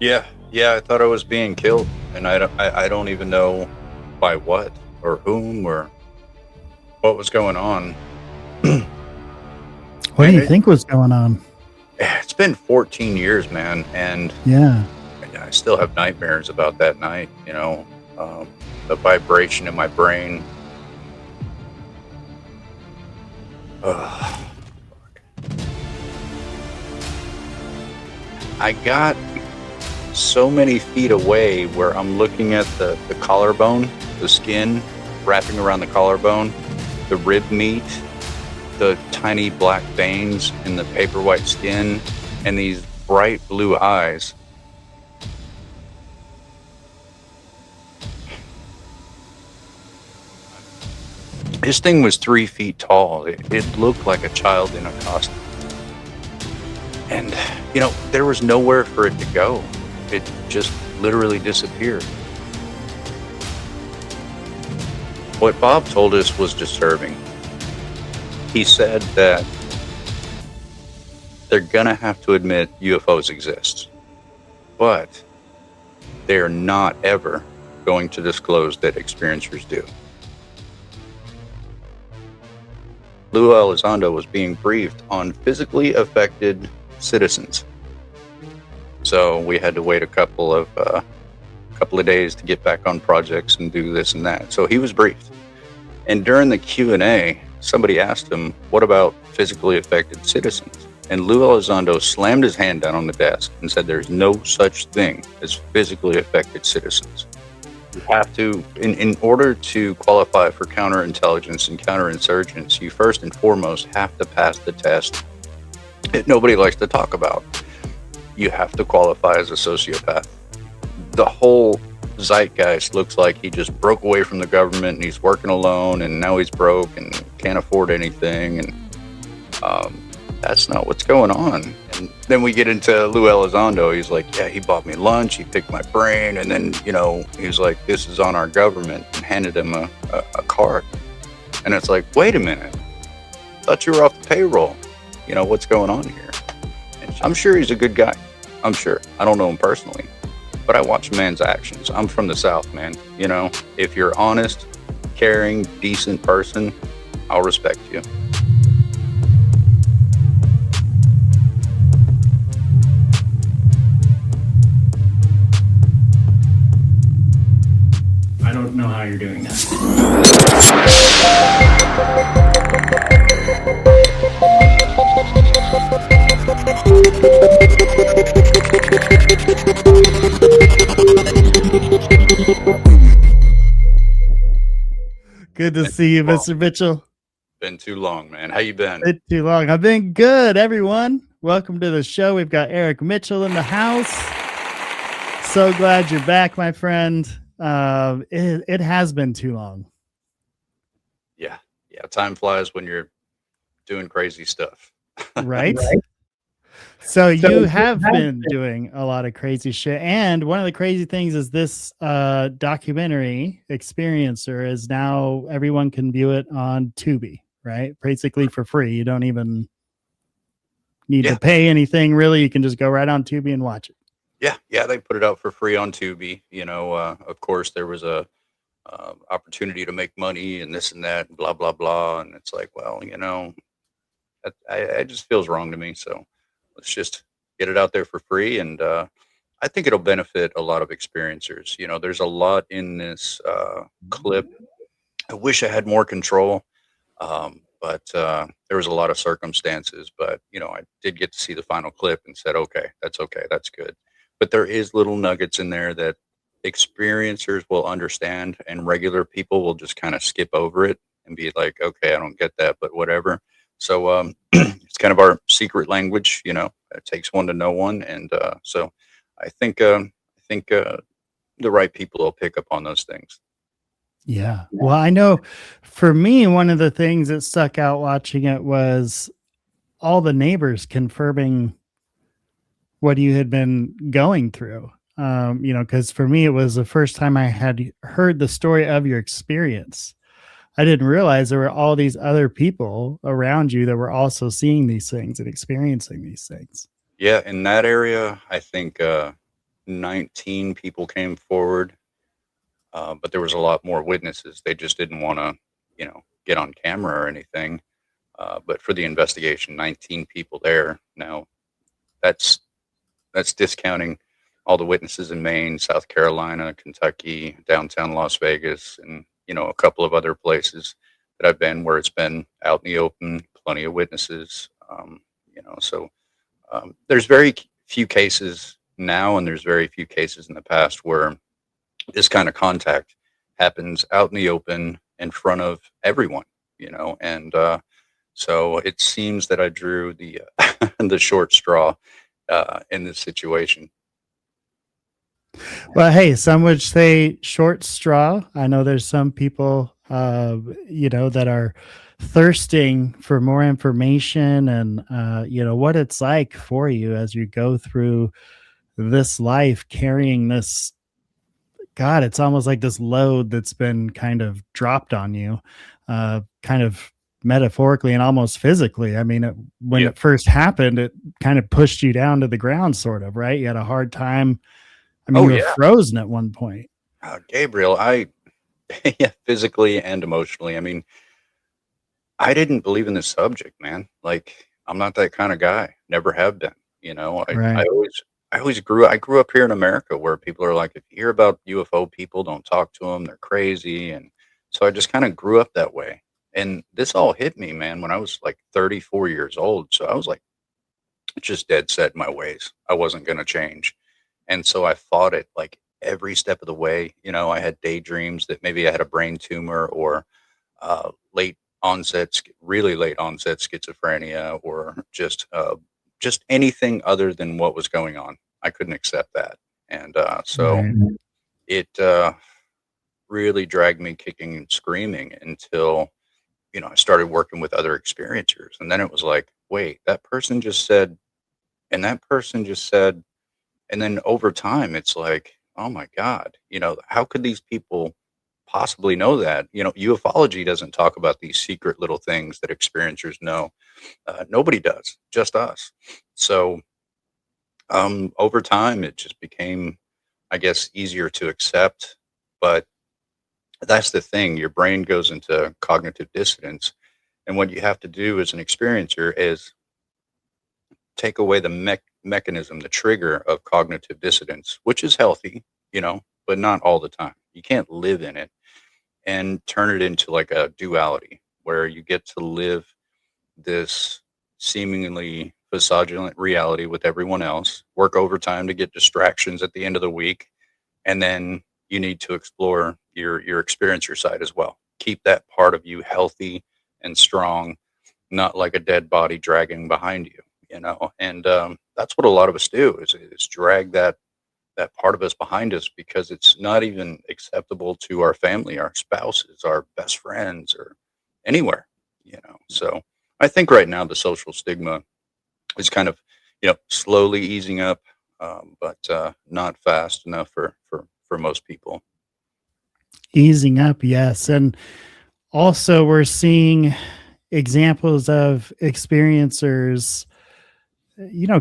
Yeah, I thought I was being killed, and I don't even know by what or whom or what was going on. What do you think was going on? It's been 14 years, man, and Yeah. I still have nightmares about that night. The vibration in my brain. I got so many feet away where I'm looking at the collarbone, the skin wrapping around the collarbone, the rib meat, the tiny black veins in the paper white skin, and these bright blue eyes. This thing was 3 feet tall. It looked like a child in a costume. And, there was nowhere for it to go. It just literally disappeared. What Bob told us was disturbing. He said that they're gonna have to admit UFOs exist, but they're not ever going to disclose that experiencers do. Lou Elizondo was being briefed on physically affected citizens. So we had to wait a couple of days to get back on projects and do this and that. So he was briefed. And during the Q&A, somebody asked him, what about physically affected citizens? And Lou Elizondo slammed his hand down on the desk and said there's no such thing as physically affected citizens. You have to, in order to qualify for counterintelligence and counterinsurgents, you first and foremost have to pass the test that nobody likes to talk about. You have to qualify as a sociopath. The whole zeitgeist looks like he just broke away from the government and he's working alone and now he's broke and can't afford anything. And that's not what's going on. And then we get into Lou Elizondo. He's like, yeah, he bought me lunch. He picked my brain. And then, he's like, this is on our government, and handed him a card. And it's like, wait a minute. Thought you were off the payroll. What's going on here? And I'm sure he's a good guy. I'm sure. I don't know him personally, but I watch a man's actions. I'm from the South, man. If you're honest, caring, decent person, I'll respect you. I don't know how you're doing that. Good to see you, Mr. Mitchell. Been too long, man. How you been? Been too long. I've been good, everyone. Welcome to the show. We've got Eric Mitchell in the house. So glad you're back, my friend. It has been too long. Yeah. Time flies when you're doing crazy stuff. Right? So you have been doing a lot of crazy shit. And one of the crazy things is this documentary, Experiencer, is now everyone can view it on Tubi, right? Basically for free. You don't even need to pay anything, really. You can just go right on Tubi and watch it. Yeah, they put it out for free on Tubi. Of course, there was a opportunity to make money and this and that, and blah, blah, blah. And it's like, well, it just feels wrong to me. So let's just get it out there for free. And I think it'll benefit a lot of experiencers. There's a lot in this clip. I wish I had more control, but there was a lot of circumstances. But, I did get to see the final clip and said, okay, that's good. But there is little nuggets in there that experiencers will understand, and regular people will just kind of skip over it and be like, okay, I don't get that, but whatever. So it's kind of our secret language, it takes one to know one. And so I think the right people will pick up on those things. Yeah. Well, I know for me, one of the things that stuck out watching it was all the neighbors confirming what you had been going through. Because for me, it was the first time I had heard the story of your experience. I didn't realize there were all these other people around you that were also seeing these things and experiencing these things. Yeah, in that area, I think 19 people came forward, but there was a lot more witnesses. They just didn't want to, get on camera or anything. But for the investigation, 19 people there. Now, that's discounting all the witnesses in Maine, South Carolina, Kentucky, downtown Las Vegas, and a couple of other places that I've been where it's been out in the open, plenty of witnesses. So there's very few cases now, and there's very few cases in the past where this kind of contact happens out in the open in front of everyone. And so it seems that I drew the the short straw in this situation. Well, hey, some would say short straw. I know there's some people, that are thirsting for more information and, what it's like for you as you go through this life carrying this. God, it's almost like this load that's been kind of dropped on you, kind of metaphorically and almost physically. I mean, when it first happened, it kind of pushed you down to the ground, sort of, right? You had a hard time. I mean, you were frozen at one point. Gabriel, physically and emotionally. I mean, I didn't believe in this subject, man. Like, I'm not that kind of guy. Never have been. Right. I grew up here in America where people are like, if you hear about UFO people, don't talk to them. They're crazy. And so I just kind of grew up that way. And this all hit me, man, when I was like 34 years old. So I was like, just dead set in my ways. I wasn't going to change. And so I fought it like every step of the way. I had daydreams that maybe I had a brain tumor or really late onset schizophrenia, or just anything other than what was going on. I couldn't accept that. And so it really dragged me kicking and screaming until, I started working with other experiencers. And then it was like, wait, that person just said, and that person just said, and then over time, it's like, oh my God, how could these people possibly know that? Ufology doesn't talk about these secret little things that experiencers know. Nobody does, just us. So over time, it just became, I guess, easier to accept. But that's the thing. Your brain goes into cognitive dissonance. And what you have to do as an experiencer is take away the mechanism, the trigger of cognitive dissonance, which is healthy, but not all the time. You can't live in it, and turn it into like a duality where you get to live this seemingly fraudulent reality with everyone else, work overtime to get distractions at the end of the week, and then you need to explore your experiencer side as well. Keep that part of you healthy and strong, not like a dead body dragging behind you. And that's what a lot of us do is drag that part of us behind us, because it's not even acceptable to our family, our spouses, our best friends, or anywhere. So I think right now the social stigma is kind of slowly easing up, but not fast enough for most people. Easing up, yes. And also we're seeing examples of experiencers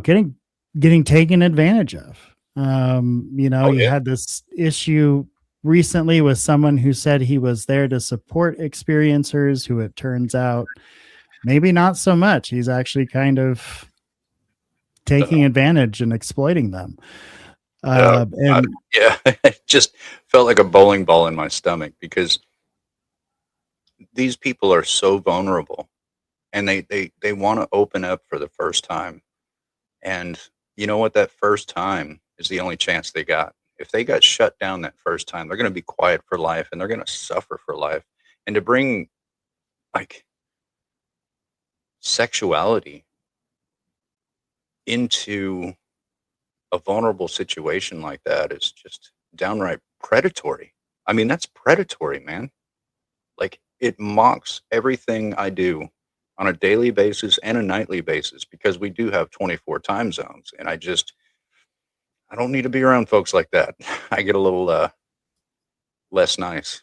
getting taken advantage of. You had this issue recently with someone who said he was there to support experiencers, who it turns out maybe not so much. He's actually kind of taking advantage and exploiting them. It just felt like a bowling ball in my stomach, because these people are so vulnerable, and they want to open up for the first time. And you know what? That first time is the only chance they got. If they got shut down that first time, they're going to be quiet for life, and they're going to suffer for life. And to bring like sexuality into a vulnerable situation like that is just downright predatory. I mean, that's predatory, man. Like, it mocks everything I do on a daily basis and a nightly basis, because we do have 24 time zones. And I don't need to be around folks like that. I get a little less nice.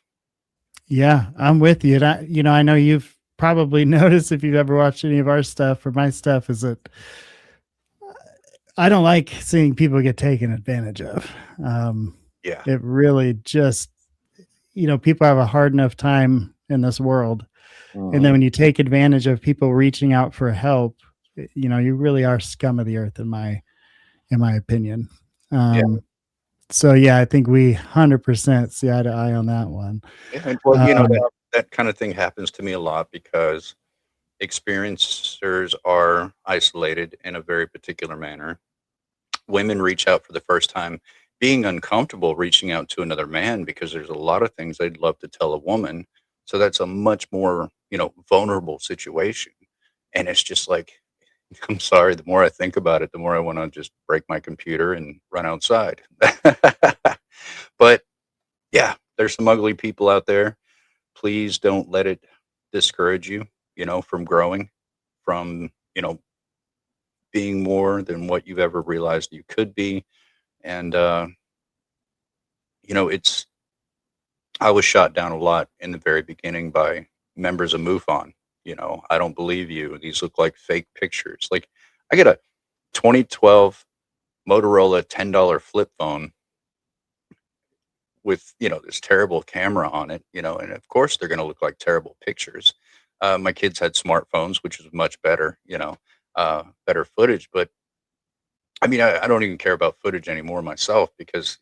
Yeah, I'm with you. And I know you've probably noticed, if you've ever watched any of our stuff or my stuff, is that I don't like seeing people get taken advantage of. Yeah. It really just, people have a hard enough time in this world. And then when you take advantage of people reaching out for help, you really are scum of the earth in my opinion. Yeah. So yeah, I think we 100% see eye to eye on that one. Yeah. And, well, Um, that kind of thing happens to me a lot because experiencers are isolated in a very particular manner. Women reach out for the first time, being uncomfortable reaching out to another man because there's a lot of things they'd love to tell a woman. So that's a much more, vulnerable situation. And it's just like, I'm sorry, the more I think about it, the more I want to just break my computer and run outside. But yeah, there's some ugly people out there. Please don't let it discourage you, from growing, from, being more than what you've ever realized you could be. And, it's, I was shot down a lot in the very beginning by members of MUFON. I don't believe you. These look like fake pictures. Like, I get a 2012 Motorola $10 flip phone with, this terrible camera on it, and of course they're going to look like terrible pictures. My kids had smartphones, which is much better, better footage. But I mean, I don't even care about footage anymore myself because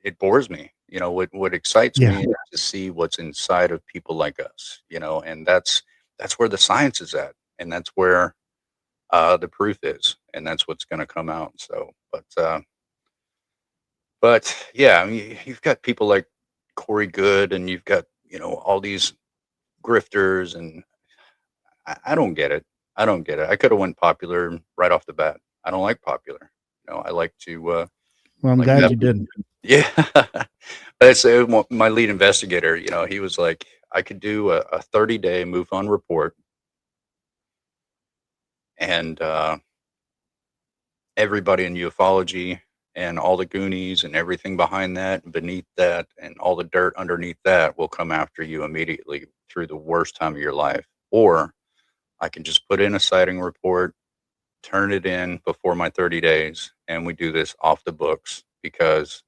it bores me. What excites yeah. me is to see what's inside of people like us, and that's where the science is at, and that's where the proof is, and that's what's going to come out. So, but yeah, I mean, you've got people like Corey Goode, and you've got all these grifters, and I don't get it. I don't get it. I could have went popular right off the bat. I don't like popular. I like to Well, I'm like glad that. you didn't. Yeah. That's my lead investigator. He was like, I could do a 30-day MUFON report, and everybody in ufology and all the Goonies and everything behind that and beneath that and all the dirt underneath that will come after you immediately through the worst time of your life. Or I can just put in a sighting report, turn it in before my 30 days, and we do this off the books because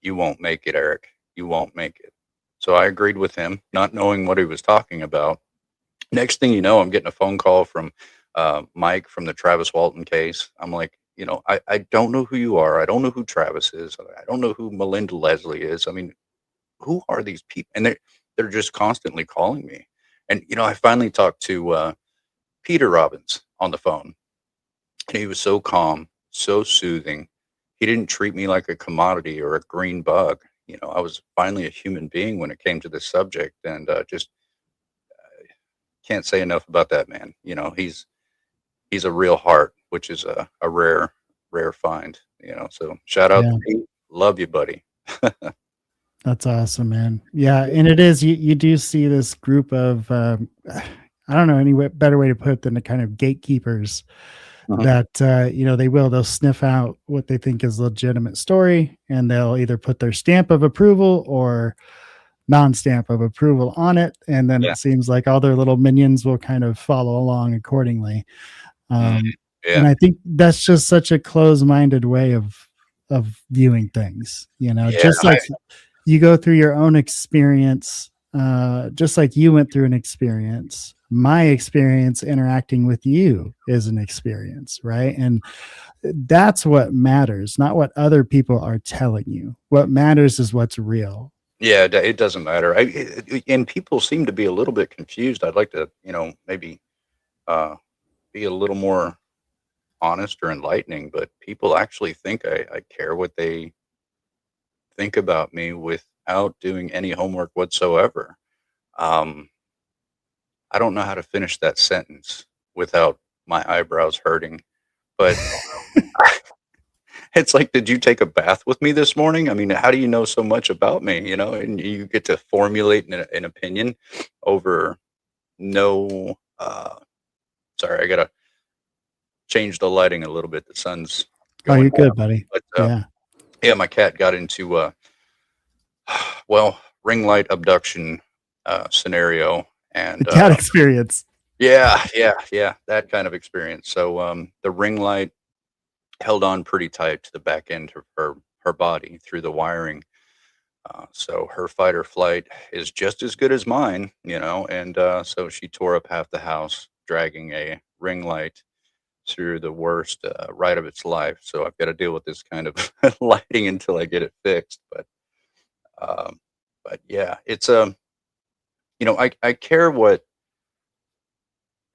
you won't make it, Eric. You won't make it. So I agreed with him, not knowing what he was talking about. Next thing you know, I'm getting a phone call from Mike from the Travis Walton case. I'm like, I don't know who you are. I don't know who Travis is. I don't know who Melinda Leslie is. I mean, who are these people? And they're just constantly calling me. And, I finally talked to Peter Robbins on the phone. And he was so calm, so soothing. He didn't treat me like a commodity or a green bug. I was finally a human being when it came to this subject, and just can't say enough about that man. He's a real heart, which is a rare find. So shout out Yeah. to Pete. Love you, buddy. That's awesome, man. Yeah, and it is. You do see this group of I don't know any better way to put it than the kind of gatekeepers that they'll sniff out what they think is a legitimate story, and they'll either put their stamp of approval or non-stamp of approval on it, and then Yeah. it seems like all their little minions will kind of follow along accordingly. Yeah. And I think that's just such a closed-minded way of viewing things. Just like you go through your own experience, just like you went through an experience. My experience interacting with you is an experience, right? And that's what matters, not what other people are telling you. What matters is what's real. Yeah, it doesn't matter. And people seem to be a little bit confused. I'd like to, maybe be a little more honest or enlightening, but people actually think I care what they think about me without doing any homework whatsoever. I don't know how to finish that sentence without my eyebrows hurting, but it's like, did you take a bath with me this morning? I mean, how do you know so much about me, and you get to formulate an opinion over no, sorry, I got to change the lighting a little bit. The sun's Oh, going you're good, down. buddy. But, yeah, my cat got into ring light abduction scenario, and Cat experience. yeah, that kind of experience. So the ring light held on pretty tight to the back end of her body through the wiring. So her fight or flight is just as good as mine, and so she tore up half the house, dragging a ring light through the worst ride of its life. So I've got to deal with this kind of lighting until I get it fixed. Um, but yeah, it's I care what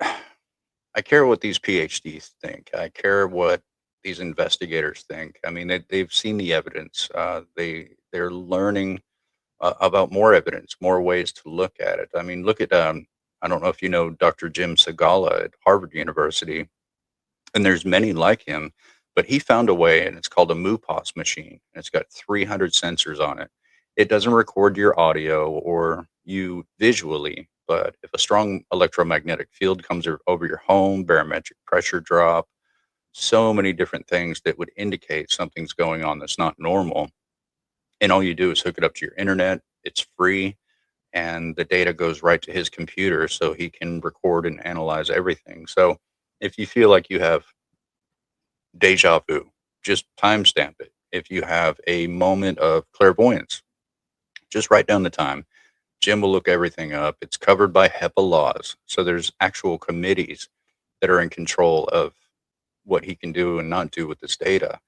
I care what these PhDs think. I care what these investigators think. I mean, they've seen the evidence. They're learning about more evidence, more ways to look at it. I mean, look at I don't know if you know Dr. Jim Segala at Harvard University, and there's many like him, but he found a way, and it's called a MUPOS machine, and it's got 300 sensors on it. It doesn't record your audio or you visually, but if a strong electromagnetic field comes over your home, barometric pressure drop, so many different things that would indicate something's going on that's not normal. And all you do is hook it up to your internet. It's free, and the data goes right to his computer so he can record and analyze everything. So if you feel like you have deja vu, just timestamp it. If you have a moment of clairvoyance, just write down the time. Jim will look everything up. It's covered by HEPA laws. So there's actual committees that are in control of what he can do and not do with this data.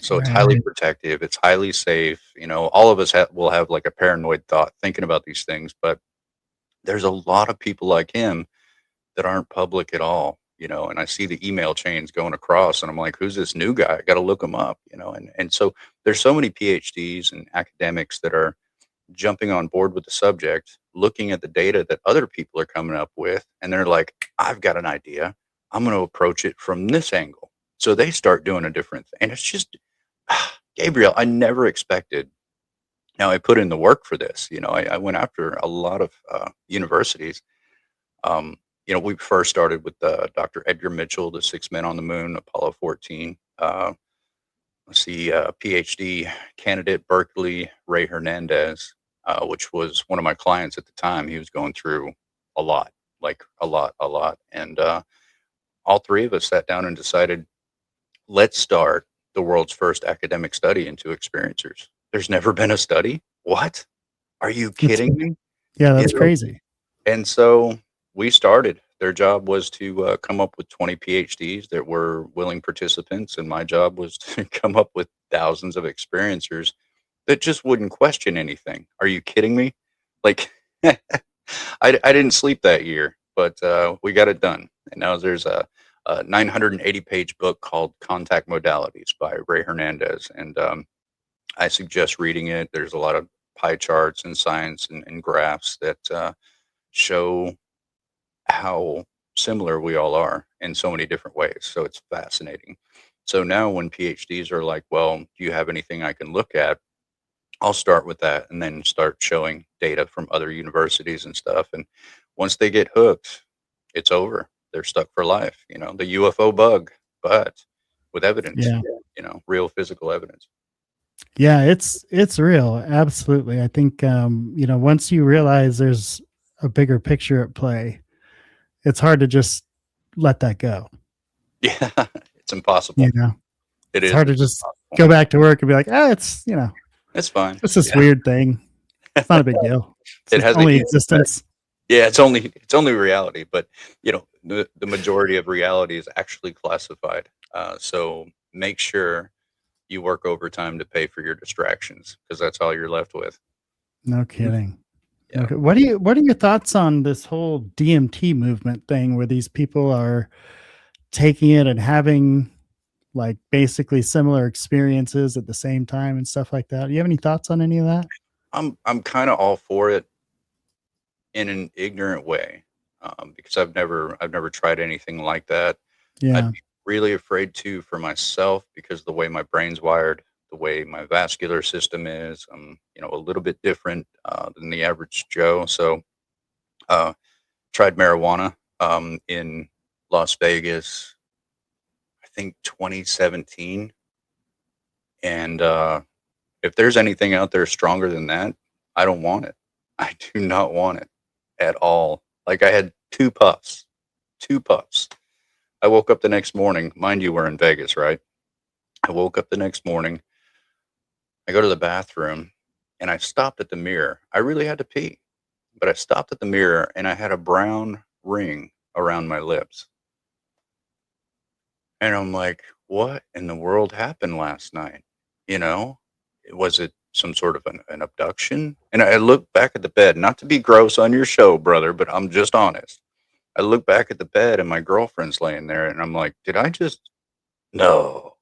So it's highly Right. protective. It's highly safe. All of us will have like a paranoid thought thinking about these things, but there's a lot of people like him that aren't public at all, and I see the email chains going across and I'm like, who's this new guy? I got to look him up, and so there's so many PhDs and academics that are jumping on board with the subject, looking at the data that other people are coming up with, and they're like, I've got an idea. I'm going to approach it from this angle. So they start doing a different thing. And it's just, Gabriel, I never expected. Now, I put in the work for this. I went after a lot of universities. We first started with Dr. Edgar Mitchell, the 6 Men on the Moon, Apollo 14. Let's see, PhD candidate Berkeley Ray Hernandez, which was one of my clients at the time. He was going through a lot, like a lot. And all three of us sat down and decided, let's start the world's first academic study into experiencers. There's never been a study. What? Are you kidding me? Yeah, You that's know? crazy. And so we started. Their job was to come up with 20 PhDs that were willing participants, and my job was to come up with thousands of experiencers that just wouldn't question anything. Are you kidding me? Like, I didn't sleep that year, but we got it done. And now there's a 980-page book called Contact Modalities by Ray Hernandez, and I suggest reading it. There's a lot of pie charts and science and graphs that show how similar we all are in so many different ways. So it's fascinating. So now when PhDs are like, well, do you have anything I can look at? I'll start with that and then start showing data from other universities and stuff. And once they get hooked, it's over. They're stuck for life, the UFO bug, but with evidence, Yeah. real physical evidence. Yeah, it's real. Absolutely. I think once you realize there's a bigger picture at play, it's hard to just let that go. Yeah, it's impossible. It It's is. hard to just go back to work and be like, it's It's fine. it's this weird thing. It's not a big deal. It has only existence. Yeah, it's only reality, but the majority of reality is actually classified. So make sure you work overtime to pay for your distractions, because that's all you're left with. No kidding. Yeah. Okay. What are your thoughts on this whole DMT movement thing where these people are taking it and having like basically similar experiences at the same time and stuff like that? Do you have any thoughts on any of that? I'm kind of all for it in an ignorant way, because I've never tried anything like that. Yeah. I'd be really afraid to for myself, because the way my brain's wired, the way my vascular system is, I'm a little bit different than the average Joe. So tried marijuana in Las Vegas, I think 2017. And if there's anything out there stronger than that, I don't want it. I do not want it at all. Like, I had two puffs. I woke up the next morning. Mind you, we're in Vegas, right? I woke up the next morning. I go to the bathroom and I stopped at the mirror. I really had to pee, but I stopped at the mirror and I had a brown ring around my lips. And I'm like, what in the world happened last night? You know, was it some sort of an abduction? And I looked back at the bed, not to be gross on your show, brother, but I'm just honest. I look back at the bed and my girlfriend's laying there and I'm like, did I just, no,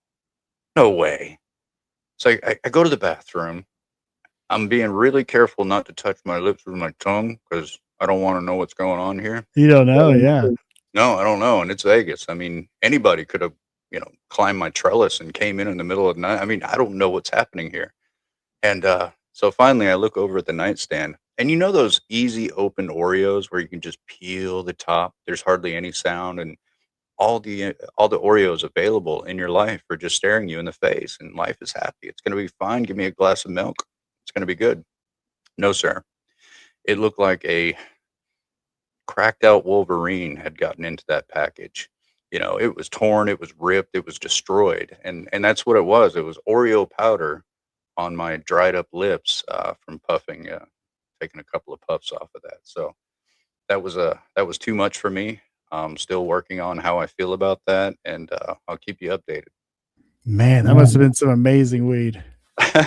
no way. So I go to the bathroom. I'm being really careful not to touch my lips with my tongue because I don't want to know what's going on here. You don't know, yeah. No, I don't know. And it's Vegas. I mean, anybody could have, climbed my trellis and came in the middle of the night. I mean, I don't know what's happening here. And so finally I look over at the nightstand and those easy open Oreos where you can just peel the top. There's hardly any sound and all the Oreos available in your life are just staring you in the face and life is happy. It's going to be fine. Give me a glass of milk. It's going to be good. No, sir. It looked like a cracked out Wolverine had gotten into that package. It was torn, it was ripped, it was destroyed. And that's what it was. It was Oreo powder on my dried up lips from puffing, taking a couple of puffs off of that. So that was too much for me. I'm still working on how I feel about that, and I'll keep you updated. Man, that must have been some amazing weed. I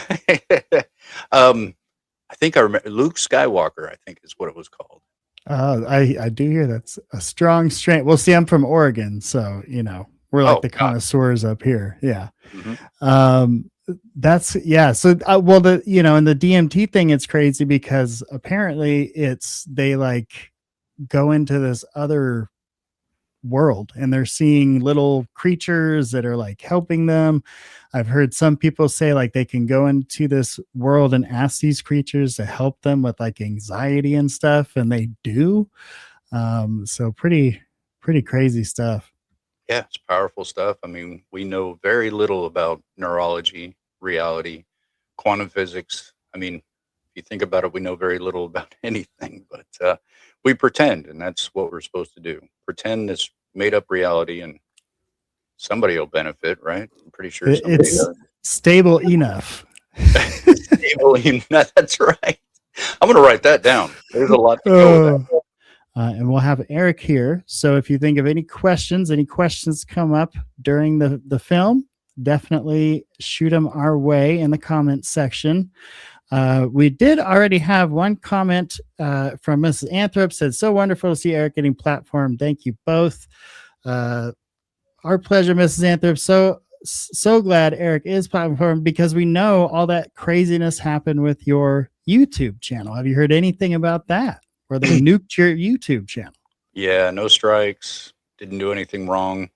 think I remember Luke Skywalker, I think is what it was called. I do hear that's a strong strain. Well, see, I'm from Oregon, so we're like the connoisseurs up here. Yeah. Mm-hmm. That's yeah. So well, in the DMT thing, it's crazy because apparently they like go into this other world and they're seeing little creatures that are like helping them. I've heard some people say like they can go into this world and ask these creatures to help them with like anxiety and stuff, and they do. So pretty crazy stuff. Yeah, it's powerful stuff. I mean, we know very little about neurology, reality, quantum physics. I mean, if you think about it, we know very little about anything, but we pretend, and that's what we're supposed to do. Pretend this made up reality, and somebody will benefit, right? I'm pretty sure it's stable enough. Stable enough. That's right. I'm going to write that down. There's a lot to go with that. And we'll have Eric here. So if you think of any questions come up during the film, definitely shoot them our way in the comment section. We did already have one comment from Mrs. Anthrop, said, so wonderful to see Eric getting platform. Thank you both. Our pleasure, Mrs. Anthrop. So glad Eric is platform because we know all that craziness happened with your YouTube channel. Have you heard anything about that? Where they nuked your YouTube channel? Yeah, no strikes, didn't do anything wrong,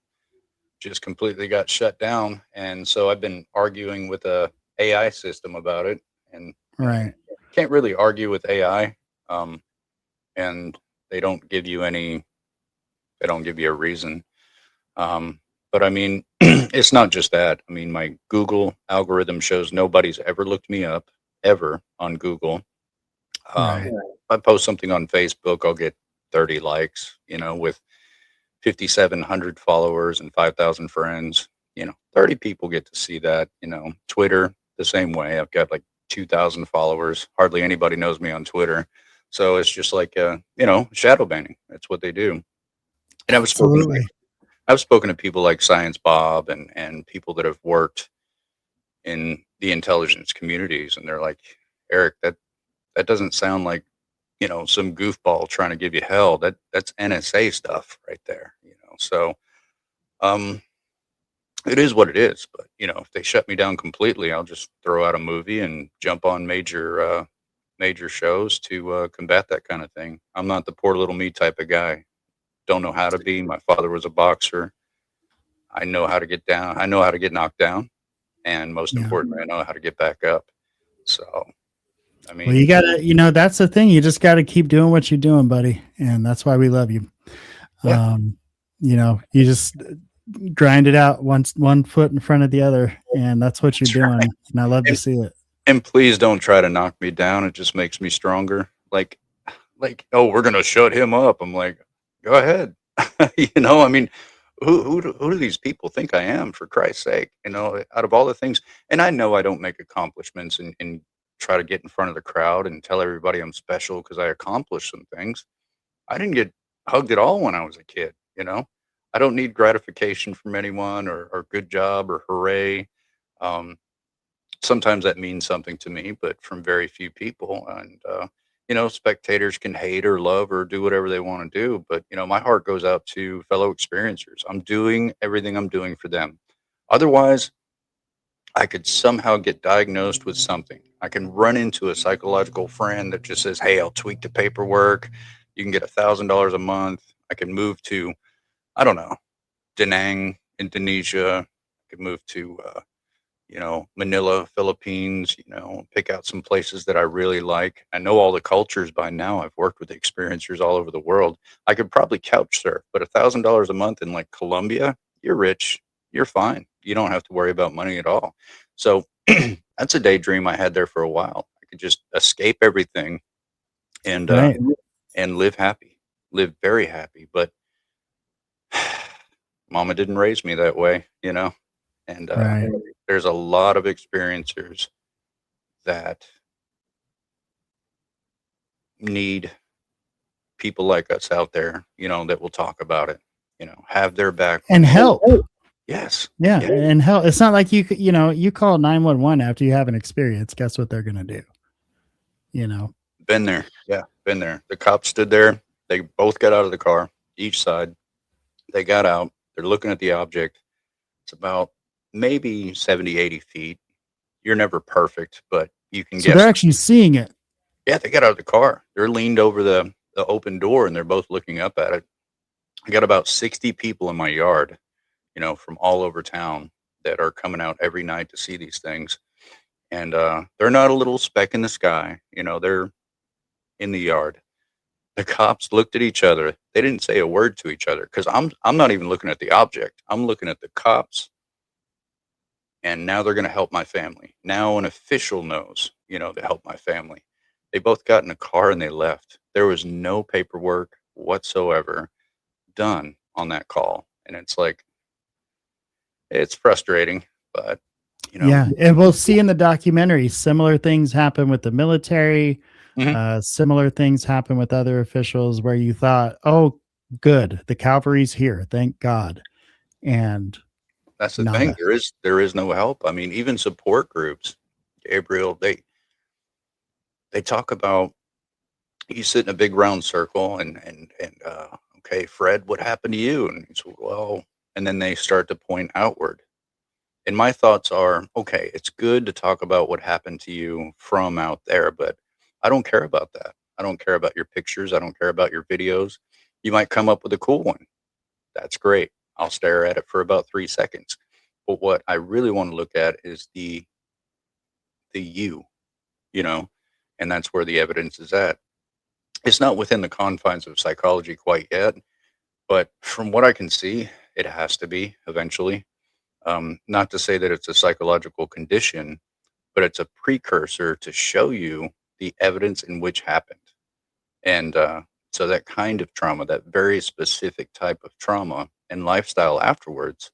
just completely got shut down. And so I've been arguing with a AI system about it, and right, can't really argue with AI. And they don't give you a reason. But I mean, it's not just that. I mean, my Google algorithm shows nobody's ever looked me up ever on Google. Right. If I post something on Facebook, I'll get 30 likes, with 5,700 followers and 5,000 friends. 30 people get to see that. Twitter, the same way. I've got like 2,000 followers. Hardly anybody knows me on Twitter. So it's just like, shadow banning. That's what they do. And I've spoken to people like Science Bob and people that have worked in the intelligence communities. And they're like, Eric, that doesn't sound like, some goofball trying to give you hell. That's NSA stuff right there, So, it is what it is. But, if they shut me down completely, I'll just throw out a movie and jump on major shows to combat that kind of thing. I'm not the poor little me type of guy. Don't know how to be. My father was a boxer. I know how to get down. I know how to get knocked down. And most importantly, I know how to get back up. So, I mean, well, you gotta, that's the thing. You just gotta keep doing what you're doing, buddy. And that's why we love you. Yeah. You just grind it out one foot in front of the other. And that's what you're doing. Right. And I love to see it. And please don't try to knock me down. It just makes me stronger. Like, oh, we're going to shut him up. I'm like, go ahead. I mean, who do these people think I am, for Christ's sake? Out of all the things, and I know I don't make accomplishments and try to get in front of the crowd and tell everybody I'm special because I accomplished some things. I didn't get hugged at all when I was a kid. I don't need gratification from anyone or good job or hooray. Um, Sometimes that means something to me, but from very few people. And, spectators can hate or love or do whatever they want to do. But, my heart goes out to fellow experiencers. I'm doing everything I'm doing for them. Otherwise, I could somehow get diagnosed with something. I can run into a psychological friend that just says, "Hey, I'll tweak the paperwork. You can get $1,000 a month." I can move to, I don't know, Da Nang, Indonesia. I could move to, Manila, Philippines, pick out some places that I really like. I know all the cultures by now. I've worked with experiencers all over the world. I could probably couch surf, but $1,000 a month in like Colombia, you're rich, you're fine. You don't have to worry about money at all. So that's a daydream I had there for a while. I could just escape everything and Right. and live happy, live very happy. But Mama didn't raise me that way. And Right. there's a lot of experiencers that need people like us out there, that will talk about it, have their back. And help. Yes. Yeah. And help. It's not like you call 911 after you have an experience. Guess what they're going to do? Been there. Yeah. Been there. The cops stood there. They both got out of the car, each side. They got out. They're looking at the object. It's about maybe 70, 80 feet. You're never perfect, but you can So guess. they're actually seeing it. Yeah, they got out of the car. They're leaned over the open door and they're both looking up at it. I got about 60 people in my yard, from all over town that are coming out every night to see these things. And they're not a little speck in the sky. They're in the yard. The cops looked at each other. They didn't say a word to each other because I'm not even looking at the object. I'm looking at the cops. And now they're going to help my family. Now an official knows, to help my family. They both got in a car and they left. There was no paperwork whatsoever done on that call. And it's like, it's frustrating, but, Yeah. And we'll see in the documentary, similar things happen with the military. Similar things happen with other officials where you thought, oh, good, the cavalry's here. Thank God. And that's the nada. thing. There is no help. I mean, even support groups, Gabriel, they talk about, you sit in a big round circle and okay, Fred, what happened to you? And he's, well, and then they start to point outward. And my thoughts are, okay, it's good to talk about what happened to you from out there, but I don't care about that. I don't care about your pictures. I don't care about your videos. You might come up with a cool one. That's great. I'll stare at it for about 3 seconds. But what I really want to look at is the you, and that's where the evidence is at. It's not within the confines of psychology quite yet, but from what I can see, it has to be eventually. Not to say that it's a psychological condition, but it's a precursor to show you the evidence in which happened. And so that kind of trauma, that very specific type of trauma and lifestyle afterwards,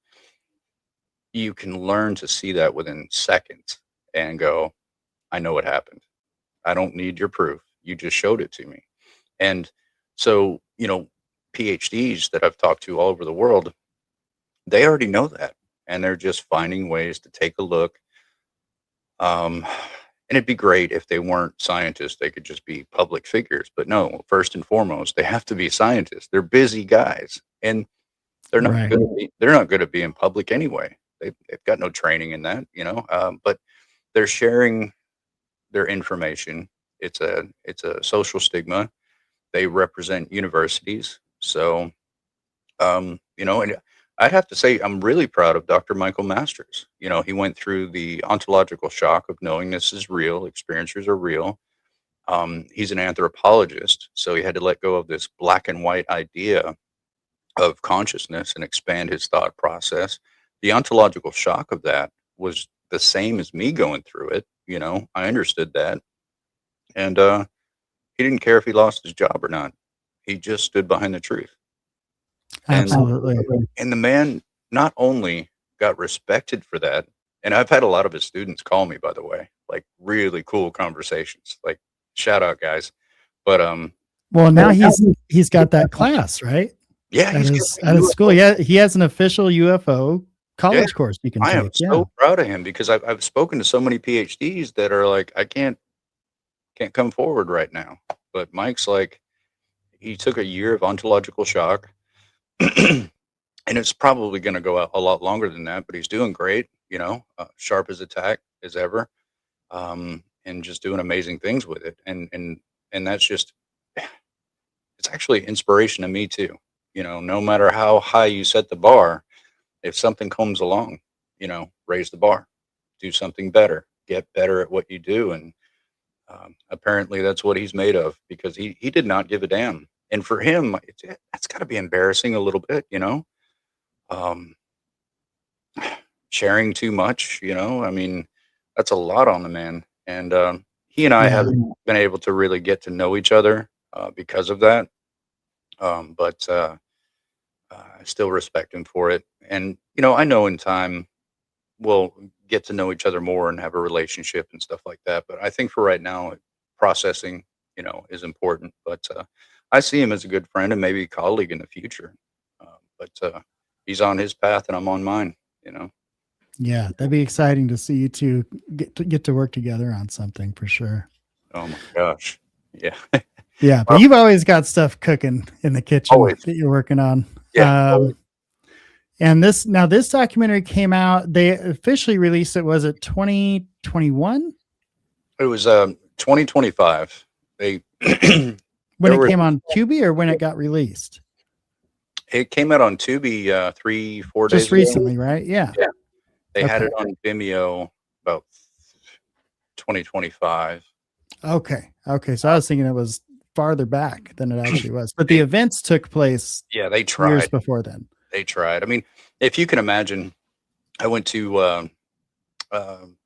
you can learn to see that within seconds and go, I know what happened. I don't need your proof. You just showed it to me. And so, PhDs that I've talked to all over the world, they already know that. And they're just finding ways to take a look. And it'd be great if they weren't scientists. They could just be public figures. But no, first and foremost, they have to be scientists. They're busy guys. And they're not Right. they're not good at being public anyway. They've got no training in that, but they're sharing their information. It's a social stigma. They represent universities. So, and I'd have to say I'm really proud of Dr. Michael Masters. He went through the ontological shock of knowing this is real, experiencers are real. He's an anthropologist, so he had to let go of this black and white idea of consciousness and expand his thought process. The ontological shock of that was the same as me going through it. I understood that. And he didn't care if he lost his job or not. He just stood behind the truth. Absolutely. And the man not only got respected for that, and I've had a lot of his students call me, by the way, like really cool conversations, like shout out guys. But well, now he's got that class, right? Yeah, at his school. Yeah, he has an official UFO college course you can take. I am so proud of him because I've spoken to so many PhDs that are like, I can't come forward right now. But Mike's like, he took a year of ontological shock, and it's probably going to go out a lot longer than that. But he's doing great, sharp as attack as ever, and just doing amazing things with it. And that's just, it's actually inspiration to me too. No matter how high you set the bar, if something comes along, raise the bar, do something better, get better at what you do. And apparently that's what he's made of, because he did not give a damn. And for him, that's got to be embarrassing a little bit, sharing too much, I mean, that's a lot on the man. And he and I haven't been able to really get to know each other because of that. But I still respect him for it. And, I know in time we'll get to know each other more and have a relationship and stuff like that. But I think for right now, processing, is important. But I see him as a good friend and maybe a colleague in the future. But he's on his path and I'm on mine, Yeah, that'd be exciting to see you two get to work together on something for sure. Oh my gosh. Yeah. Yeah, but you've always got stuff cooking in the kitchen that you're working on. Yeah. And this documentary came out. They officially released it. Was it 2021? It was 2025. When it came on Tubi or when it got released? It came out on Tubi 3-4 days just recently, right? Yeah. They had it on Vimeo about 2025. Okay. So I was thinking it was farther back than it actually was, but the events took place. Yeah, they tried years before then. They tried. I mean, if you can imagine, I went to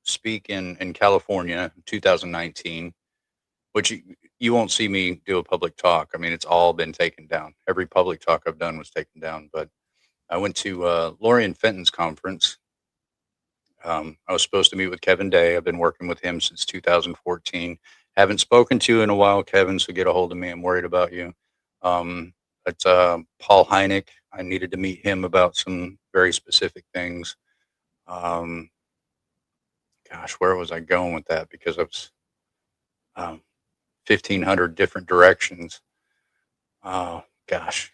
speak in California in 2019, which you won't see me do a public talk. I mean, it's all been taken down. Every public talk I've done was taken down. But I went to Lorian Fenton's conference. I was supposed to meet with Kevin Day. I've been working with him since 2014. Haven't spoken to you in a while, Kevin, so get a hold of me. I'm worried about you. But Paul Hynek, I needed to meet him about some very specific things. Gosh, where was I going with that? Because I was 1,500 different directions. Oh, gosh.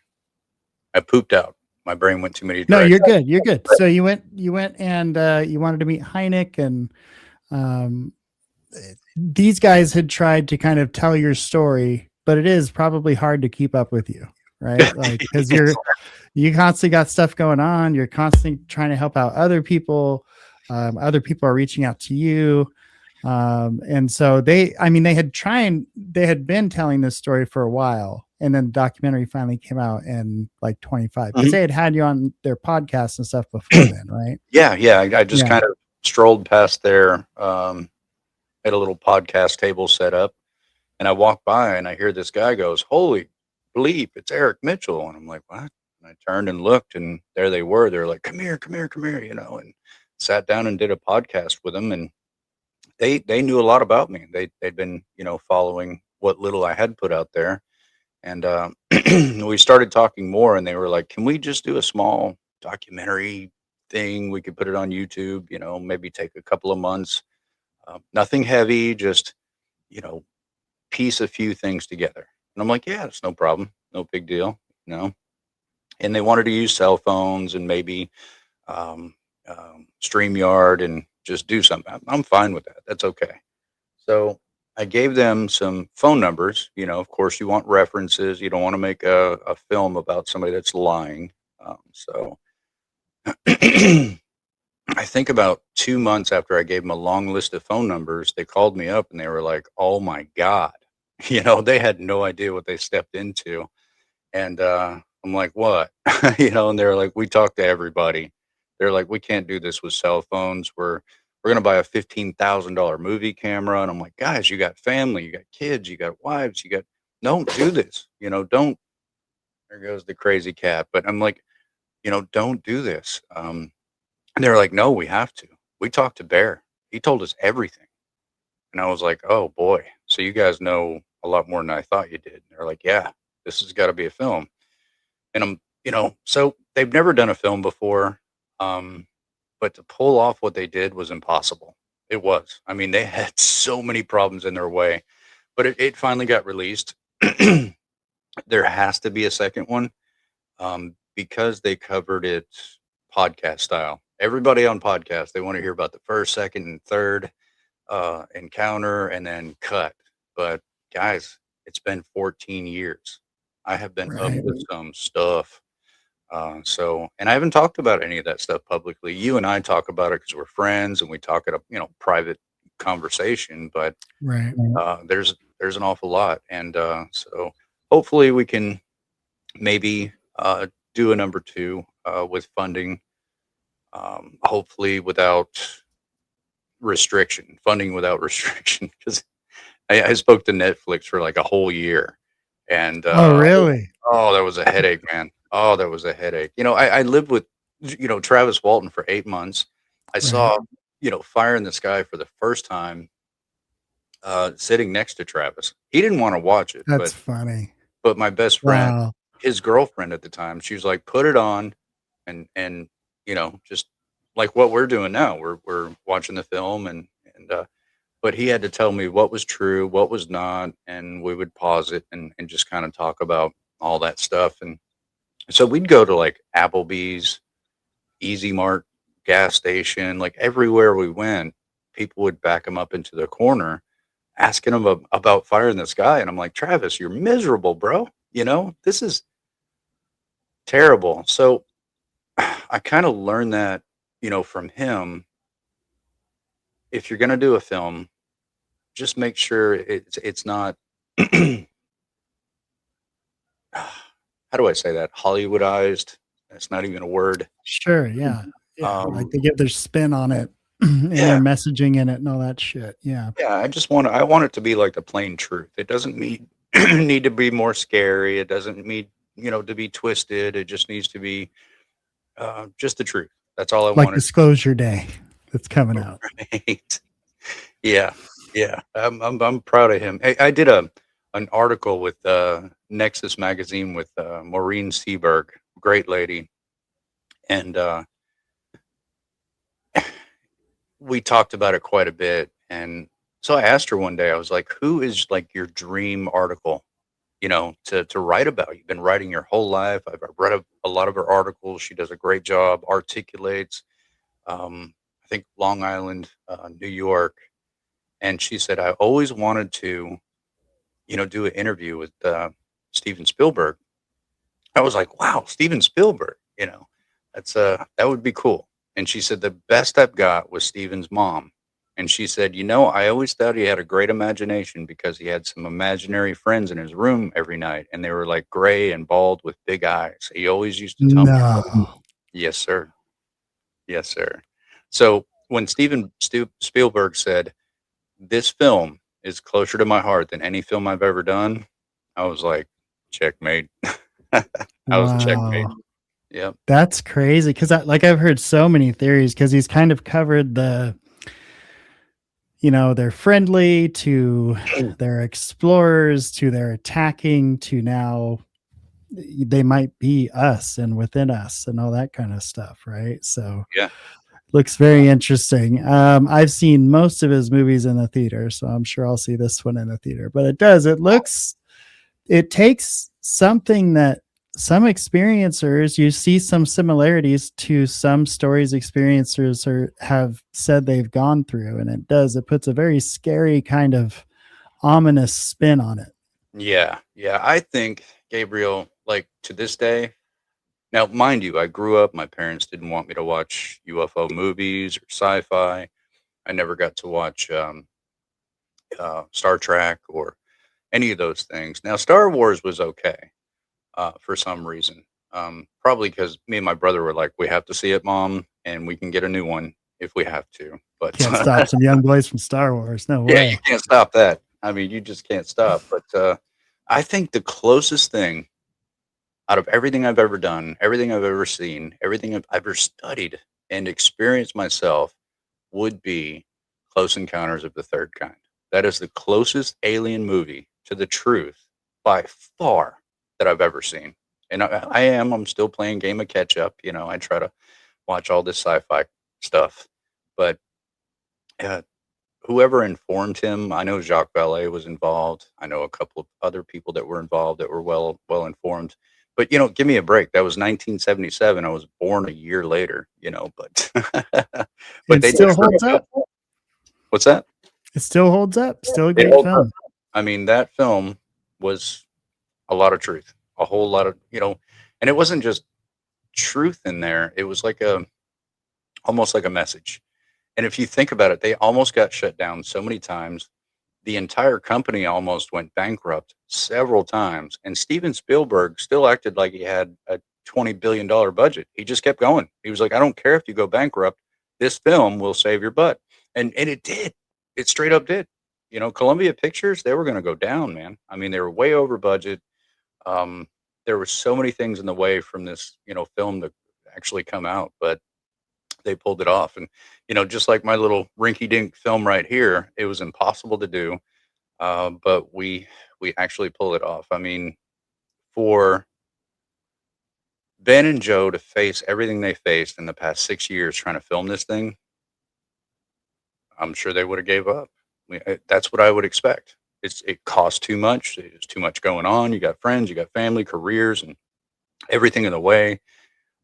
I pooped out. My brain went too many directions. No, you're good. You're good. So you went and you wanted to meet Hynek, and these guys had tried to kind of tell your story, but it is probably hard to keep up with you, right? Like, because you constantly got stuff going on. You're constantly trying to help out other people. Other people are reaching out to you. And so they had been telling this story for a while, and then the documentary finally came out in like 25, because they had you on their podcast and stuff before then, right? Yeah. I just kind of strolled past there. Had a little podcast table set up, and I walked by and I hear this guy goes, "Holy bleep, it's Eric Mitchell." And I'm like, "What?" And I turned and looked, and there they were. They're like, come here, and sat down and did a podcast with them. And they knew a lot about me. They'd been, following what little I had put out there. And we started talking more, and they were like, can we just do a small documentary thing? We could put it on YouTube, maybe take a couple of months. Nothing heavy, just, piece a few things together. And I'm like, yeah, it's no problem. No big deal, And they wanted to use cell phones and maybe StreamYard and just do something. I'm fine with that. That's okay. So I gave them some phone numbers. Of course, you want references. You don't want to make a film about somebody that's lying. So I think about 2 months after I gave them a long list of phone numbers, they called me up and they were like, oh my God. They had no idea what they stepped into. And I'm like, what? And they're like, we talk to everybody. They're like, we can't do this with cell phones. We're going to buy a $15,000 movie camera. And I'm like, guys, you got family, you got kids, you got wives, don't do this. Don't there goes the crazy cat. But I'm like, don't do this. And they're like, no, we have to. We talked to Bear. He told us everything. And I was like, oh boy. So you guys know a lot more than I thought you did. And they're like, yeah, this has got to be a film. And so they've never done a film before. But to pull off what they did was impossible. It was. I mean, they had so many problems in their way, but it finally got released. There has to be a second one, because they covered it podcast style. Everybody on podcast, they want to hear about the first, second, and third encounter and then cut. But guys, it's been 14 years. I have been up with some stuff. And I haven't talked about any of that stuff publicly. You and I talk about it because we're friends and we talk at a private conversation. But there's an awful lot, and so hopefully we can maybe do a number 2 with funding. Hopefully without restriction, funding without restriction, because I spoke to Netflix for like a whole year, and oh really? Oh, that was a headache, man. Oh, that was a headache. I lived with, Travis Walton for 8 months. I saw, Fire in the Sky for the first time, sitting next to Travis. He didn't want to watch it. That's funny. But my best friend, his girlfriend at the time, she was like, put it on and just like what we're doing now. We're watching the film and but he had to tell me what was true, what was not, and we would pause it and just kind of talk about all that stuff. And so we'd go to like Applebee's, Easy Mart, gas station, like everywhere we went, people would back him up into the corner, asking him about Fire in the Sky. And I'm like, Travis, you're miserable, bro. This is terrible. So I kind of learned that, from him. If you're going to do a film, just make sure it's not, how do I say that? Hollywoodized. That's not even a word. Sure. Yeah. Like they give their spin on it and their messaging in it and all that shit. Yeah. Yeah. I want it to be like the plain truth. It doesn't need to be more scary. It doesn't need, to be twisted. It just needs to be just the truth. That's all I want. Like Disclosure Day that's coming out. Right. Yeah. Yeah. I'm proud of him. Hey, I did an article with Nexus magazine with Maureen Seberg, great lady. And we talked about it quite a bit. And so I asked her one day, I was like, who is like your dream article, to write about? You've been writing your whole life. I've read a lot of her articles. She does a great job, articulates, I think Long Island, New York. And she said, I always wanted to, do an interview with Steven Spielberg. I was like, wow, Steven Spielberg, that would be cool. And she said, the best I've got was Steven's mom. And she said, I always thought he had a great imagination because he had some imaginary friends in his room every night. And they were like gray and bald with big eyes. He always used to tell me. Yes, sir. Yes, sir. So when Steven Spielberg said, this film is closer to my heart than any film I've ever done, I was like, checkmate. I was checkmate. Yeah. That's crazy. Cause I've heard so many theories because he's kind of covered they're friendly to their explorers, to their attacking, to now they might be us and within us and all that kind of stuff. Right. So yeah. Looks very interesting. I've seen most of his movies in the theater, so I'm sure I'll see this one in the theater. But it takes something that some experiencers, you see some similarities to some stories experiencers have said they've gone through, and it puts a very scary kind of ominous spin on it. Yeah. I think, Gabriel, like to this day, now, mind you, I grew up, my parents didn't want me to watch UFO movies or sci-fi. I never got to watch Star Trek or any of those things. Now, Star Wars was okay for some reason. Probably because me and my brother were like, we have to see it, Mom, and we can get a new one if we have to. But can't stop some young boys from Star Wars. No way. Yeah, you can't stop that. I mean, you just can't stop. But I think the closest thing out of everything I've ever done, everything I've ever seen, everything I've ever studied and experienced myself, would be Close Encounters of the Third Kind. That is the closest alien movie to the truth by far that I've ever seen. And I'm still playing game of catch up. You know, I try to watch all this sci-fi stuff, but uh, whoever informed him, I know Jacques Vallée was involved. I know a couple of other people that were involved that were well informed. But you know, give me a break. That was 1977. I was born a year later. You know, but but It they still just holds up. What's that? It still holds up. Still a It great holds up. film. I mean, that film was a lot of truth, a whole lot of, you know, and it wasn't just truth in there. It was like almost like a message. And if you think about it, they almost got shut down so many times. The entire company almost went bankrupt several times. And Steven Spielberg still acted like he had a $20 billion budget. He just kept going. He was like, I don't care if you go bankrupt. This film will save your butt. And it did. It straight up did. You know, Columbia Pictures, they were going to go down, man. I mean, they were way over budget. There were so many things in the way from this, you know, film to actually come out, but they pulled it off. And, you know, just like my little rinky dink film right here, it was impossible to do. But we actually pulled it off. I mean, for Ben and Joe to face everything they faced in the past 6 years trying to film this thing, I'm sure they would have gave up. That's what I would expect. It costs too much. There's too much going on. You got friends, you got family, careers, and everything in the way.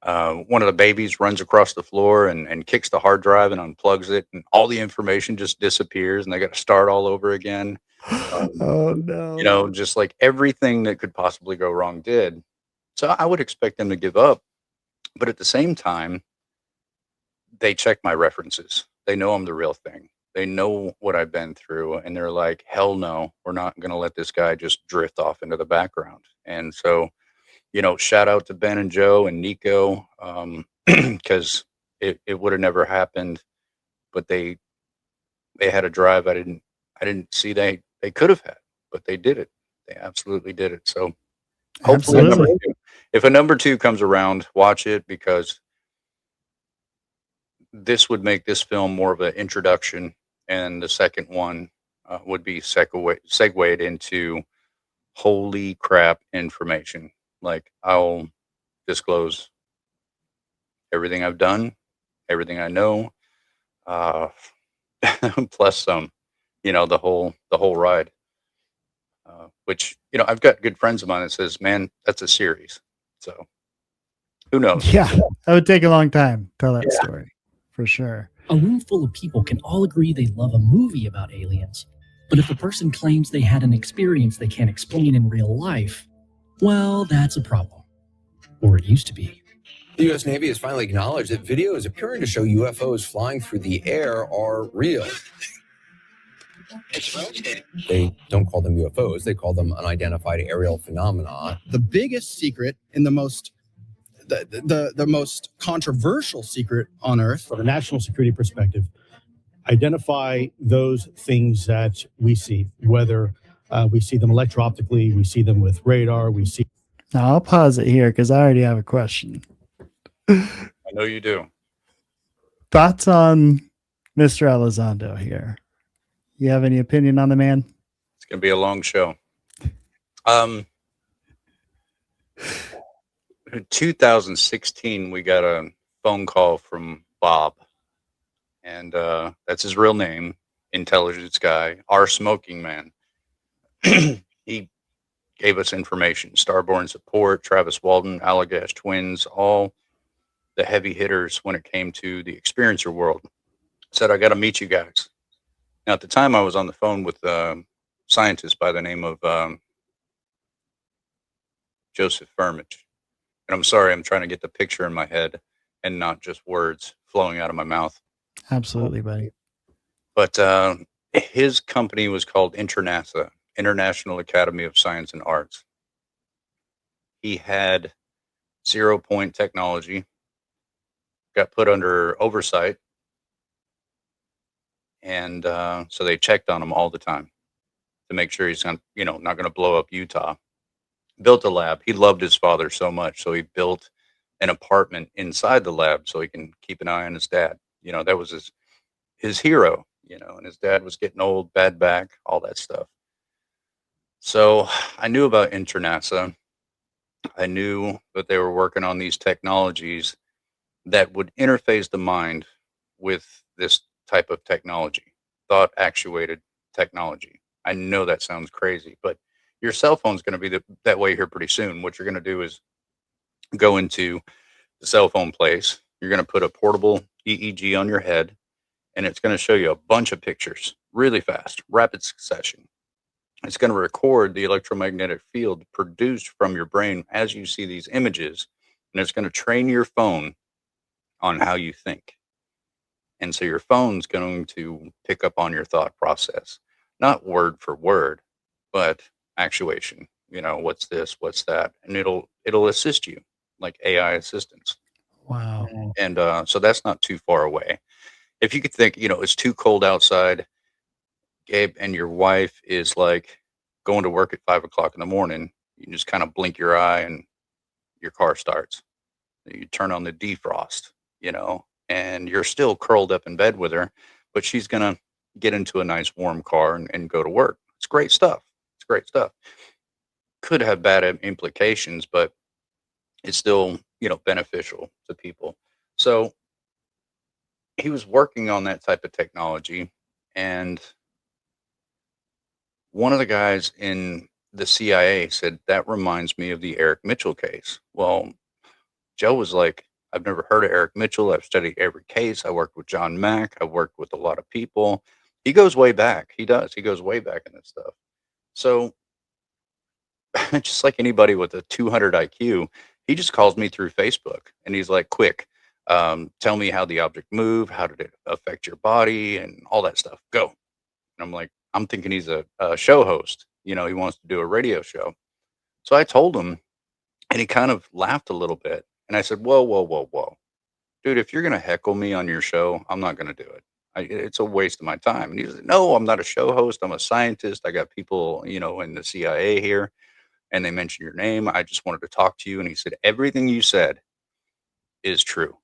One of the babies runs across the floor and kicks the hard drive and unplugs it, and all the information just disappears, and they got to start all over again. Oh no! You know, just like everything that could possibly go wrong did. So I would expect them to give up, but at the same time, they check my references. They know I'm the real thing. They know what I've been through, and they're like, "Hell no, we're not going to let this guy just drift off into the background." And so, you know, shout out to Ben and Joe and Nico, because it would have never happened. But they had a drive I didn't see they could have had, but they did it. They absolutely did it. So hopefully, Absolutely. if a number two comes around, watch it, because this would make this film more of an introduction, and the second one would be segued into holy crap information. Like, I'll disclose everything I've done, everything I know, uh, plus some. You know, the whole ride. Which, you know, I've got good friends of mine that says, "Man, that's a series." So who knows? Yeah, that would take a long time to tell that story, for sure. A room full of people can all agree they love a movie about aliens, but if the person claims they had an experience they can't explain in real life, well, that's a problem. Or it used to be. The U.S. Navy has finally acknowledged that videos appearing to show UFOs flying through the air are real. They don't call them UFOs, they call them unidentified aerial phenomena. The biggest secret and the most controversial secret on Earth. From a national security perspective, identify those things that we see, whether we see them electro-optically, we see them with radar, we see. Now I'll pause it here because I already have a question. I know you do. Thoughts on Mr. Elizondo here? You have any opinion on the man? It's going to be a long show. 2016, we got a phone call from Bob, and that's his real name, intelligence guy, our smoking man. He gave us information: Starborn Support, Travis Walton, Allagash Twins, all the heavy hitters when it came to the experiencer world. Said, I got to meet you guys. Now, at the time, I was on the phone with a scientist by the name of Joseph Firmage. And I'm sorry, I'm trying to get the picture in my head and not just words flowing out of my mouth. Absolutely, buddy. But his company was called INTERNASA, International Academy of Science and Arts. He had 0 point technology, got put under oversight, and so they checked on him all the time to make sure he's not going to blow up Utah. built a lab. He loved his father so much, so he built an apartment inside the lab so he can keep an eye on his dad. You know, that was his hero, you know, and his dad was getting old, bad back, all that stuff. So I knew about Internasa. I knew that they were working on these technologies that would interface the mind with this type of technology, thought actuated technology. I know that sounds crazy, but your cell phone's going to be that way here pretty soon. What you're going to do is go into the cell phone place. You're going to put a portable EEG on your head, and it's going to show you a bunch of pictures really fast, rapid succession. It's going to record the electromagnetic field produced from your brain as you see these images, and it's going to train your phone on how you think. And so your phone's going to pick up on your thought process, not word for word, but actuation. You know, what's this, what's that, and it'll assist you like AI assistance. Wow. And so that's not too far away. If you could think, you know, it's too cold outside, Gabe, and your wife is like going to work at 5 o'clock in the morning, you just kind of blink your eye and your car starts. You turn on the defrost, you know, and you're still curled up in bed with her, but she's going to get into a nice warm car and go to work. It's great stuff. It's great stuff. Could have bad implications, but it's still, you know, beneficial to people. So he was working on that type of technology, and one of the guys in the CIA said, that reminds me of the Eric Mitchell case. Well, Joe was like, I've never heard of Eric Mitchell. I've studied every case. I worked with John Mack. I've worked with a lot of people. He goes way back. He does. He goes way back in this stuff. So just like anybody with a 200 IQ, he just calls me through Facebook, and he's like, quick, tell me how the object moved. How did it affect your body and all that stuff? Go. And I'm like, I'm thinking he's a show host. You know, he wants to do a radio show. So I told him, and he kind of laughed a little bit. And I said, whoa, whoa, whoa, whoa. Dude, if you're going to heckle me on your show, I'm not going to do it. It's a waste of my time. And he was like, no, I'm not a show host. I'm a scientist. I got people, you know, in the CIA here, and they mentioned your name. I just wanted to talk to you. And he said, everything you said is true.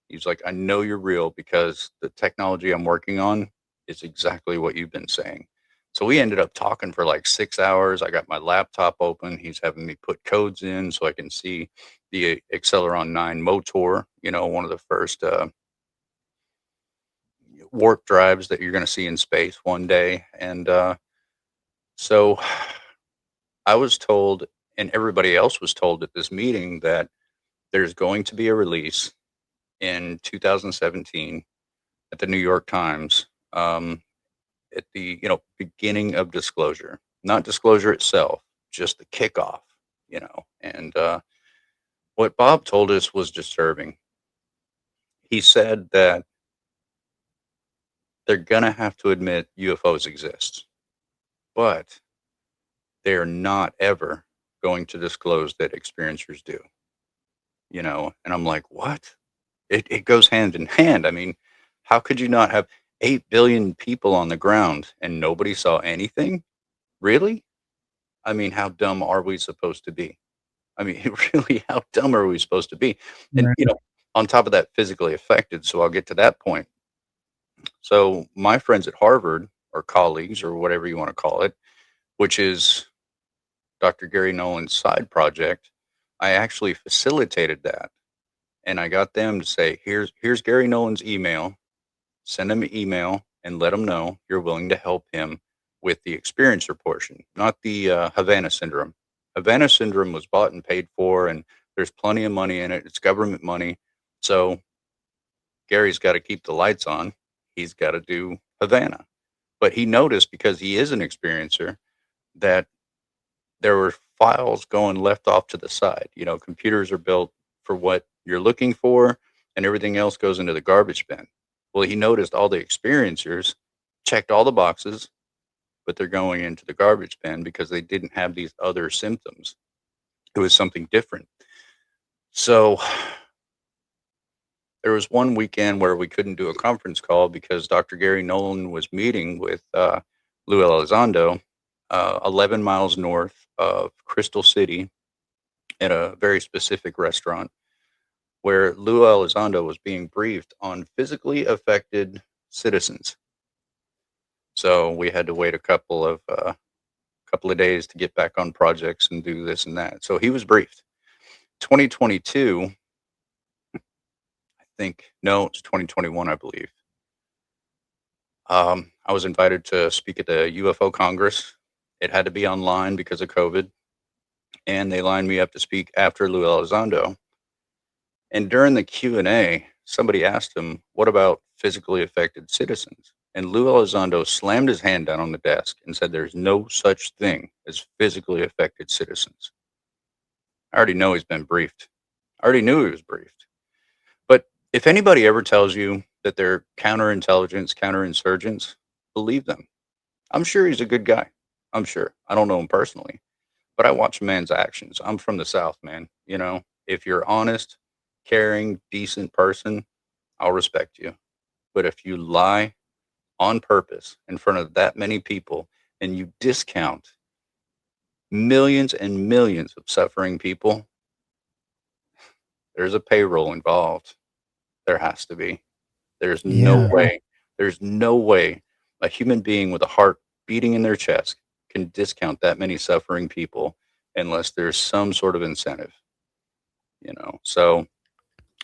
He's like, I know you're real because the technology I'm working on is exactly what you've been saying. So we ended up talking for like 6 hours. I got my laptop open. He's having me put codes in so I can see the Acceleron 9 motor, you know, one of the first warp drives that you're going to see in space one day. And so I was told, and everybody else was told at this meeting, that there's going to be a release in 2017 at the New York Times at the, you know, beginning of disclosure, not disclosure itself, just the kickoff, you know. And what Bob told us was disturbing. He said that they're going to have to admit UFOs exist, but they're not ever going to disclose that experiencers do, you know. And I'm like, what? It goes hand in hand. I mean, how could you not have 8 billion people on the ground and nobody saw anything? Really? I mean, how dumb are we supposed to be? I mean, really, how dumb are we supposed to be? And, Right. you know, on top of that, physically affected. So I'll get to that point. So my friends at Harvard, or colleagues, or whatever you want to call it, which is Dr. Gary Nolan's side project, I actually facilitated that. And I got them to say, here's Gary Nolan's email. Send him an email and let him know you're willing to help him with the experiencer portion, not the Havana syndrome. Havana syndrome was bought and paid for, and there's plenty of money in it. It's government money. So Gary's got to keep the lights on. He's got to do Havana. But he noticed, because he is an experiencer, that there were files going left off to the side. You know, computers are built for what you're looking for, and everything else goes into the garbage bin. Well, he noticed all the experiencers checked all the boxes, but they're going into the garbage bin because they didn't have these other symptoms. It was something different. So there was one weekend where we couldn't do a conference call because Dr. Gary Nolan was meeting with Lou Elizondo, 11 miles north of Crystal City at a very specific restaurant where Lou Elizondo was being briefed on physically affected citizens. So we had to wait a couple of days to get back on projects and do this and that. So he was briefed. 2022, I think, no, it's 2021, I believe. I was invited to speak at the UFO Congress. It had to be online because of COVID, and they lined me up to speak after Lou Elizondo. And during the Q&A, somebody asked him, "What about physically affected citizens?" And Lou Elizondo slammed his hand down on the desk and said, "There's no such thing as physically affected citizens." I already know he's been briefed. I already knew he was briefed. But if anybody ever tells you that they're counterintelligence, counterinsurgents, believe them. I'm sure he's a good guy. I'm sure. I don't know him personally, but I watch a man's actions. I'm from the South, man. You know, if you're honest, caring, decent person, I'll respect you. But if you lie on purpose in front of that many people and you discount millions and millions of suffering people, there's a payroll involved. There has to be. There's no way. There's no way a human being with a heart beating in their chest can discount that many suffering people unless there's some sort of incentive, you know. So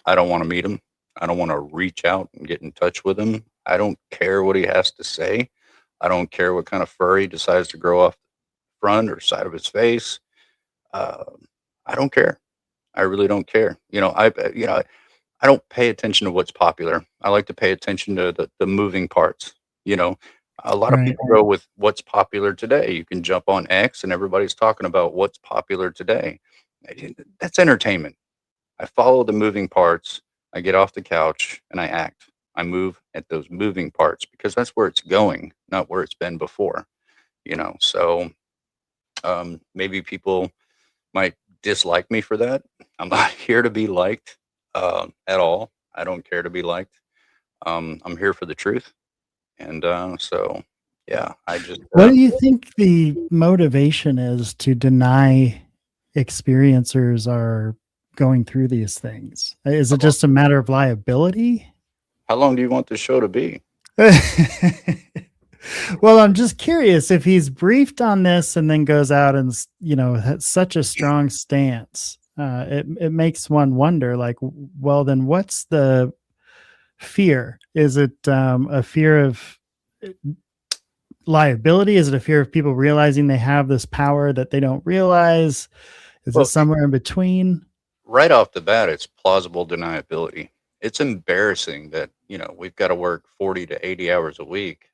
I don't want to meet him. I don't want to reach out and get in touch with him. I don't care what he has to say. I don't care what kind of fur he decides to grow off the front or side of his face. I don't care. I really don't care. I don't pay attention to what's popular. I like to pay attention to the moving parts. You know, a lot of people go with what's popular today. You can jump on X and everybody's talking about what's popular today. That's entertainment. I follow the moving parts. I get off the couch and I act. I move at those moving parts because that's where it's going, not where it's been before. You know, so maybe people might dislike me for that. I'm not here to be liked at all. I don't care to be liked. I'm here for the truth. And so, yeah, I just. What do you think the motivation is to deny experiencers are going through these things? Is it just a matter of liability? How long do you want the show to be? Well, I'm just curious if he's briefed on this and then goes out and, has such a strong stance. It makes one wonder, like, well, then what's the fear? Is it a fear of liability? Is it a fear of people realizing they have this power that they don't realize? Is it somewhere in between? Right off the bat, it's plausible deniability. It's embarrassing that, we've got to work 40 to 80 hours a week,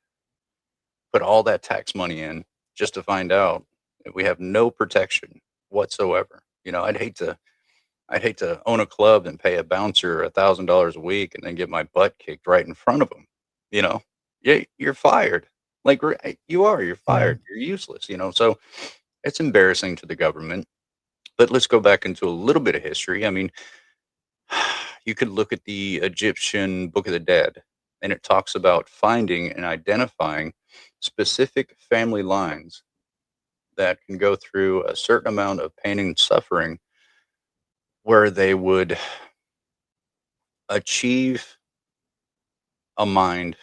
put all that tax money in just to find out that we have no protection whatsoever. I'd hate to own a club and pay a bouncer $1,000 a week and then get my butt kicked right in front of them. Yeah, you're fired. Like you're fired. You're useless. So it's embarrassing to the government. But let's go back into a little bit of history. I mean, you could look at the Egyptian Book of the Dead, and it talks about finding and identifying specific family lines that can go through a certain amount of pain and suffering where they would achieve a mind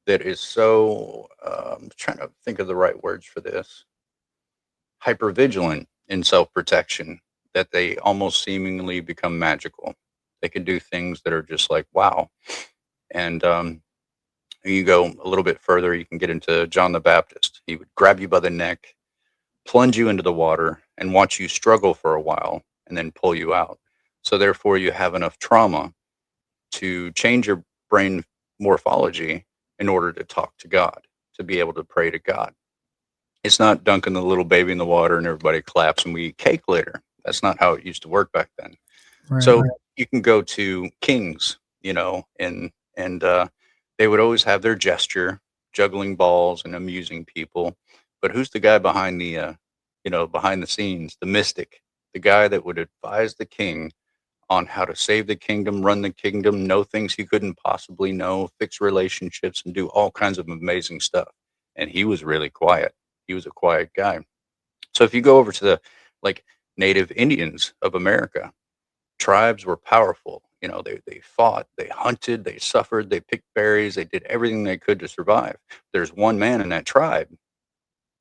that is so, I'm trying to think of the right words for this, hypervigilant in self-protection, that they almost seemingly become magical. They can do things that are just like, wow. And you go a little bit further, you can get into John the Baptist. He would grab you by the neck, plunge you into the water, and watch you struggle for a while, and then pull you out. So therefore, you have enough trauma to change your brain morphology in order to talk to God, to be able to pray to God. It's not dunking the little baby in the water and everybody claps and we eat cake later. That's not how it used to work back then. Right. So you can go to kings, and they would always have their gesture, juggling balls and amusing people. But who's the guy behind the, behind the scenes, the mystic, the guy that would advise the king on how to save the kingdom, run the kingdom, know things he couldn't possibly know, fix relationships, and do all kinds of amazing stuff. And he was really quiet. He was a quiet guy. So if you go over to Native Indians of America. Tribes were powerful. You know, they fought, they hunted, they suffered, they picked berries, they did everything they could to survive. There's one man in that tribe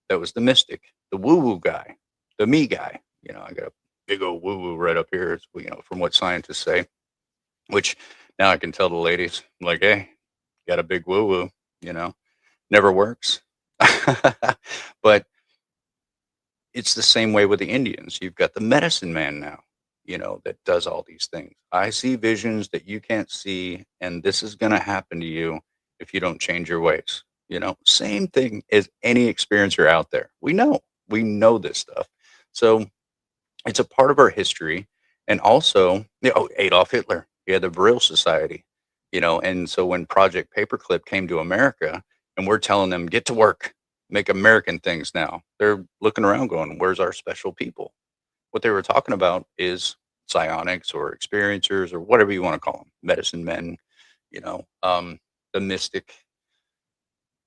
that was the mystic, the woo-woo guy, the me guy. You know, I got a big old woo-woo right up here, you know, from what scientists say, which now I can tell the ladies, like, hey, got a big woo-woo, you know, never works. But it's the same way with the Indians. You've got the medicine man now, you know, that does all these things. I see visions that you can't see, and this is going to happen to you if you don't change your ways. You know, same thing as any experiencer out there. We know this stuff. So it's a part of our history. And also, you know, Adolf Hitler, he had the Vril Society, you know, and so when Project Paperclip came to America and we're telling them, get to work, make American things now, they're looking around going, where's our special people? What they were talking about is psionics or experiencers or whatever you want to call them, medicine men, you know, the mystic.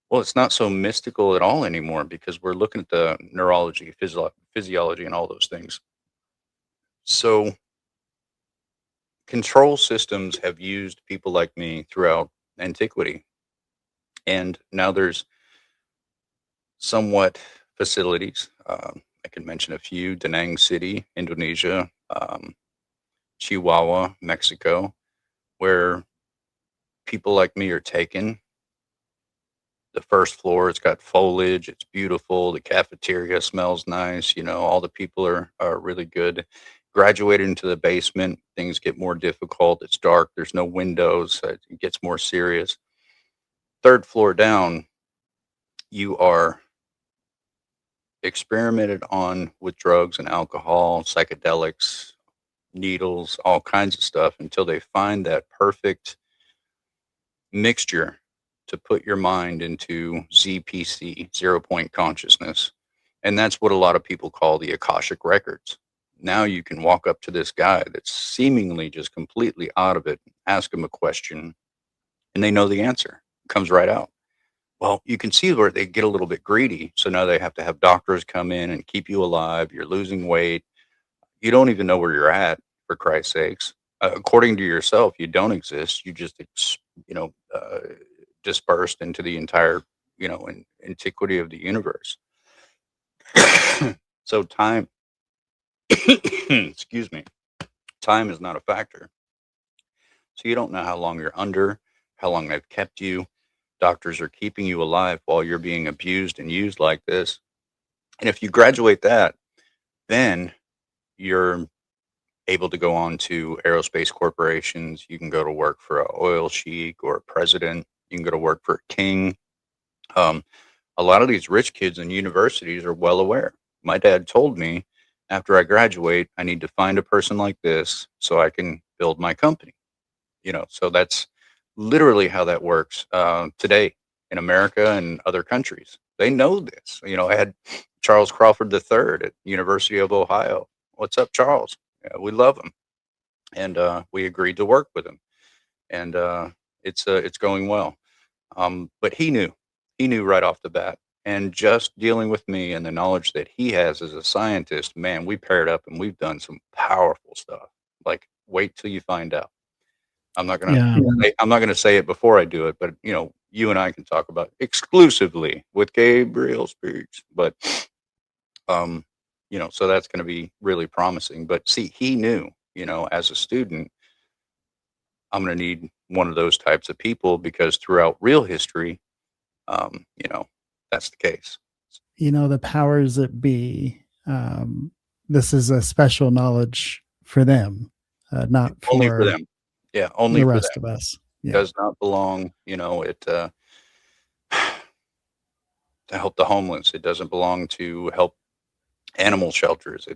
Well, it's not so mystical at all anymore because we're looking at the neurology, physiology, and all those things. So control systems have used people like me throughout antiquity. And now there's somewhat facilities. I can mention a few: Da Nang City, Indonesia, Chihuahua, Mexico, where people like me are taken. The first floor, it's got foliage, it's beautiful, the cafeteria smells nice, you know, all the people are really good. Graduated into the basement, things get more difficult, it's dark, there's no windows, it gets more serious. Third floor down, you are experimented on with drugs and alcohol, psychedelics, needles, all kinds of stuff until they find that perfect mixture to put your mind into ZPC, 0 point consciousness. And that's what a lot of people call the Akashic records. Now you can walk up to this guy that's seemingly just completely out of it, ask him a question, and they know the answer. It comes right out. Well, you can see where they get a little bit greedy. So now they have to have doctors come in and keep you alive. You're losing weight. You don't even know where you're at, for Christ's sakes. According to yourself, you don't exist. You just, dispersed into the entire, antiquity of the universe. So time, excuse me, time is not a factor. So you don't know how long you're under, how long they've kept you. Doctors are keeping you alive while you're being abused and used like this. And if you graduate that, then you're able to go on to aerospace corporations. You can go to work for an oil sheik or a president. You can go to work for a king. A lot of these rich kids in universities are well aware. My dad told me after I graduate, I need to find a person like this so I can build my company. So that's literally how that works today in America and other countries. They know this. I had Charles Crawford III at University of Ohio. What's up, Charles? Yeah, we love him, and we agreed to work with him, and it's going well. But he knew right off the bat, and just dealing with me and the knowledge that he has as a scientist, man, we paired up and we've done some powerful stuff. Like, wait till you find out. I'm not gonna say it before I do it, but you and I can talk about it exclusively with Gabriel Speaks. But so that's going to be really promising. But see, he knew, as a student, I'm going to need one of those types of people because throughout real history, that's the case. The powers that be, this is a special knowledge for them, not only for them. Yeah, only the for rest them. of us. Yeah. Does not belong, to help the homeless. It doesn't belong to help animal shelters.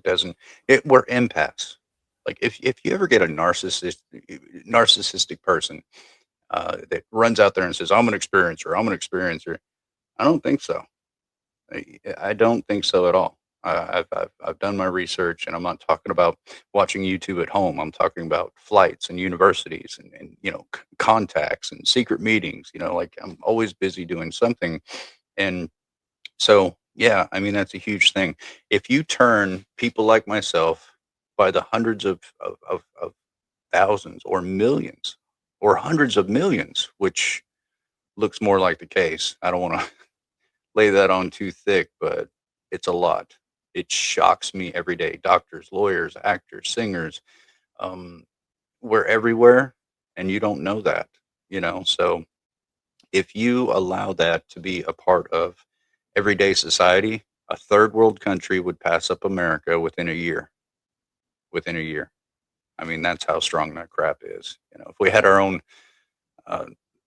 We're empaths. Like if you ever get a narcissistic person that runs out there and says, I'm an experiencer, I don't think so. I don't think so at all. I've done my research, and I'm not talking about watching YouTube at home. I'm talking about flights and universities and contacts and secret meetings. Like I'm always busy doing something. And so Yeah, I mean, that's a huge thing. If you turn people like myself by the hundreds of thousands or millions or hundreds of millions, which looks more like the case. I don't want to lay that on too thick, but it's a lot. It shocks me every day. Doctors, lawyers, actors, singers, um, we're everywhere, and you don't know that, So if you allow that to be a part of everyday society, a third world country would pass up America within a year. Within a year. I mean, that's how strong that crap is. If we had our own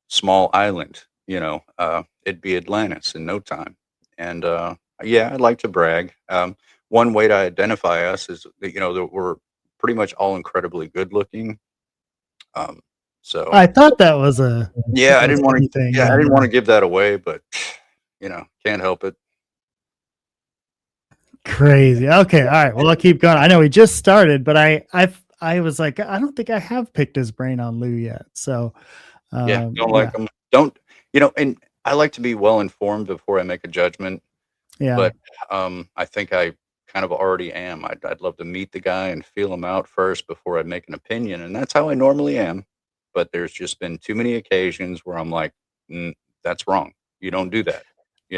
small island, it'd be Atlantis in no time. And yeah, I'd like to brag. One way to identify us is that we're pretty much all incredibly good looking. So I thought that was a yeah, I didn't want to. thing. Yeah, I didn't want to give that away, but can't help it. Crazy. Okay, all right. Well, I'll keep going. I know we just started, but I was like, I don't think I have picked his brain on Lou yet. So Yeah, don't like them. Don't and I like to be well informed before I make a judgment. Yeah. But I think I kind of already am. I'd love to meet the guy and feel him out first before I make an opinion, and that's how I normally am. But there's just been too many occasions where I'm like, that's wrong. You don't do that.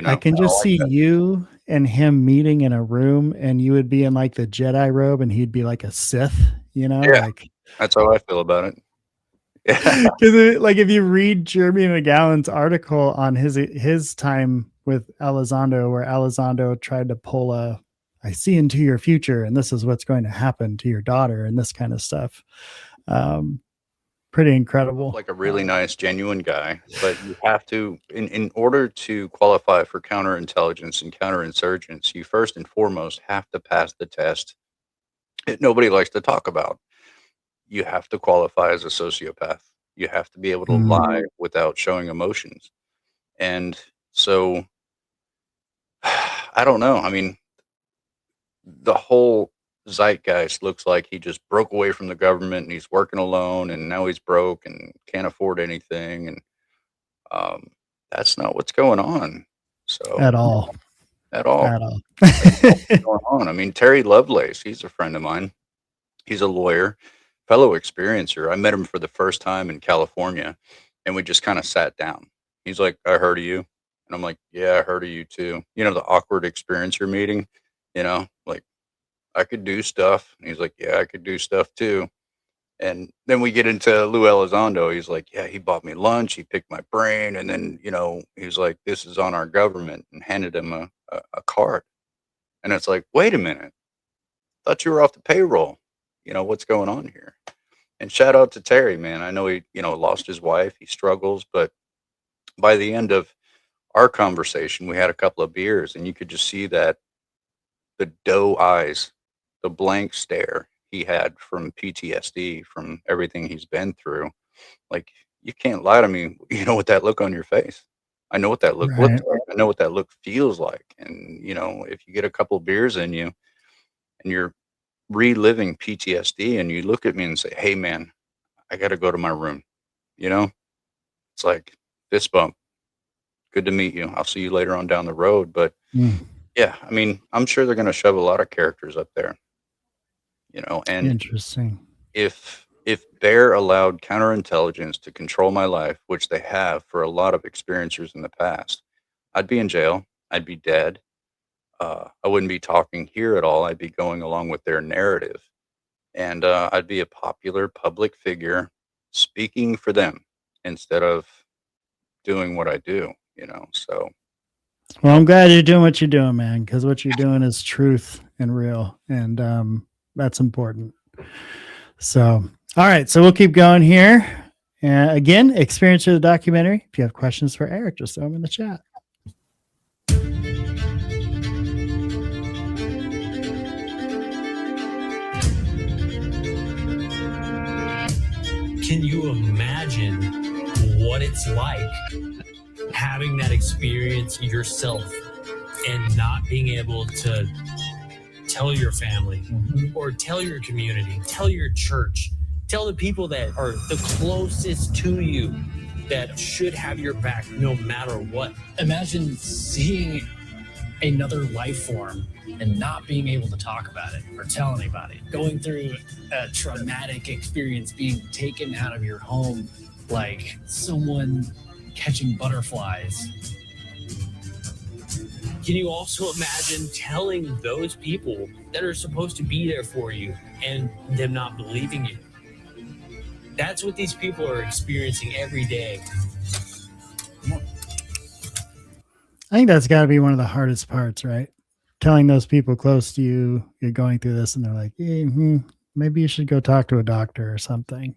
I can just see you and him meeting in a room, and you would be in like the Jedi robe, and he'd be like a Sith. Yeah, like that's how I feel about it. Yeah. Because like if you read Jeremy McGowan's article on his time with Elizondo, where Elizondo tried to pull I see into your future, and this is what's going to happen to your daughter, and this kind of stuff. Pretty incredible. Like a really nice, genuine guy, but you have to, in order to qualify for counterintelligence and counterinsurgents, you first and foremost have to pass the test that nobody likes to talk about. You have to qualify as a sociopath. You have to be able to lie without showing emotions. And so, I don't know. I mean, the whole zeitgeist looks like he just broke away from the government and he's working alone, and now he's broke and can't afford anything. And that's not what's going on. So at all. What's going on. I mean, Terry Lovelace, he's a friend of mine. He's a lawyer, fellow experiencer. I met him for the first time in California, and we just kind of sat down. He's like, I heard of you. And I'm like, yeah, I heard of you too. The awkward experiencer meeting, like, I could do stuff. And he's like, yeah, I could do stuff too. And then we get into Lou Elizondo. He's like, yeah, he bought me lunch. He picked my brain. And then, he's like, this is on our government, and handed him a card. And it's like, wait a minute. Thought you were off the payroll. What's going on here? And shout out to Terry, man. I know he, lost his wife. He struggles. But by the end of our conversation, we had a couple of beers, and you could just see that the doe eyes, the blank stare he had from PTSD, from everything he's been through. Like, you can't lie to me. With that look on your face. I know what that look looks like. I know what that look feels like. And, if you get a couple beers in you and you're reliving PTSD and you look at me and say, hey, man, I got to go to my room. It's like fist bump. Good to meet you. I'll see you later on down the road. But yeah, I mean, I'm sure they're going to shove a lot of characters up there. And interesting. If they're allowed counterintelligence to control my life, which they have for a lot of experiencers in the past, I'd be in jail. I'd be dead. I wouldn't be talking here at all. I'd be going along with their narrative. And I'd be a popular public figure speaking for them instead of doing what I do, so. Well, I'm glad you're doing what you're doing, man, because what you're doing is truth and real. And that's important. So, all right. So we'll keep going here. And again, experience of the documentary. If you have questions for Eric, just throw them in the chat. Can you imagine what it's like having that experience yourself and not being able to tell your family or tell your community, tell your church, tell the people that are the closest to you that should have your back no matter what? Imagine seeing another life form and not being able to talk about it or tell anybody, going through a traumatic experience, being taken out of your home like someone catching butterflies. Can you also imagine telling those people that are supposed to be there for you and them not believing you? That's what these people are experiencing every day. I think that's got to be one of the hardest parts, right? Telling those people close to you, you're going through this, and they're like, maybe you should go talk to a doctor or something.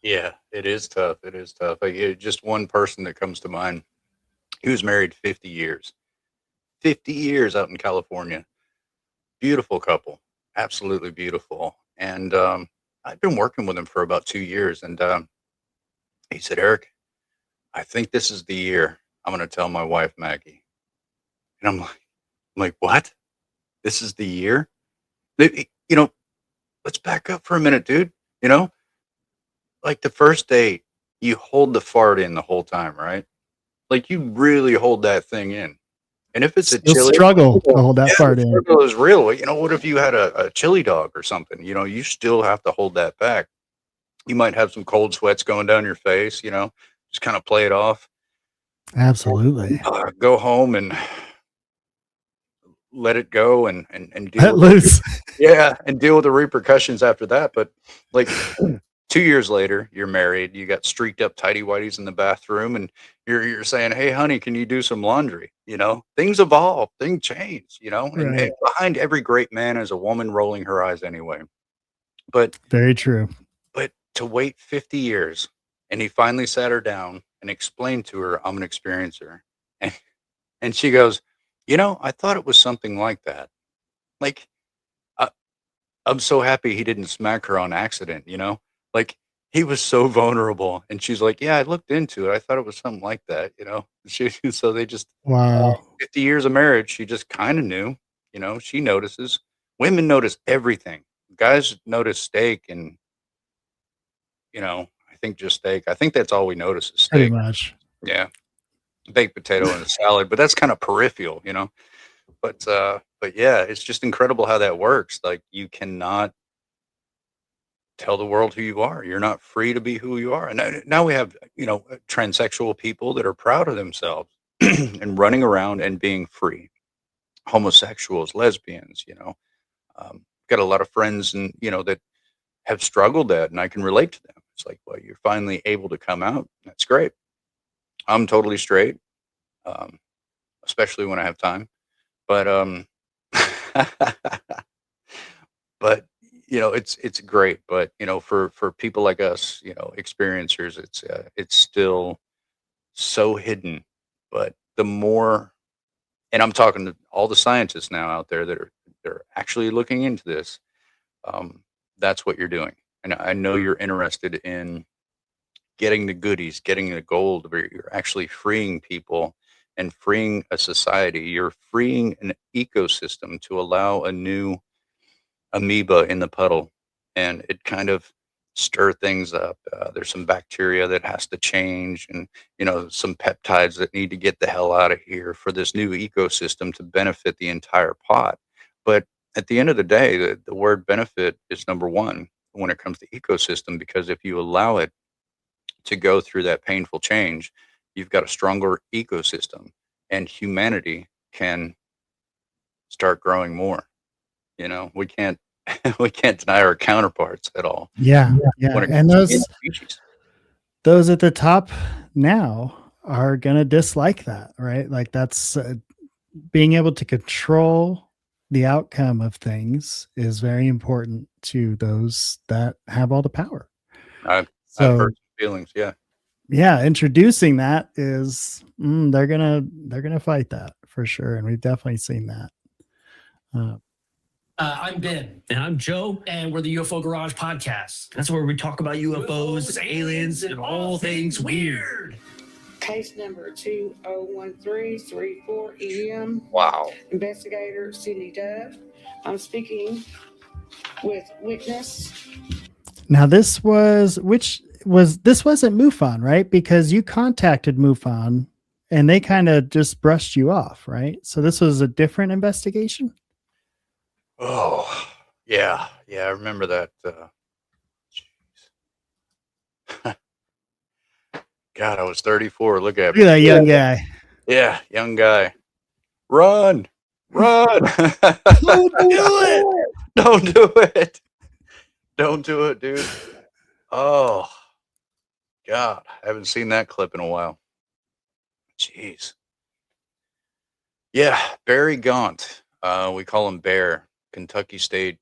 Yeah, it is tough. It is tough. Just one person that comes to mind. He was married 50 years. 50 years out in California. Beautiful couple. Absolutely beautiful. And I've been working with him for about 2 years. And he said, Eric, I think this is the year I'm going to tell my wife, Maggie. And I'm like, what? This is the year? Let's back up for a minute, dude. Like the first date, you hold the fart in the whole time, right? Like you really hold that thing in. And if it's a chili struggle to hold that fart in. Struggle is real. What if you had a chili dog or something? You still have to hold that back. You might have some cold sweats going down your face, just kind of play it off. Absolutely. Go home and let it go and deal let loose. And deal with the repercussions after that. But like 2 years later, you're married, you got streaked up tighty whities in the bathroom, and you're saying, hey honey, can you do some laundry? Things evolve, things change, and behind every great man is a woman rolling her eyes anyway. But very true. But to wait 50 years, and he finally sat her down and explained to her, I'm an experiencer. And she goes, I thought it was something like that. Like, I'm so happy he didn't smack her on accident, Like, he was so vulnerable. And she's like, yeah, I looked into it. I thought it was something like that, So they just, wow. 50 years of marriage, she just kind of knew, she notices. Women notice everything. Guys notice steak and, I think just steak. I think that's all we notice is steak. Pretty much. Yeah. Baked potato and a salad, but that's kind of peripheral, But yeah, it's just incredible how that works. Like you cannot tell the world who you are. You're not free to be who you are. And now we have, transsexual people that are proud of themselves and running around and being free. Homosexuals, lesbians, got a lot of friends and, that have struggled that, and I can relate to them. It's like, well, you're finally able to come out. That's great. I'm totally straight, especially when I have time. But but it's great. But for people like us, experiencers, it's still so hidden. But the more, and I'm talking to all the scientists now out there that they're actually looking into this. That's what you're doing, and I know you're interested in getting the goodies, getting the gold, where you're actually freeing people and freeing a society. You're freeing an ecosystem to allow a new amoeba in the puddle, and it kind of stir things up. There's some bacteria that has to change, and some peptides that need to get the hell out of here for this new ecosystem to benefit the entire pot. But at the end of the day, the word benefit is number one when it comes to ecosystem, because if you allow it to go through that painful change, you've got a stronger ecosystem, and humanity can start growing more. We can't deny our counterparts at all. Yeah. And those at the top now are going to dislike that, right? Like that's being able to control the outcome of things is very important to those that have all the power. I've heard feelings. Yeah. Introducing that is they're gonna fight that for sure, and we've definitely seen that. I'm Ben. And I'm Joe. And we're the UFO Garage Podcast. That's where we talk about UFOs, aliens, and all things weird. Case number 201334 EM. Wow. Investigator Cindy Dove. I'm speaking with witness. Now this wasn't MUFON, right? Because you contacted MUFON and they kind of just brushed you off, right? So this was a different investigation. Oh, yeah. I remember that. God, I was 34. Look at Look at me. that young guy. Yeah, young guy. Run. Don't do it. Don't do it. Don't do it, dude. Oh, God. I haven't seen that clip in a while. Jeez. Yeah, Barry Gaunt. We call him Bear, Kentucky State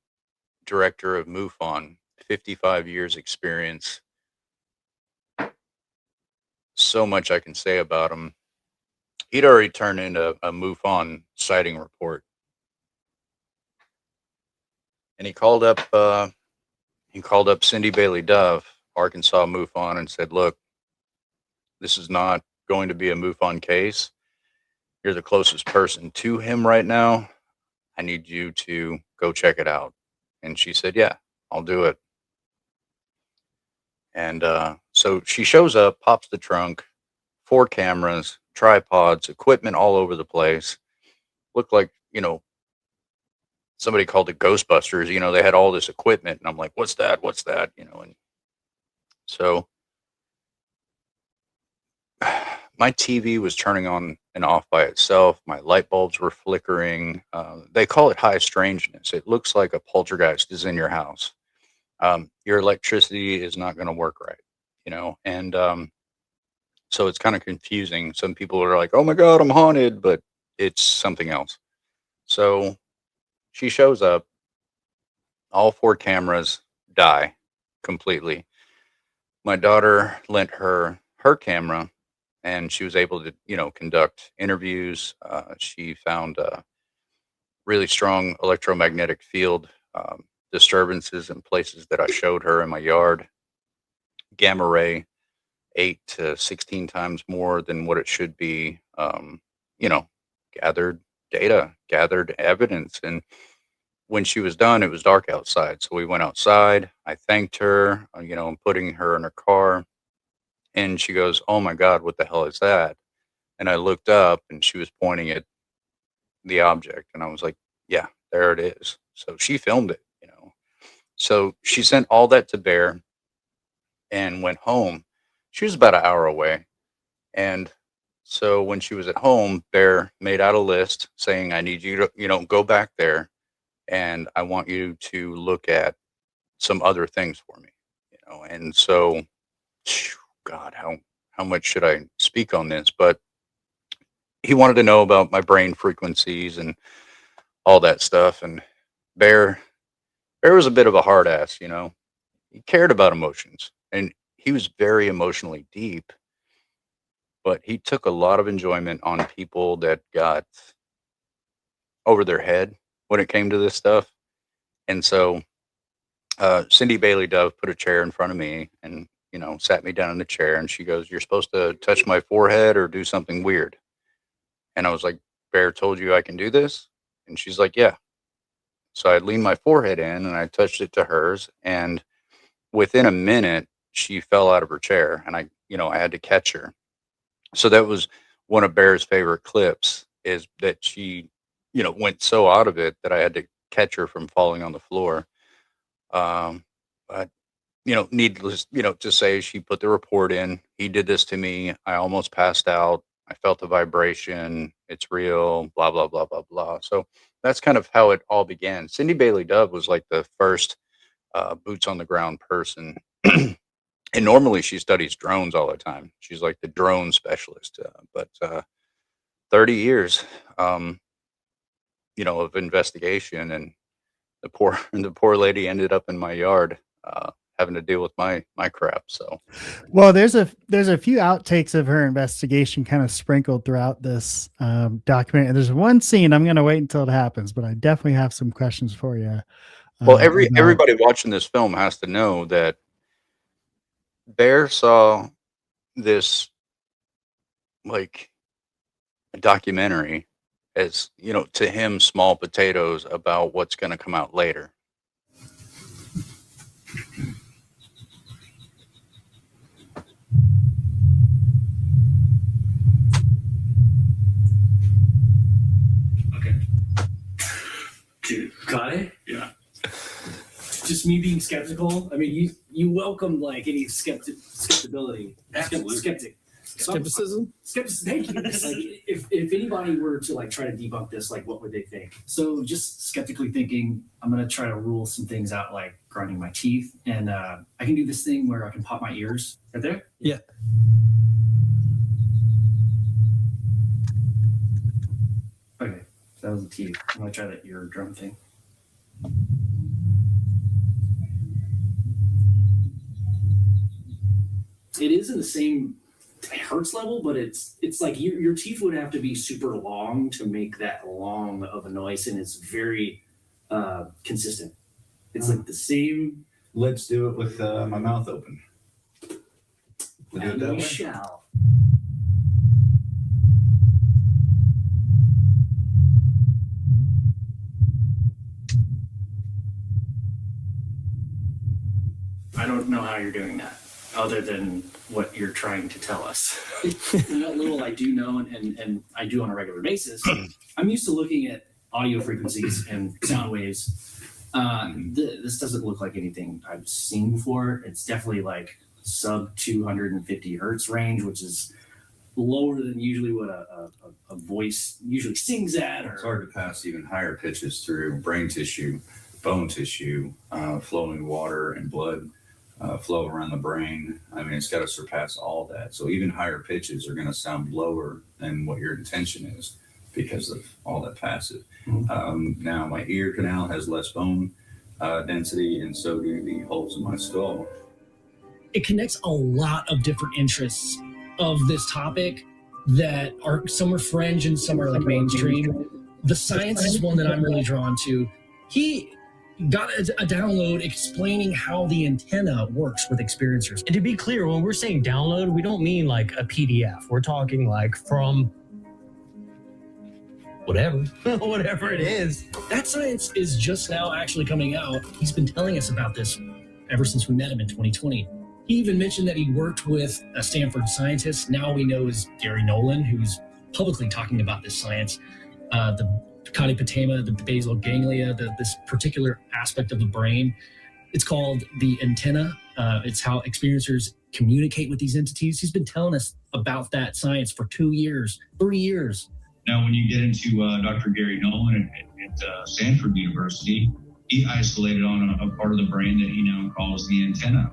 Director of MUFON, 55 years experience. So much I can say about him. He'd already turned in a MUFON sighting report. And he called up Cindy Bailey Dove, Arkansas MUFON, and said, look, this is not going to be a MUFON case. You're the closest person to him right now. I need you to go check it out. And she said, yeah, I'll do it. And so she shows up, pops the trunk, 4 cameras, tripods, equipment all over the place. Looked like, somebody called it Ghostbusters. They had all this equipment. And I'm like, what's that? And so my TV was turning on and off by itself. My light bulbs were flickering. They call it high strangeness. It looks like a poltergeist is in your house. Your electricity is not going to work right, and so it's kind of confusing. Some people are like, oh my God, I'm haunted, but it's something else. So she shows up, all 4 cameras die completely. My daughter lent her camera, and she was able to, conduct interviews. She found a really strong electromagnetic field disturbances in places that I showed her in my yard. Gamma ray, 8 to 16 times more than what it should be. Gathered data, gathered evidence. And when she was done, it was dark outside. So we went outside. I thanked her, putting her in her car. And she goes, oh my God, what the hell is that? And I looked up and she was pointing at the object. And I was like, yeah, there it is. So she filmed it, So she sent all that to Bear and went home. She was about an hour away. And so when she was at home, Bear made out a list saying, I need you to, go back there. And I want you to look at some other things for me, And so, God, how much should I speak on this? But he wanted to know about my brain frequencies and all that stuff. And Bear was a bit of a hard ass, He cared about emotions, and he was very emotionally deep. But he took a lot of enjoyment on people that got over their head when it came to this stuff. And so Cindy Bailey Dove put a chair in front of me and, sat me down in the chair, and she goes, you're supposed to touch my forehead or do something weird. And I was like, Bear told you I can do this? And she's like, yeah. So I leaned my forehead in and I touched it to hers. And within a minute, she fell out of her chair, and I had to catch her. So that was one of Bear's favorite clips, is that she, went so out of it that I had to catch her from falling on the floor. But, needless, to say, she put the report in. He did this to me. I almost passed out. I felt the vibration. It's real, blah, blah, blah, blah, blah. So that's kind of how it all began. Cindy Bailey Dove was like the first boots on the ground person. And normally she studies drones all the time. She's like the drone specialist. But 30 years, of investigation, and the poor lady ended up in my yard having to deal with my crap. So, well, there's a few outtakes of her investigation kind of sprinkled throughout this document. And there's one scene, I'm going to wait until it happens, but I definitely have some questions for you. Well, everybody watching this film has to know that Bear saw this like a documentary as, to him, small potatoes about what's going to come out later. Got it? Yeah. Just me being skeptical. I mean, you welcome like any skeptibility. Absolutely. Skepticism. Thank you. Like, if anybody were to like try to debunk this, like what would they think? So just skeptically thinking, I'm gonna try to rule some things out, like grinding my teeth, and I can do this thing where I can pop my ears right there. Yeah. Okay, so that was the teeth. I'm gonna try that eardrum thing. It is in the same hertz level, but it's like your teeth would have to be super long to make that long of a noise, and it's very consistent. It's like the same. Let's do it with my mouth open. We'll do it that We way. shall. I don't know how you're doing that, other than what you're trying to tell us. What little I do know, and I do on a regular basis, I'm used to looking at audio frequencies and sound waves. This doesn't look like anything I've seen before. It's definitely like sub 250 hertz range, which is lower than usually what a voice usually sings at. It's hard to pass even higher pitches through brain tissue, bone tissue, flowing water and blood flow around the brain. I mean, it's got to surpass all that. So even higher pitches are going to sound lower than what your intention is because of all that passive. Now, my ear canal has less bone density, and so do the holes in my skull. It connects a lot of different interests of this topic that are, some are fringe and some are like mainstream. The science is one that I'm really drawn to. He got a download explaining how the antenna works with experiencers. And to be clear, when we're saying download, we don't mean like a PDF. We're talking like from whatever it is. That science is just now actually coming out. He's been telling us about this ever since we met him in 2020. He even mentioned that he worked with a Stanford scientist. Now we know is Gary Nolan, who's publicly talking about this science. The Patema, the basal ganglia, this particular aspect of the brain. It's called the antenna. It's how experiencers communicate with these entities. He's been telling us about that science for 2 years, 3 years. Now, when you get into Dr. Gary Nolan at Stanford University, he isolated on a part of the brain that he now calls the antenna,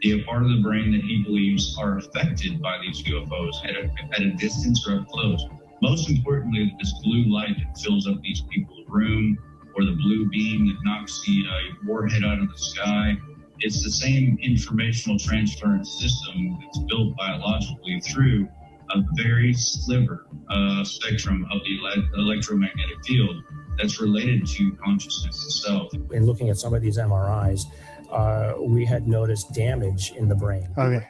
the part of the brain that he believes are affected by these UFOs at a distance or up close. Most importantly, this blue light that fills up these people's room, or the blue beam that knocks the warhead out of the sky, it's the same informational transference system that's built biologically through a very sliver spectrum of the electromagnetic field that's related to consciousness itself. In looking at some of these MRIs, we had noticed damage in the brain. Okay.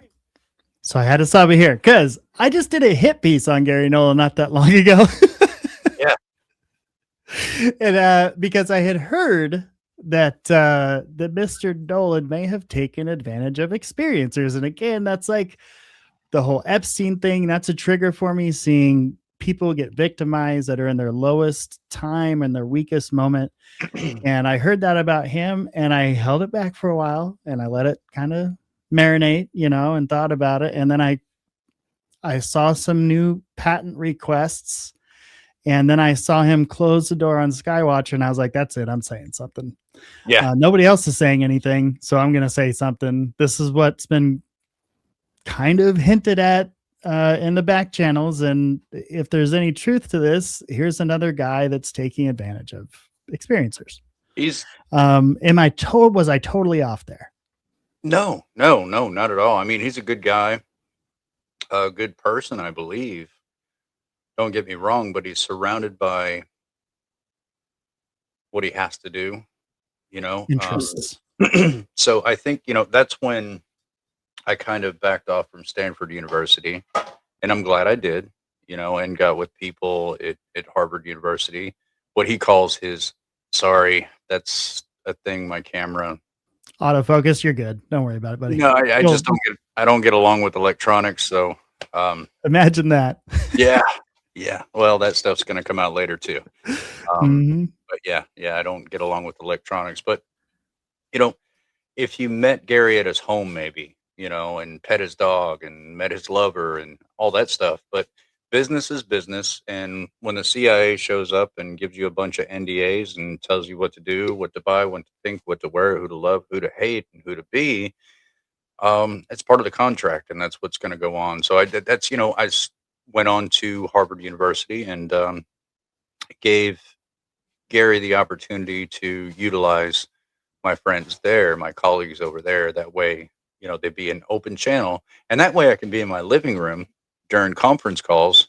So I had to stop it here because I just did a hit piece on Gary Nolan not that long ago. Yeah. And because I had heard that that Mr. Nolan may have taken advantage of experiencers. And again, that's like the whole Epstein thing. That's a trigger for me, seeing people get victimized that are in their lowest time and their weakest moment. And I heard that about him, and I held it back for a while, and I let it kind of marinate, and thought about it. And then I saw some new patent requests, and then I saw him close the door on Skywatcher, and I was like, that's it. I'm saying something. Yeah. Nobody else is saying anything, so I'm going to say something. This is what's been kind of hinted at in the back channels. And if there's any truth to this, here's another guy that's taking advantage of experiencers. He's was I totally off there? No, not at all. I mean, he's a good guy, a good person, I believe. Don't get me wrong, but he's surrounded by what he has to do, Interests. So I think, that's when I kind of backed off from Stanford University, and I'm glad I did, and got with people at Harvard University, what he calls his, sorry, that's a thing, my camera. Autofocus, you're good. Don't worry about it, buddy. No, I just don't get along with electronics. So imagine that. Yeah. Yeah, well, that stuff's going to come out later too. Mhm. But yeah, I don't get along with electronics. But you know, if you met Gary at his home, maybe, and pet his dog and met his lover and all that stuff. But business is business. And when the CIA shows up and gives you a bunch of NDAs and tells you what to do, what to buy, what to think, what to wear, who to love, who to hate, and who to be, it's part of the contract, and that's what's going to go on. So went on to Harvard University and gave Gary the opportunity to utilize my friends there, my colleagues over there. That way, they'd be an open channel. And that way I can be in my living room during conference calls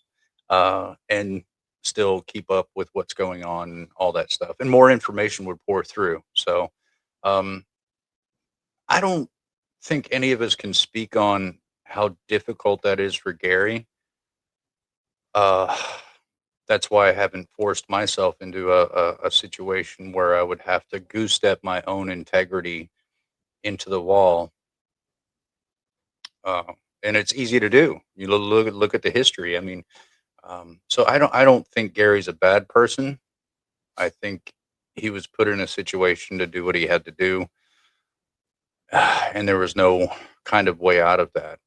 and still keep up with what's going on and all that stuff. And more information would pour through. So um, I don't think any of us can speak on how difficult that is for Gary. Uh, that's why I haven't forced myself into a situation where I would have to goose step my own integrity into the wall. And it's easy to do. You look at the history. I mean, so I don't think Gary's a bad person. I think he was put in a situation to do what he had to do, and there was no kind of way out of that.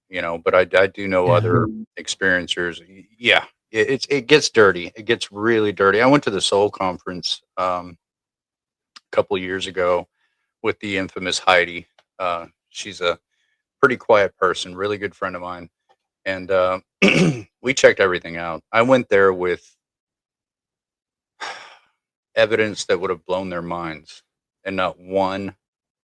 But I do know Yeah. other experiencers. Yeah, it gets dirty. It gets really dirty. I went to the Soul Conference a couple of years ago with the infamous Heidi. She's a pretty quiet person, really good friend of mine, and we checked everything out. I went there with evidence that would have blown their minds, and not one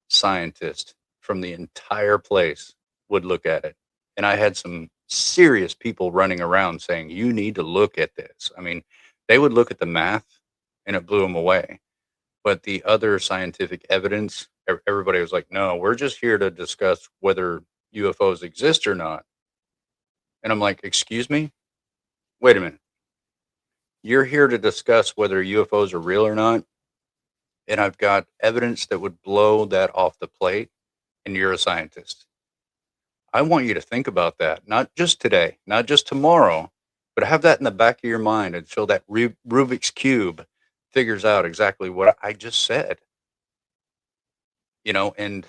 scientist from the entire place would look at it. And I had some serious people running around saying, "You need to look at this." I mean, they would look at the math and it blew them away. But the other scientific evidence, everybody was like, "No, we're just here to discuss whether UFOs exist or not." And I'm like, "Excuse me? Wait a minute. You're here to discuss whether UFOs are real or not, and I've got evidence that would blow that off the plate, and you're a scientist. I want you to think about that, not just today, not just tomorrow, but have that in the back of your mind until that Rubik's Cube figures out exactly what I just said." And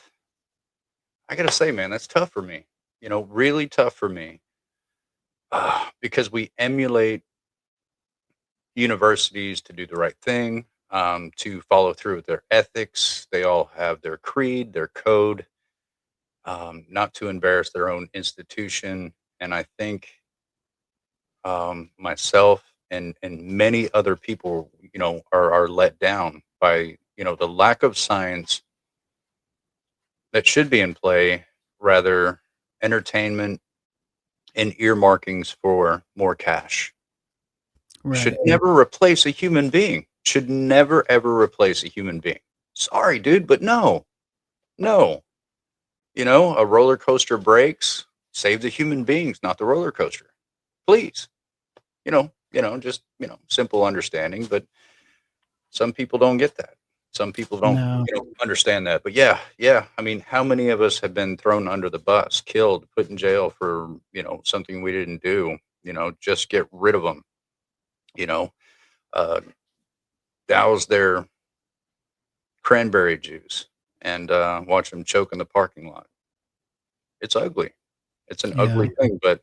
I got to say, man, that's tough for me, really tough for me, because we emulate universities to do the right thing, to follow through with their ethics. They all have their creed, their code, not to embarrass their own institution. And I think myself and many other people, are let down by, the lack of science that should be in play, rather entertainment and earmarkings for more cash. Should Right. never replace a human being. Should never ever replace a human being. Sorry, dude, but no. A roller coaster breaks. Save the human beings, not the roller coaster. Please. Just simple understanding. But some people don't get that. Some people don't No. understand that. But yeah. I mean, how many of us have been thrown under the bus, killed, put in jail for something we didn't do? Just get rid of them. Uh, douse their cranberry juice and watch them choke in the parking lot. It's ugly. It's an ugly thing. But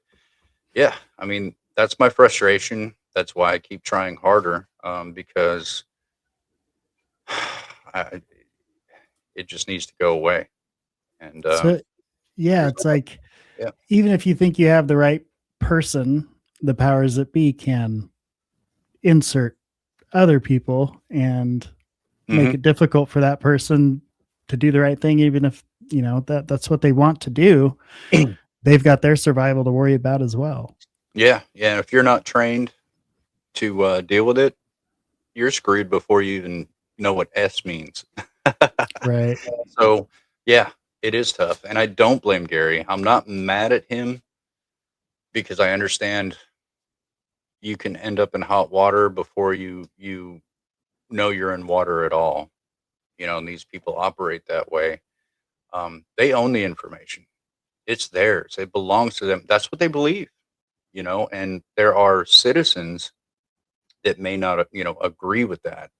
yeah, I mean, that's my frustration. That's why I keep trying harder, because it just needs to go away. And So, yeah, it's like, yeah. even if you think you have the right person, the powers that be can insert other people and make it difficult for that person to do the right thing, even if that's what they want to do. They've got their survival to worry about as well. Yeah. If you're not trained to deal with it, you're screwed before you even know what S means. Right. So yeah, it is tough, and I don't blame Gary. I'm not mad at him, because I understand you can end up in hot water before you know you're in water at all. And these people operate that way. They own the information. It's theirs. It belongs to them. That's what they believe. you know, and there are citizens that may not, you know, agree with that.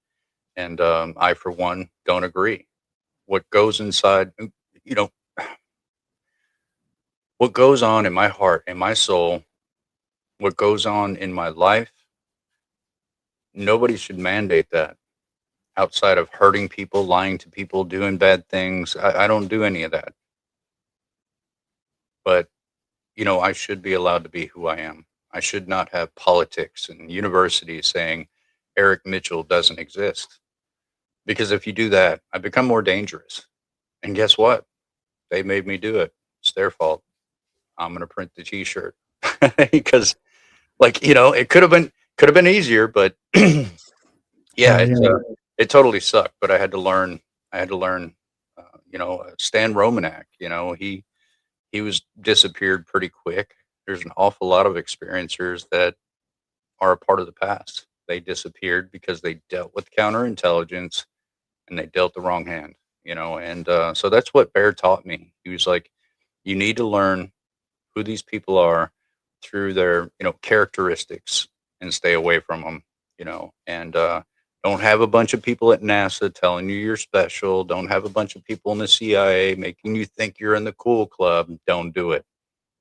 And I, for one, don't agree. What goes inside, you know, what goes on in my heart and my soul, what goes on in my life, nobody should mandate that outside of hurting people, lying to people, doing bad things. I don't do any of that. But, you know, I should be allowed to be who I am. I should not have politics and universities saying Eric Mitchell doesn't exist. Because if you do that, I become more dangerous. And guess what? They made me do it. It's their fault. I'm going to print the t-shirt because, like, you know, it could have been easier, but yeah, it totally sucked, but I had to learn, you know, Stan Romanek, you know, he was disappeared pretty quick. There's an awful lot of experiencers that are a part of the past. They disappeared because they dealt with counterintelligence and they dealt the wrong hand, you know? And so that's what Bear taught me. He was like, you need to learn who these people are through their, you know, characteristics and stay away from them, you know, and don't have a bunch of people at NASA telling you you're special. Don't have a bunch of people in the CIA making you think you're in the cool club. Don't do it.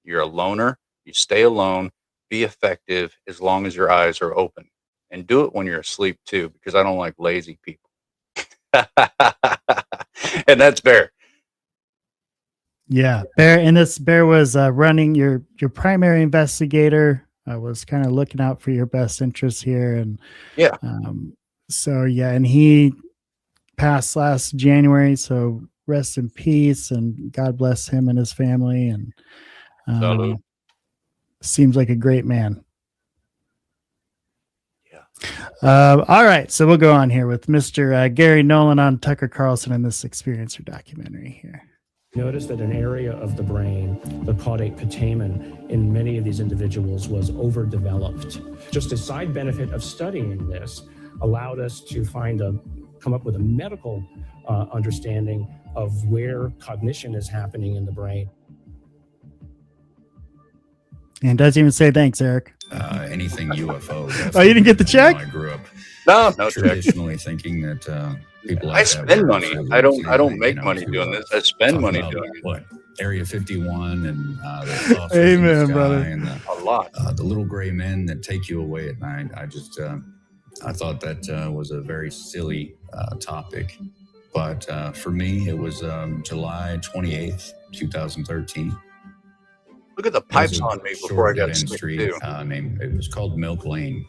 You're a loner. You stay alone. Be effective as long as your eyes are open. And do it when you're asleep, too, because I don't like lazy people. And that's Bear. Yeah, Bear. And this Bear was running your primary investigator. Was kind of looking out for your best interests here. And yeah. So, yeah, and he passed last January. So rest in peace and God bless him and his family. And seems like a great man. Yeah. All right. So we'll go on here with Mr. Gary Nolan on Tucker Carlson in this Experiencer documentary here. Notice that an area of the brain, the caudate putamen, in many of these individuals was overdeveloped. Just a side benefit of studying this allowed us to come up with a medical understanding of where cognition is happening in the brain. And doesn't even say thanks, Eric. Anything UFO. Oh, you didn't get the check? I grew up no traditionally thinking that people. I spend money. I don't make money doing this. I spend money doing it. What? Area 51 and the Amen, brother. And a lot. The little gray men that take you away at night. I thought that was a very silly topic, but for me, it was July 28th, 2013. Look at the pipes on me before I got sick too. It was called Milk Lane.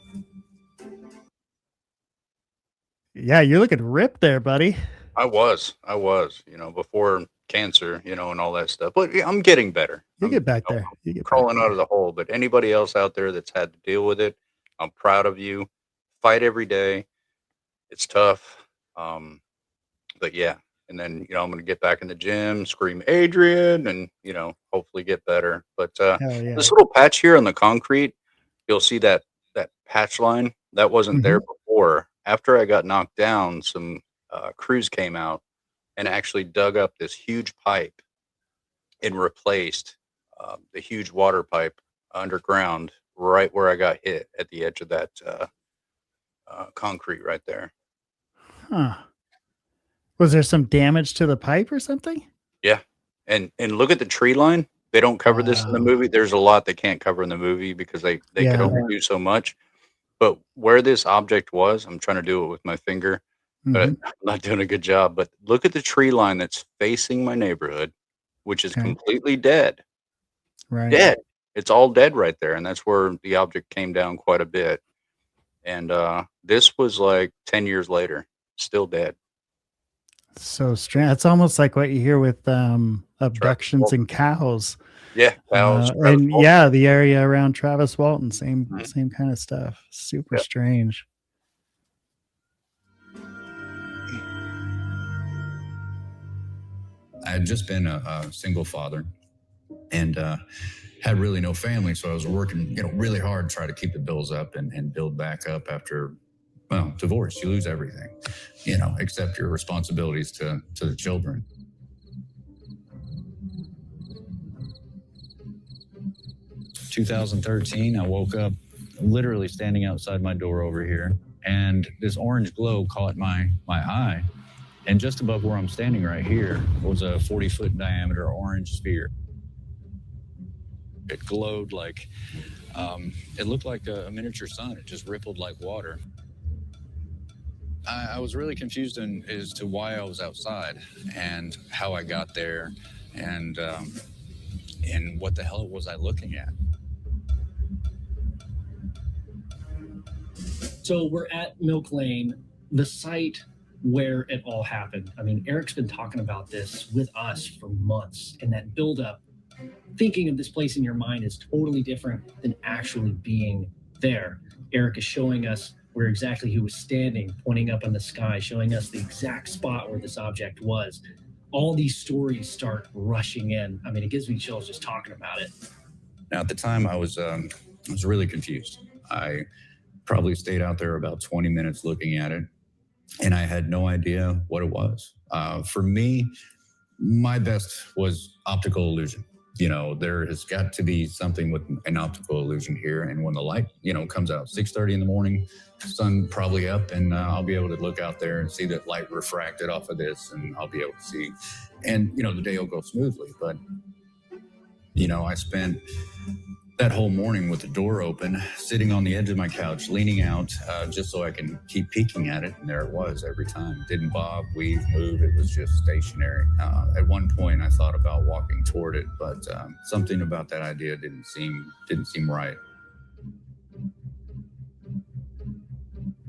Yeah, you're looking ripped there, buddy. I was, you know, before cancer, you know, and all that stuff. But I'm getting better. You get back there. You get crawling out of the hole. But anybody else out there that's had to deal with it, I'm proud of you. Fight every day. It's tough. But yeah. And then, you know, I'm going to get back in the gym, scream Adrian, and, you know, hopefully get better. But this little patch here on the concrete, you'll see that patch line that wasn't there before. After I got knocked down, some crews came out and actually dug up this huge pipe and replaced the huge water pipe underground right where I got hit at the edge of that concrete right there. Huh. Was there some damage to the pipe or something? Yeah. And look at the tree line. They don't cover this in the movie. There's a lot they can't cover in the movie because they could only do so much. But where this object was, I'm trying to do it with my finger, but I'm not doing a good job. But look at the tree line that's facing my neighborhood, which is completely dead. Right. Dead. It's all dead right there. And that's where the object came down quite a bit. And this was like 10 years later, still dead. So strange. It's almost like what you hear with abductions and cows. Yeah, cows. And yeah, the area around Travis Walton, same kind of stuff. Super strange. I had just been a single father and had really no family, so I was working, you know, really hard to try to keep the bills up and build back up after. Well, divorce, you lose everything, you know, except your responsibilities to the children. 2013, I woke up literally standing outside my door over here, and this orange glow caught my eye. And just above where I'm standing right here was a 40-foot diameter orange sphere. It glowed like, it looked like a miniature sun. It just rippled like water. I was really confused as to why I was outside and how I got there and what the hell was I looking at. So we're at Milk Lane, the site where it all happened. I mean, Eric's been talking about this with us for months, and that buildup, thinking of this place in your mind is totally different than actually being there. Eric is showing us where exactly he was standing, pointing up in the sky, showing us the exact spot where this object was. All these stories start rushing in. I mean, it gives me chills just talking about it. Now, at the time, I was really confused. I probably stayed out there about 20 minutes looking at it, and I had no idea what it was. For me, my best was optical illusion. You know, there has got to be something with an optical illusion here. And when the light, comes out 6:30 in the morning, sun probably up, and I'll be able to look out there and see that light refracted off of this, and I'll be able to see, and, the day will go smoothly. But, I spent that whole morning with the door open, sitting on the edge of my couch, leaning out, just so I can keep peeking at it. And there it was every time. It didn't bob, weave, move. It was just stationary. At one point, I thought about walking toward it, but something about that idea didn't seem right.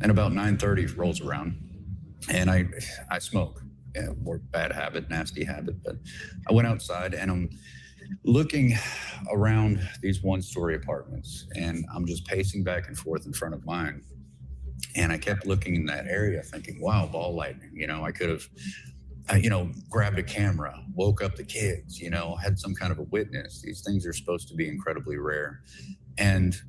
And about 9:30 rolls around, and I smoke. Yeah, more bad habit, nasty habit. But I went outside, and I'm looking around these one-story apartments, and I'm just pacing back and forth in front of mine. And I kept looking in that area thinking, wow, ball lightning. I could have, grabbed a camera, woke up the kids, had some kind of a witness. These things are supposed to be incredibly rare. And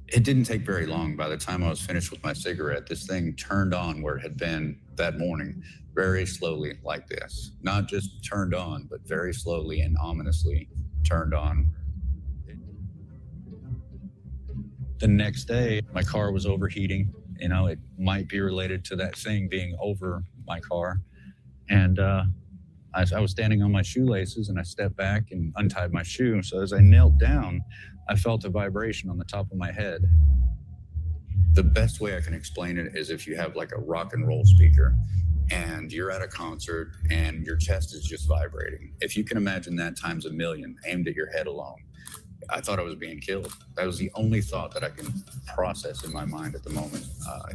it didn't take very long. By the time I was finished with my cigarette, this thing turned on where it had been that morning, very slowly like this. Not just turned on, but very slowly and ominously turned on. The next day, my car was overheating. It might be related to that thing being over my car. And I was standing on my shoelaces, and I stepped back and untied my shoe. So as I knelt down, I felt a vibration on the top of my head. The best way I can explain it is if you have like a rock and roll speaker and you're at a concert and your chest is just vibrating. If you can imagine that times 1,000,000 aimed at your head alone, I thought I was being killed. That was the only thought that I can process in my mind at the moment,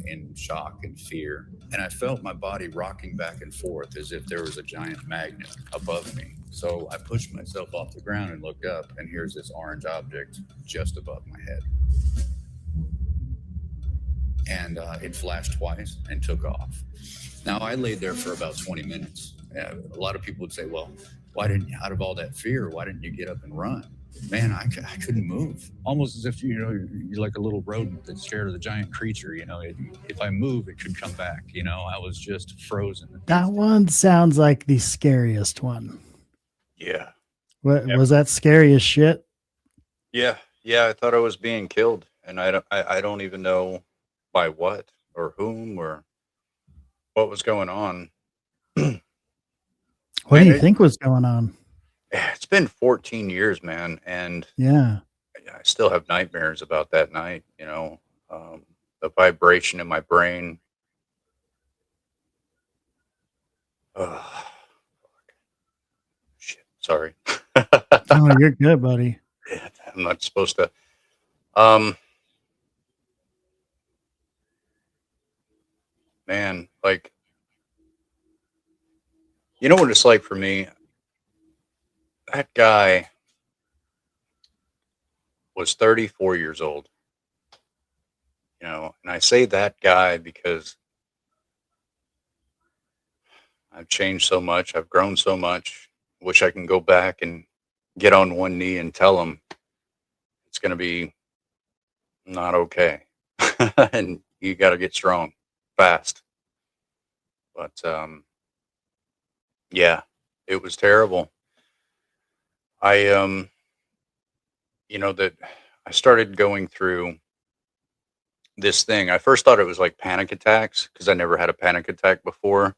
in shock and fear. And I felt my body rocking back and forth as if there was a giant magnet above me. So I pushed myself off the ground and looked up, and here's this orange object just above my head. And it flashed twice and took off. Now, I laid there for about 20 minutes. A lot of people would say, well, why didn't you, out of all that fear, why didn't you get up and run? Man, I couldn't move. Almost as if, you're like a little rodent that's scared of the giant creature. If I move, it could come back. I was just frozen. That one sounds like the scariest one. Yeah. What was that scary as shit? Yeah. I thought I was being killed, and I don't even know by what or whom or what was going on. What do you think was going on? It's been 14 years, man, and yeah, I still have nightmares about that night. The vibration in my brain. Shit, sorry. Oh, you're good, buddy. I'm not supposed to. Man, like, you know what it's like for me? That guy was 34 years old, and I say that guy because I've changed so much. I've grown so much. Wish I can go back and get on one knee and tell him it's going to be not okay. And you got to get strong fast. But, yeah, it was terrible. That I started going through this thing. I first thought it was like panic attacks because I never had a panic attack before,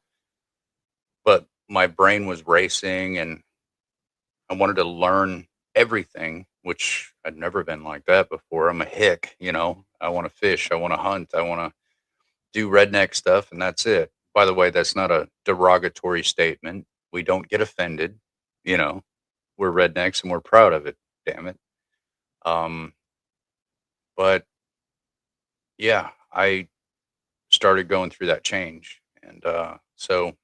but my brain was racing and I wanted to learn everything, which I'd never been like that before. I'm a hick, you know. I want to fish, I want to hunt, I want to do redneck stuff, and that's it. By the way, that's not a derogatory statement. We don't get offended, you know. We're rednecks and we're proud of it. Damn it. Um, but yeah, I started going through that change, and so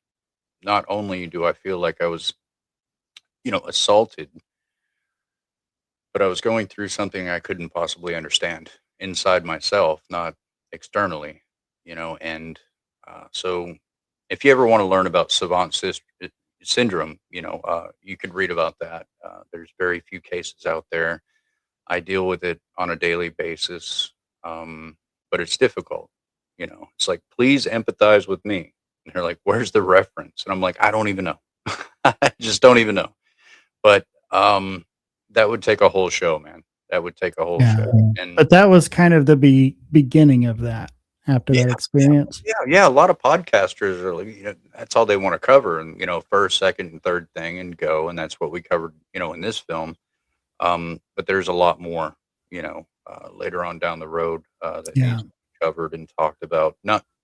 not only do I feel like I was, you know, assaulted, but I was going through something I couldn't possibly understand inside myself, not externally, you know. And so, if you ever want to learn about Savant syndrome, you know, you could read about that. There's very few cases out there. I deal with it on a daily basis, but it's difficult. You know, it's like, please empathize with me. And they're like, where's the reference? And I'm like, I don't even know. I just don't even know. But that would take a whole show, man. That would take a whole show. And But that was kind of the beginning of that after that experience. yeah, a lot of podcasters are like, you know, that's all they want to cover, and you know, first, second, and third thing, and go, and that's what we covered, you know, in this film. But there's a lot more, you know, later on down the road that needs to be covered and talked about.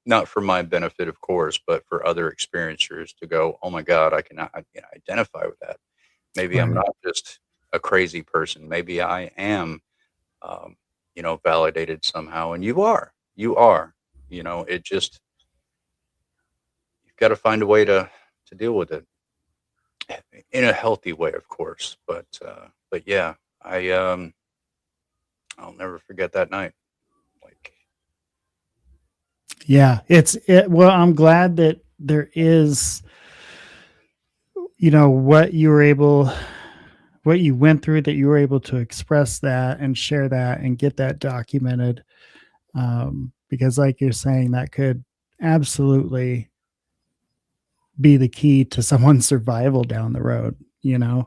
Not for my benefit, of course, but for other experiencers to go, oh my God, I can identify with that. Maybe I'm not just a crazy person. Maybe I am, you know, validated somehow. And you are, you know, it just, you've got to find a way to deal with it in a healthy way, of course. But yeah, I'll never forget that night. Like, yeah, well, I'm glad that there is, you know, what you went through, that you were able to express that and share that and get that documented. Because like you're saying, that could absolutely be the key to someone's survival down the road, you know.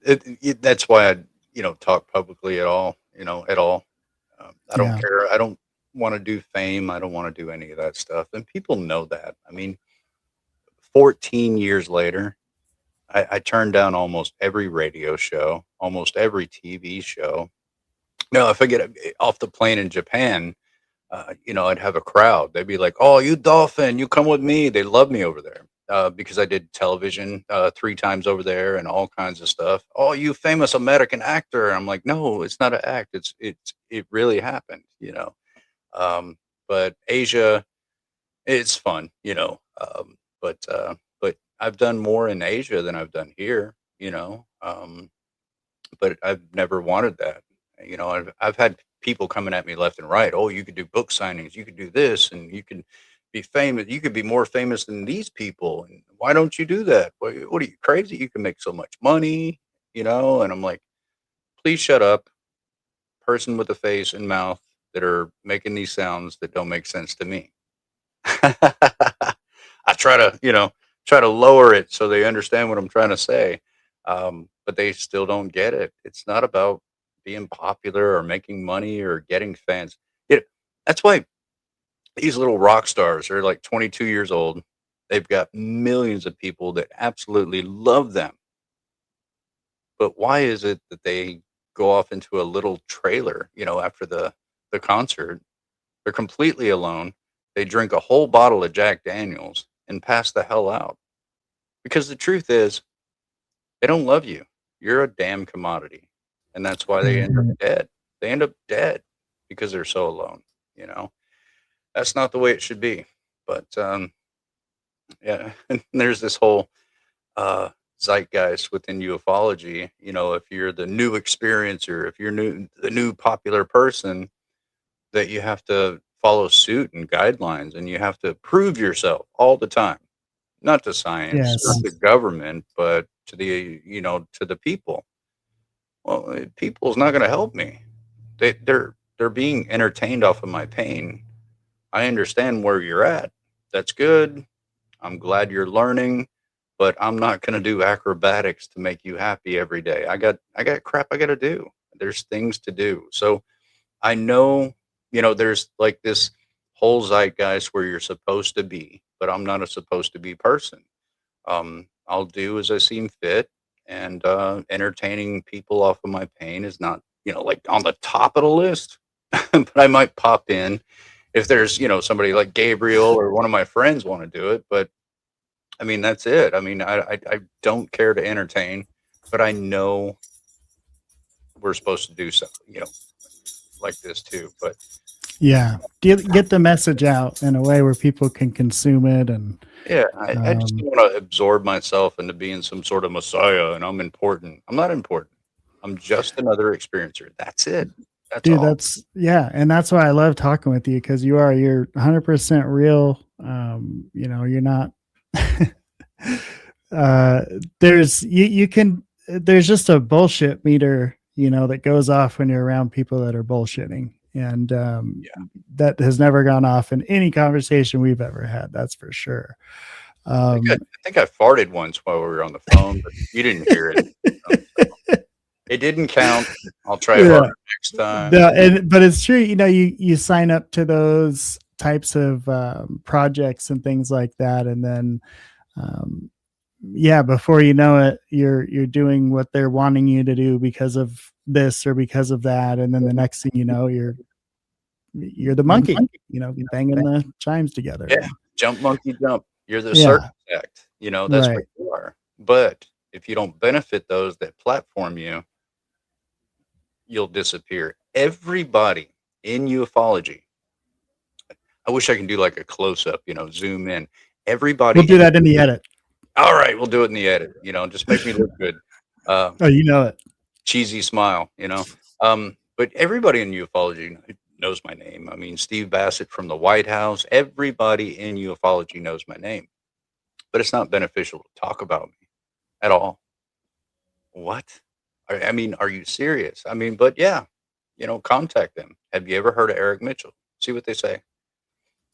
That's why I, you know, talk publicly at all, you know, at all. I don't care. I don't want to do fame. I don't want to do any of that stuff. And people know that. I mean, 14 years later, I turned down almost every radio show, almost every TV show. Now, if I get off the plane in Japan, you know, I'd have a crowd. They'd be like, "Oh, you dolphin, you come with me." They love me over there because I did television 3 times over there and all kinds of stuff. "Oh, you famous American actor." I'm like, "No, it's not an act. It really happened." You know. But Asia, it's fun, you know. But I've done more in Asia than I've done here, you know. But I've never wanted that. You know, I've had people coming at me left and right. "Oh, you could do book signings, you could do this, and you can be famous. You could be more famous than these people. And why don't you do that? What are you, crazy? You can make so much money, you know." And I'm like, please shut up, person with a face and mouth that are making these sounds that don't make sense to me. I try to, you know, lower it so they understand what I'm trying to say. But they still don't get it. It's not about being popular or making money or getting fans. That's why these little rock stars are like 22 years old. They've got millions of people that absolutely love them. But why is it that they go off into a little trailer, you know, after the concert? They're completely alone. They drink a whole bottle of Jack Daniels and pass the hell out. Because the truth is, they don't love you. You're a damn commodity. And that's why they end up dead. They end up dead because they're so alone, you know. That's not the way it should be. But yeah, and there's this whole zeitgeist within ufology. You know, if you're the new experiencer, if you're the new popular person, that you have to follow suit and guidelines, and you have to prove yourself all the time, not to science, not to government, but to the, you know, to the people. Well, people's not going to help me. They're being entertained off of my pain. I understand where you're at. That's good. I'm glad you're learning, but I'm not going to do acrobatics to make you happy every day. I got crap I got to do. There's things to do. So I know, there's like this whole zeitgeist where you're supposed to be, but I'm not a supposed to be person. I'll do as I seem fit, and entertaining people off of my pain is not, like on the top of the list. But I might pop in if there's, somebody like Gabriel or one of my friends want to do it. But I mean, that's it. I mean, I don't care to entertain, but I know we're supposed to do something, like this too. But yeah, get the message out in a way where people can consume it. And yeah, I just don't want to absorb myself into being some sort of messiah and I'm important. I'm not important. I'm just another experiencer. That's it. That's dude, all. and that's why I love talking with you, because you're 100% real. You're not. There's just a bullshit meter, that goes off when you're around people that are bullshitting, and that has never gone off in any conversation we've ever had. That's for sure. I think I farted once while we were on the phone, but you didn't hear it. So it didn't count. I'll try harder next time. But it's true. You sign up to those types of projects and things like that, and then before you know it, you're doing what they're wanting you to do because of this or because of that, and then the next thing you know, you're the monkey, banging the chimes together. Yeah, jump monkey jump. You're the circus act. That's what you are. But if you don't benefit those that platform you, you'll disappear. Everybody in ufology. I wish I can do like a close up, zoom in. Everybody. We'll do that in the edit. All right, we'll do it in the edit. Just make me look good. It. Cheesy smile. But everybody in ufology knows my name. I mean, Steve Bassett from the White House. Everybody in ufology knows my name. But it's not beneficial to talk about me at all. What? I mean, are you serious? I mean, but yeah, contact them. Have you ever heard of Eric Mitchell? See what they say.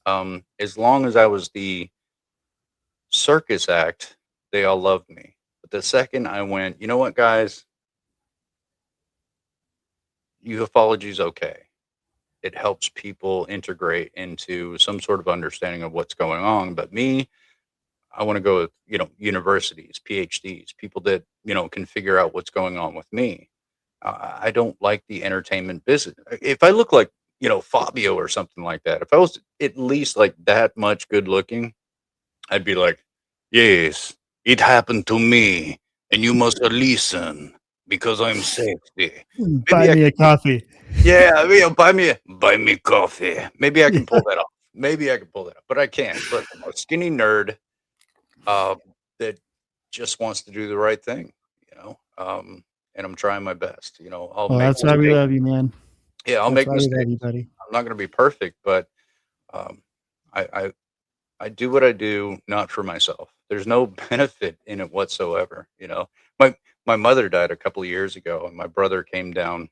As long as I was the circus act, they all loved me. But the second I went, you know what, guys? Ufology is okay. It helps people integrate into some sort of understanding of what's going on. But me, I want to go with, universities, PhDs, people that, can figure out what's going on with me. I don't like the entertainment business. If I look like, Fabio or something like that, if I was at least like that much good looking, I'd be like, yes, it happened to me and you must listen because I'm safety. Buy me a coffee. Yeah, buy me coffee. Maybe I can pull that off. But I can't. But I'm a skinny nerd that just wants to do the right thing, and I'm trying my best. That's why we love you, man. Yeah, I'll make mistakes. You, buddy. I'm not going to be perfect, but I do what I do not for myself. There's no benefit in it whatsoever. My mother died a couple of years ago, and my brother came down,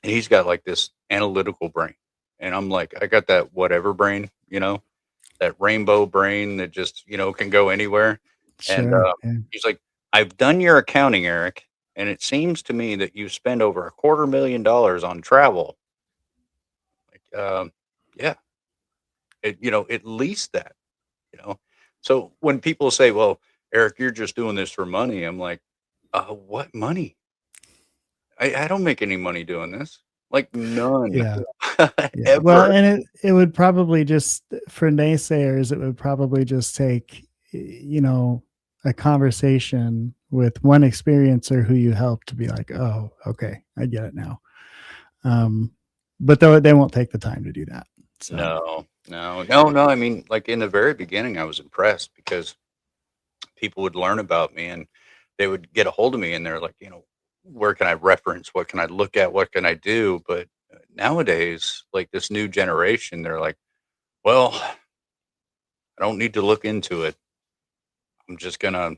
and he's got like this analytical brain, and I'm like, I got that whatever brain, that rainbow brain that just can go anywhere. Sure, and he's like, I've done your accounting, Eric, and it seems to me that you spend over $250,000 on travel. Like, yeah, at least that, So when people say, "Well, Eric, you're just doing this for money," I'm like, what money? I don't make any money doing this. Like none. Yeah. Ever. Well, and it would probably just, for naysayers, it would probably just take, a conversation with one experiencer who you help to be like, oh, okay, I get it now. But they won't take the time to do that. So. No. I mean, like in the very beginning, I was impressed because people would learn about me and they would get a hold of me and they're like, where can I reference? What can I look at? What can I do? But nowadays, like this new generation, they're like, well, I don't need to look into it. I'm just going to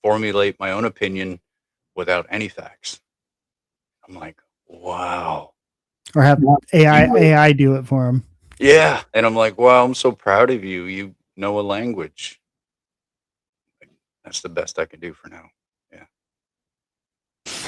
formulate my own opinion without any facts. I'm like, wow. Or have AI do it for them. Yeah. And I'm like, wow, I'm so proud of you. You know a language. That's the best I can do for now. Yeah.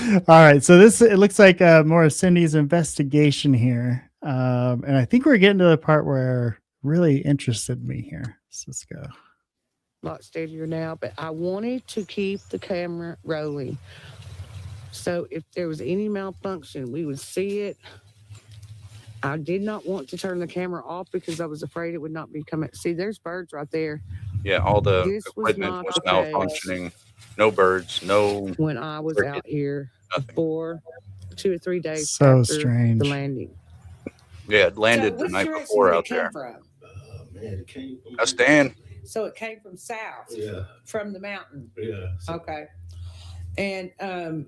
All right, so it looks like more of Cindy's investigation here, and I think we're getting to the part where really interested me here. So let's go. A lot steadier now, but I wanted to keep the camera rolling. So if there was any malfunction, we would see it. I did not want to turn the camera off because I was afraid it would not be coming. See, there's birds right there. Yeah, all the This was equipment not was the case. malfunctioning. No birds, no. When I was out here nothing. for 2 or 3 days So after strange. the landing. Yeah, it landed the night before out there. Man, it came from That's Dan. So it came from south, from the mountain. Yeah. Okay. And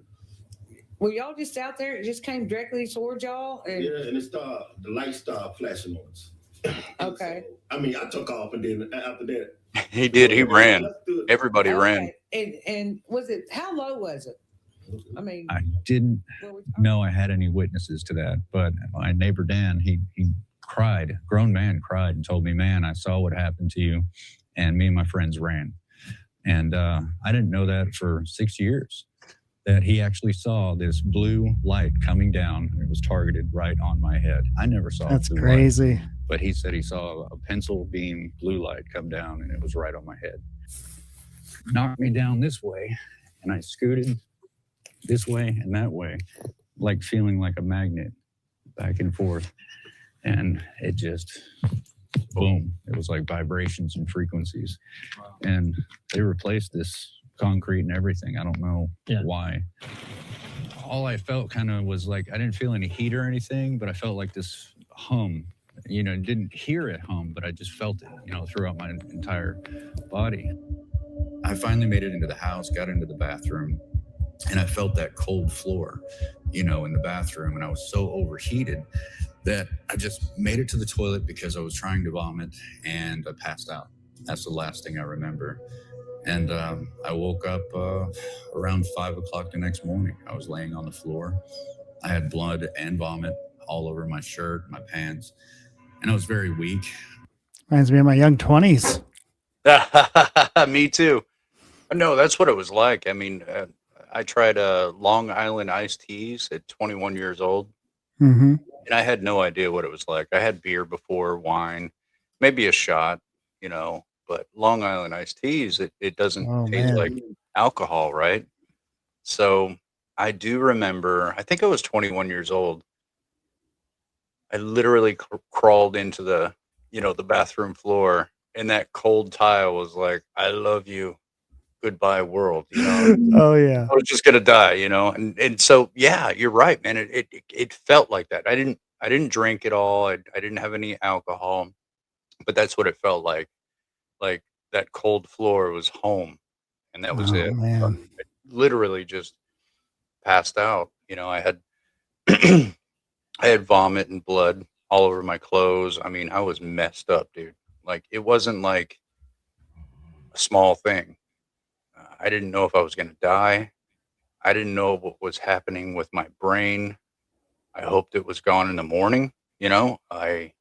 were y'all just out there? It just came directly towards y'all? And and the light started flashing on us. Okay. So, I mean, I took off, and then after that, He did. He ran. Everybody ran. And was it, how low was it? I mean, I didn't know I had any witnesses to that, but my neighbor Dan, he cried, grown man cried and told me, man, I saw what happened to you. And me and my friends ran. And I didn't know that for 6 years, that he actually saw this blue light coming down. And it was targeted right on my head. I never saw That's blue crazy. light, but he said he saw a pencil beam blue light come down and it was right on my head. Knocked me down this way and I scooted this way and that way, like feeling like a magnet back and forth. And it just, boom, it was like vibrations and frequencies. And they replaced this concrete and everything. I don't know why. All I felt kind of was like, I didn't feel any heat or anything, but I felt like this hum. You know, didn't hear it hum, but I just felt it, you know, throughout my entire body. I finally made it into the house, got into the bathroom, and I felt that cold floor, you know, in the bathroom. And I was so overheated that I just made it to the toilet because I was trying to vomit and I passed out. That's the last thing I remember. And I woke up around 5 o'clock the next morning. I was laying on the floor. I had blood and vomit all over my shirt, my pants, and I was very weak. Reminds me of my young 20s. Me too. No, that's what it was like. I mean, I tried Long Island iced teas at 21 years old. Mm-hmm. And I had no idea what it was like. I had beer before, wine, maybe a shot, you know, but Long Island iced teas, it doesn't taste like alcohol, right? So I do remember, I think I was 21 years old. I literally crawled into the, you know, the bathroom floor, and that cold tile was like, I love you. Goodbye world, you know. Oh yeah. I was just gonna die, you know. And so yeah, you're right, man. It felt like that. I didn't drink at all. I didn't have any alcohol, but that's what it felt like. Like that cold floor was home, and that was it. Man. I literally just passed out. You know, I had I had vomit and blood all over my clothes. I mean, I was messed up, dude. Like it wasn't like a small thing. I didn't know if I was going to die. I didn't know what was happening with my brain. I hoped it was gone in the morning. You know, I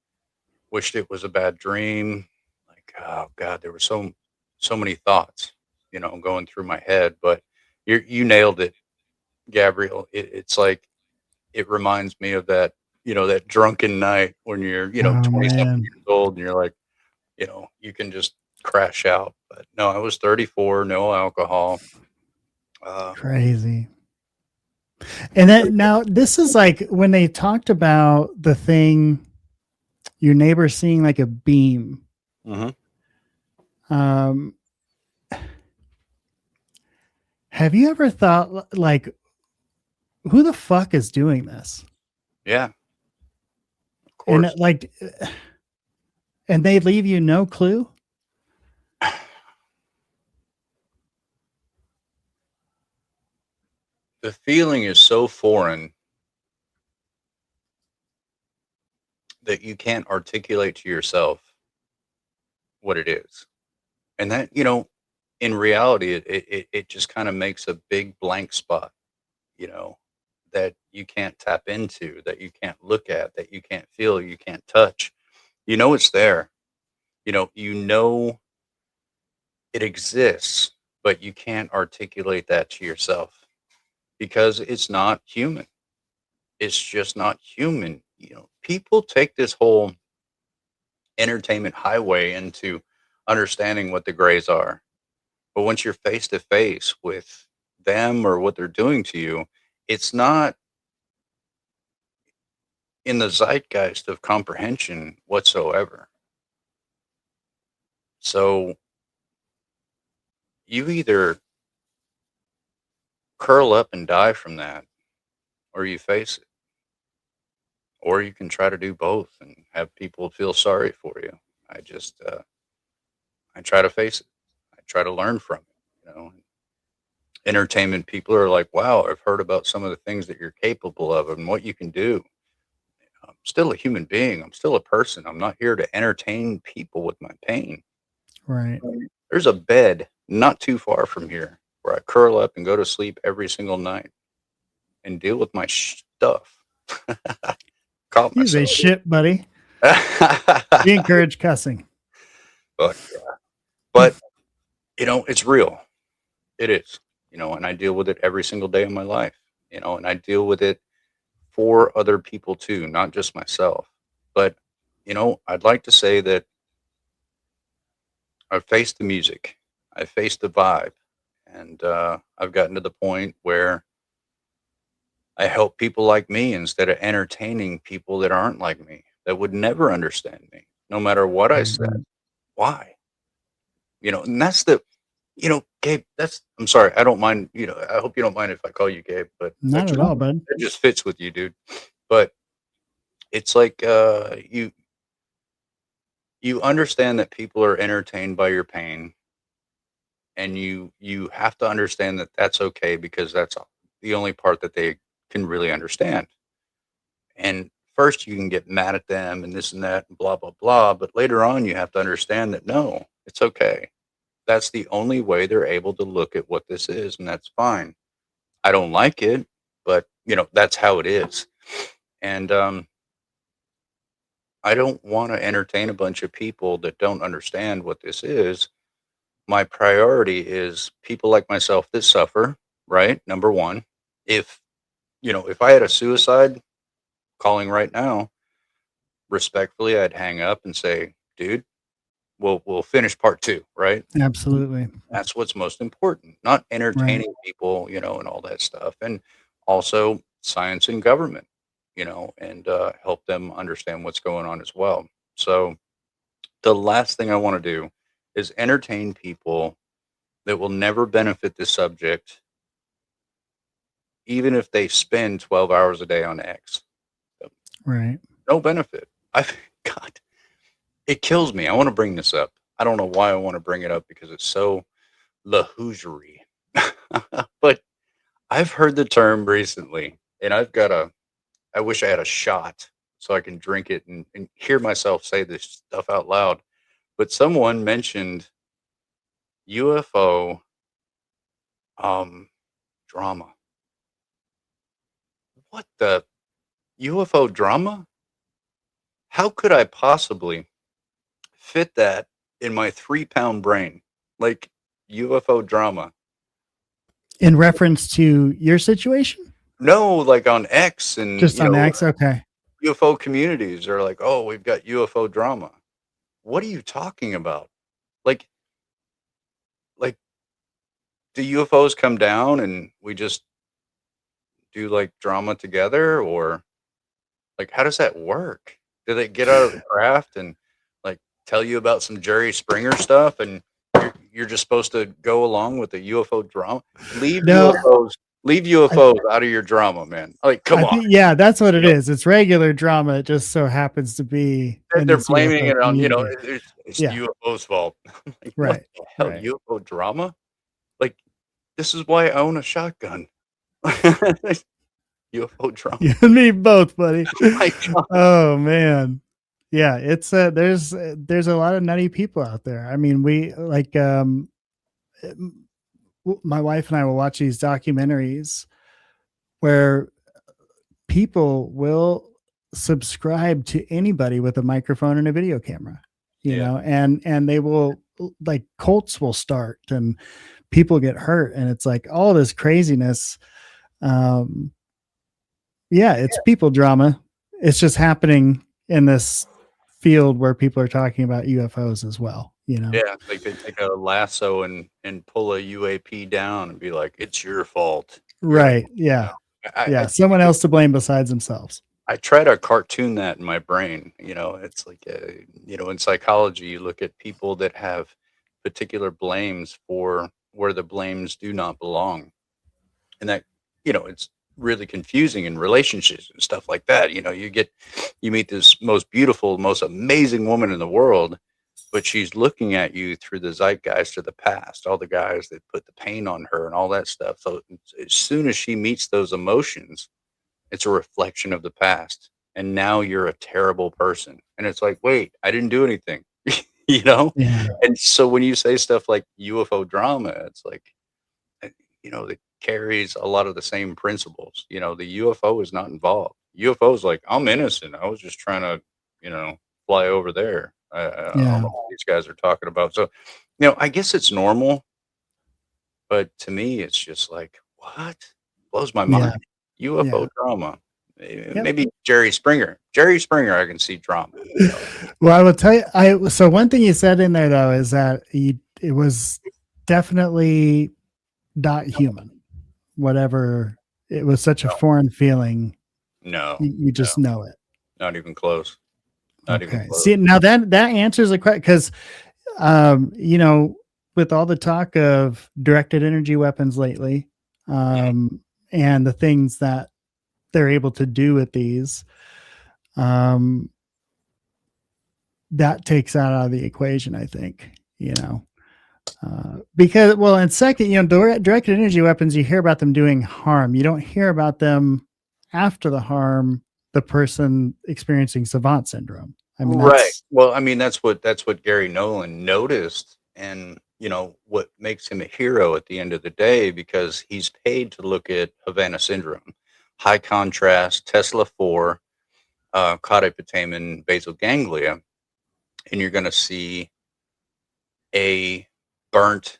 wished it was a bad dream. Like, oh God, there were so many thoughts, you know, going through my head, but you nailed it, Gabriel. It's like, it reminds me of that, you know, that drunken night when you're, you know, 27 years old and you're like, you know, you can just crash out. But no, I was 34, no alcohol. Crazy. And then now this is like when they talked about the thing, your neighbor seeing like a beam. Mm-hmm. Have you ever thought like, who the fuck is doing this? Yeah. Of course. And like, and they leave you no clue. The feeling is so foreign that you can't articulate to yourself what it is. And that, you know, in reality, it just kind of makes a big blank spot, you know, that you can't tap into, that you can't look at, that you can't feel, you can't touch. You know it's there. You know it exists, but you can't articulate that to yourself. because it's not human. It's just not human. You know, people take this whole entertainment highway into understanding what the grays are. But once you're face to face with them or what they're doing to you, it's not in the zeitgeist of comprehension whatsoever. So you either curl up and die from that, or you face it. Or you can try to do both and have people feel sorry for you. I just, I try to face it. I try to learn from it. You know, entertainment people are like, wow, I've heard about some of the things that you're capable of and what you can do. I'm still a human being. I'm still a person. I'm not here to entertain people with my pain. Right. There's a bed not too far from here where I curl up and go to sleep every single night and deal with my stuff. Caught You say myself. shit, buddy. We encourage cussing. But you know, it's real. It is. You know, and I deal with it every single day of my life. You know, and I deal with it for other people too, not just myself. But you know, I'd like to say that I've faced the music, I've faced the vibe, and I've gotten to the point where I help people like me instead of entertaining people that aren't like me, that would never understand me, no matter what I said. Why? You know, and that's the, you know, Gabe, I'm sorry, I don't mind, you know, I hope you don't mind if I call you Gabe, but Not at all, bud. it just fits with you, dude. But it's like, you understand that people are entertained by your pain, and you have to understand that that's okay, because that's the only part that they can really understand. And first you can get mad at them and this and that and blah blah blah, but later on you have to understand that no, it's okay. That's the only way they're able to look at what this is, and that's fine. I don't like it, but you know, that's how it is. And I don't want to entertain a bunch of people that don't understand what this is. My priority is people like myself that suffer, right? Number one. If, you know, if I had a suicide calling right now, respectfully, I'd hang up and say, dude, we'll finish part 2, right? Absolutely. That's what's most important, not entertaining people, you know, and all that stuff. And also science and government, you know, and help them understand what's going on as well. So the last thing I want to do is entertain people that will never benefit the subject, even if they spend 12 hours a day on X. Right. No benefit. God, it kills me. I want to bring this up. I don't know why I want to bring it up, because it's so lahoosery. But I've heard the term recently, and I wish I had a shot so I can drink it and hear myself say this stuff out loud. But someone mentioned UFO drama. What the UFO drama? How could I possibly fit that in my 3-pound brain? Like, UFO drama. In reference to your situation? No, like on X and Just on X, okay. UFO communities are like, oh, we've got UFO drama. What are you talking about? Like do UFOs come down and we just do like drama together, or like how does that work? Do they get out of the craft and like tell you about some Jerry Springer stuff, and you're just supposed to go along with the UFO drama? Leave UFOs out of your drama, man. Like, come on. Yeah, that's what it is. It's regular drama. It just so happens to be. They're blaming it on, you know, it's Yeah. UFO's fault. Like, Right. What the hell, Right. UFO drama? Like, this is why I own a shotgun. UFO drama. You and me both, buddy. Oh my God. Oh man. Yeah, it's there's a lot of nutty people out there. I mean, we like my wife and I will watch these documentaries where people will subscribe to anybody with a microphone and a video camera, you know, and they will, like, cults will start and people get hurt, and it's like all this craziness. Yeah, it's people drama. It's just happening in this field where people are talking about UFOs as well. Yeah, like they take a lasso and pull a UAP down and be like, "It's your fault." Right? Yeah, I someone else to blame besides themselves. I try to cartoon that in my brain. It's like, in psychology, you look at people that have particular blames for where the blames do not belong. And that, it's really confusing in relationships and stuff like that. You meet this most beautiful, most amazing woman in the world, but she's looking at you through the zeitgeist of the past, all the guys that put the pain on her and all that stuff. So as soon as she meets those emotions, it's a reflection of the past. And now you're a terrible person. And it's like, wait, I didn't do anything, Yeah. And so when you say stuff like UFO drama, it's like, it carries a lot of the same principles. The UFO is not involved. UFO is like, I'm innocent. I was just trying to, fly over there. I don't know what these guys are talking about. So, I guess it's normal. But to me, it's just like, what? Blows my mind. UFO drama. Maybe Jerry Springer. I can see drama. Well, I will tell you. So one thing you said in there though is that it was definitely not human. Whatever, it was such a foreign feeling. No, you just know it. Not even close. Not even close. See, now that answers the question because, with all the talk of directed energy weapons lately, and the things that they're able to do with these, that takes that out of the equation, I think, because, well, and second, directed energy weapons, you hear about them doing harm. You don't hear about them after the harm, the person experiencing Savant syndrome. I mean, right. Well, I mean, that's what Gary Nolan noticed. And, what makes him a hero at the end of the day, because he's paid to look at Havana syndrome, high contrast, Tesla 4, caudate putamen, basal ganglia, and you're going to see a burnt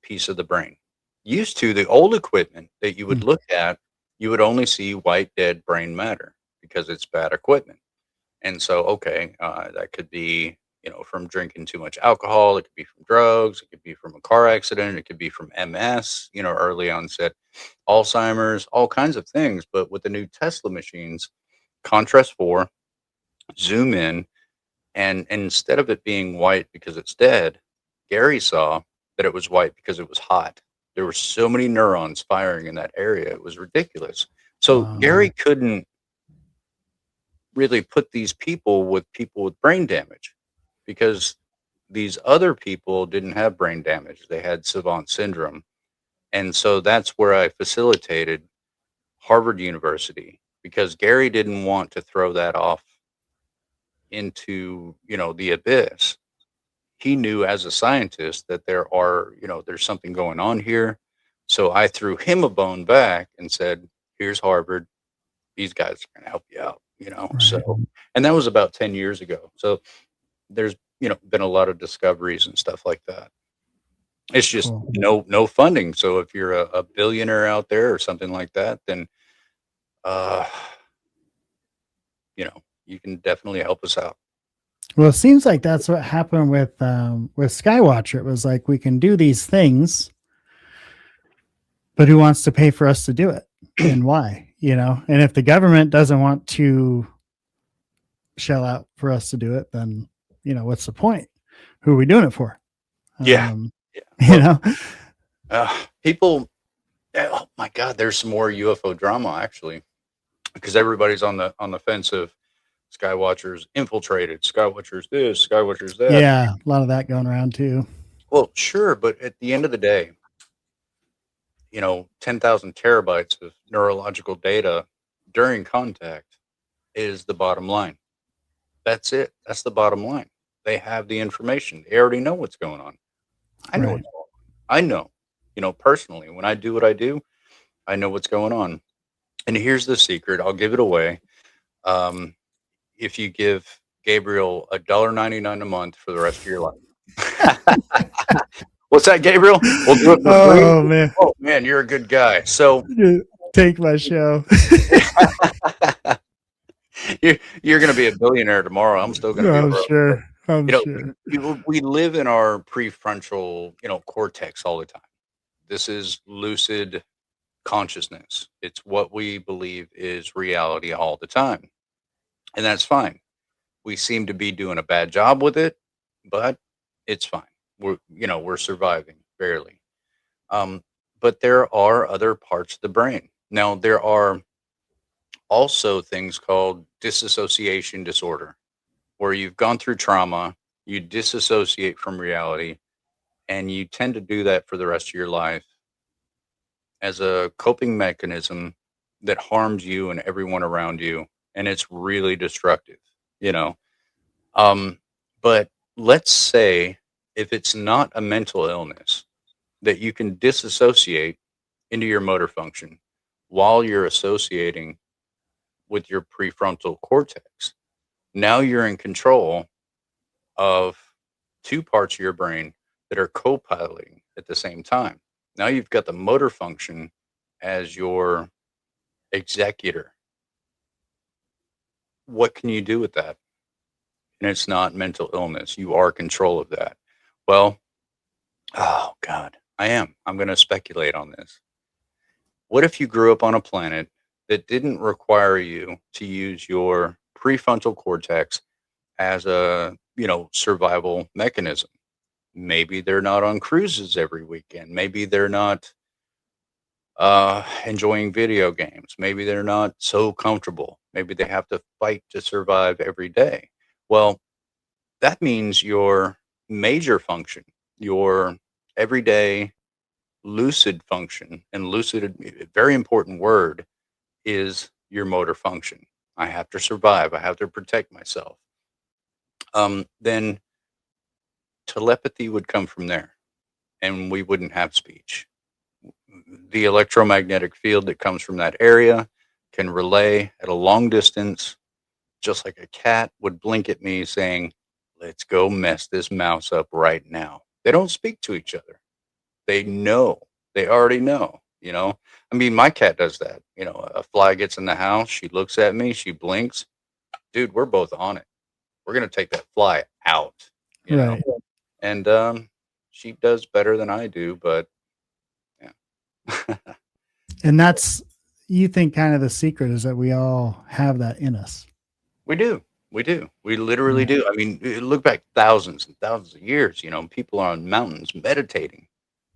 piece of the brain. Used to the old equipment that you would look at, you would only see white dead brain matter because it's bad equipment. And so, that could be, from drinking too much alcohol. It could be from drugs. It could be from a car accident. It could be from MS, early onset Alzheimer's, all kinds of things. But with the new Tesla machines, contrast 4, zoom in, and instead of it being white because it's dead, Gary saw that it was white because it was hot. There were so many neurons firing in that area. It was ridiculous. So Gary couldn't really put these people with brain damage because these other people didn't have brain damage. They had Savant syndrome. And so that's where I facilitated Harvard University, because Gary didn't want to throw that off into, the abyss. He knew as a scientist that there's something going on here. So I threw him a bone back and said, here's Harvard. These guys are going to help you out, Right. So, and that was about 10 years ago. So there's, been a lot of discoveries and stuff like that. It's just no funding. So if you're a billionaire out there or something like that, then, you can definitely help us out. Well, it seems like that's what happened with Skywatcher. It was like, we can do these things, but who wants to pay for us to do it and why, and if the government doesn't want to shell out for us to do it, then, what's the point? Who are we doing it for? People, oh my God, there's some more UFO drama actually, because everybody's on the fence of Skywatchers infiltrated, Skywatchers this, Skywatchers that. Yeah, a lot of that going around too. Well, sure, but at the end of the day, 10,000 terabytes of neurological data during contact is the bottom line. That's it. That's the bottom line. They have the information. They already know what's going on. I know what's going on. I know, personally, when I do what I do, I know what's going on. And here's the secret. I'll give it away. If you give Gabriel $1.99 a month for the rest of your life. What's that, Gabriel? We'll do it for free. Oh man. Oh man, you're a good guy. So Take my show. You're going to be a billionaire tomorrow. I'm still going to be I'm broke. sure. I'm You know, sure. we live in our prefrontal, cortex all the time. This is lucid consciousness. It's what we believe is reality all the time. And that's fine. We seem to be doing a bad job with it, but it's fine. We're surviving barely. But there are other parts of the brain. Now, there are also things called disassociation disorder, where you've gone through trauma, you disassociate from reality, and you tend to do that for the rest of your life as a coping mechanism that harms you and everyone around you, and it's really destructive, you know. But let's say if it's not a mental illness, that you can disassociate into your motor function while you're associating with your prefrontal cortex. Now you're in control of two parts of your brain that are co-piloting at the same time. Now you've got the motor function as your executor. What can you do with that? And it's not mental illness. You are control of that. Well, oh God, I'm going to speculate on this. What if you grew up on a planet that didn't require you to use your prefrontal cortex as a, survival mechanism? Maybe they're not on cruises every weekend. Maybe they're not enjoying video games. Maybe they're not so comfortable. Maybe they have to fight to survive every day. Well, that means your major function, your everyday lucid function, and lucid, a very important word, is your motor function. I have to survive. I have to protect myself. Then telepathy would come from there, and we wouldn't have speech. The electromagnetic field that comes from that area can relay at a long distance, just like a cat would blink at me saying, let's go mess this mouse up right now. They don't speak to each other. They know. They already know, I mean, my cat does that. A fly gets in the house. She looks at me. She blinks. Dude, we're both on it. We're going to take that fly out, Right. And she does better than I do, but yeah. And that's, you think, kind of the secret is that we all have that in us. We do. We literally do. I mean, look back thousands and thousands of years, people are on mountains meditating,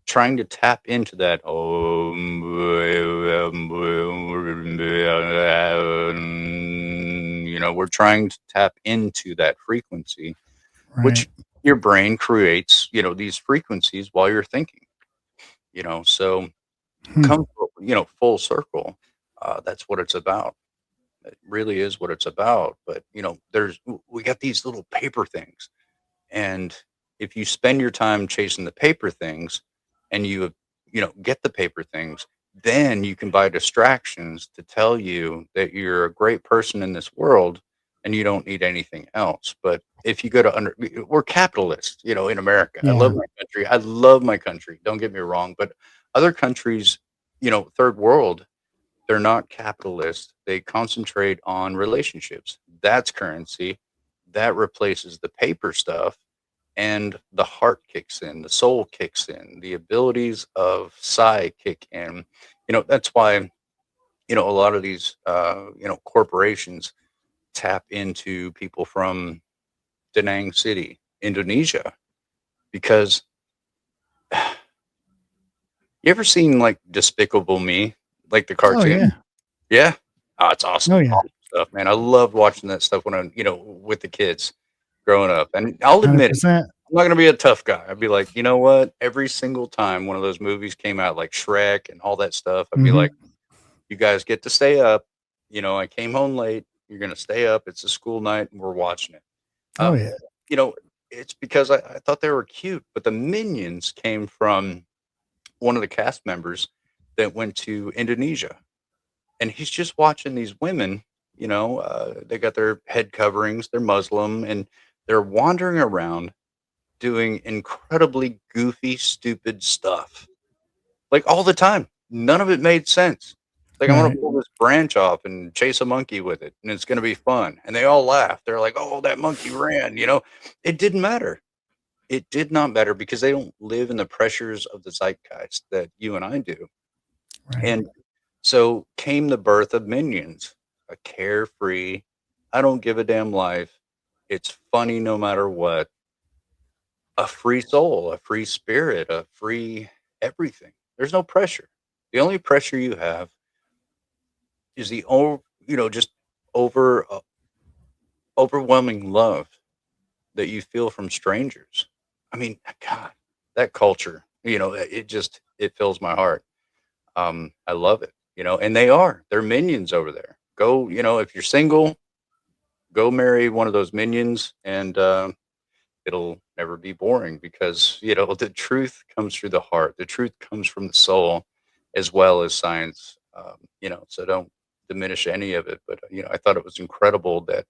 trying to tap into that. We're trying to tap into that frequency, Right. which your brain creates, these frequencies while you're thinking, so come, full circle. That's what it's about. It really is what it's about. But, we got these little paper things. And if you spend your time chasing the paper things and you get the paper things, then you can buy distractions to tell you that you're a great person in this world and you don't need anything else. But if you go to we're capitalists, in America. Yeah. I love my country. I love my country. Don't get me wrong. But other countries, third world, they're not capitalist. They concentrate on relationships. That's currency. That replaces the paper stuff. And the heart kicks in, the soul kicks in, the abilities of psi kick in. That's why, a lot of these, corporations tap into people from Da Nang City, Indonesia, because you ever seen like Despicable Me, like the cartoon? yeah. Yeah. Oh, it's awesome. Oh, yeah. Awesome stuff, man. I loved watching that stuff when I'm, with the kids growing up. And I'll admit it, 100%. I'm not going to be a tough guy. I'd be like, you know what? Every single time one of those movies came out, like Shrek and all that stuff, I'd be like, you guys get to stay up. I came home late. You're going to stay up. It's a school night and we're watching it. Oh, yeah. It's because I thought they were cute, but the Minions came from one of the cast members that went to Indonesia. And he's just watching these women, they got their head coverings, they're Muslim, and they're wandering around doing incredibly goofy, stupid stuff. Like all the time. None of it made sense. Like, I'm going to pull this branch off and chase a monkey with it, and it's going to be fun. And they all laugh. They're like, oh, that monkey ran, It didn't matter. It did not matter because they don't live in the pressures of the zeitgeist that you and I do. Right. And so came the birth of Minions, a carefree, I don't give a damn life. It's funny no matter what. A free soul, a free spirit, a free everything. There's no pressure. The only pressure you have is just overwhelming love that you feel from strangers. I mean, God, that culture, it fills my heart. I love it, and they're minions over there. Go, if you're single, go marry one of those minions, and it'll never be boring because, the truth comes through the heart. The truth comes from the soul as well as science, so don't diminish any of it. But, I thought it was incredible that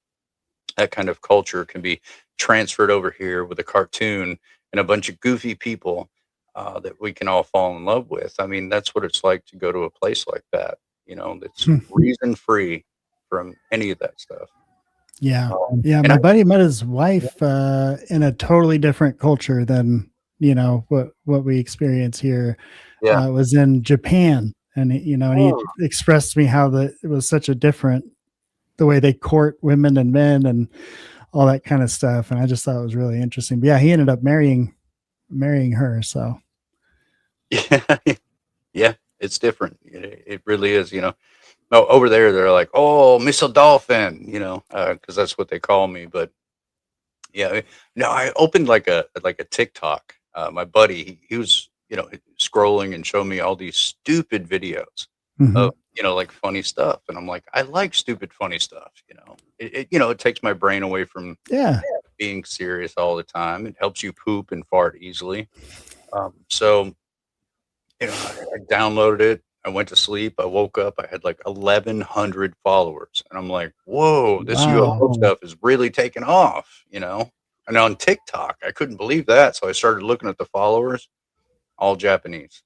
kind of culture can be transferred over here with a cartoon and a bunch of goofy people that we can all fall in love with. I mean, that's what it's like to go to a place like that, that's reason free from any of that stuff. Yeah. My buddy met his wife in a totally different culture than, what we experience here. Yeah. It was in Japan. And, and he expressed to me how it was such a different, the way they court women and men and all that kind of stuff. And I just thought it was really interesting. But yeah, he ended up marrying her. So. Yeah, it's different. It really is, No, over there, they're like, oh, Mr. Dolphin, because that's what they call me. But yeah, no, I opened like a TikTok. My buddy, he was, scrolling and showing me all these stupid videos of, like funny stuff. And I'm like, I like stupid, funny stuff. It takes my brain away from being serious all the time. It helps you poop and fart easily. So, I downloaded it. I went to sleep. I woke up. I had like 1,100 followers. And I'm like, whoa, this UFO stuff is really taking off, And on TikTok, I couldn't believe that. So I started looking at the followers, all Japanese.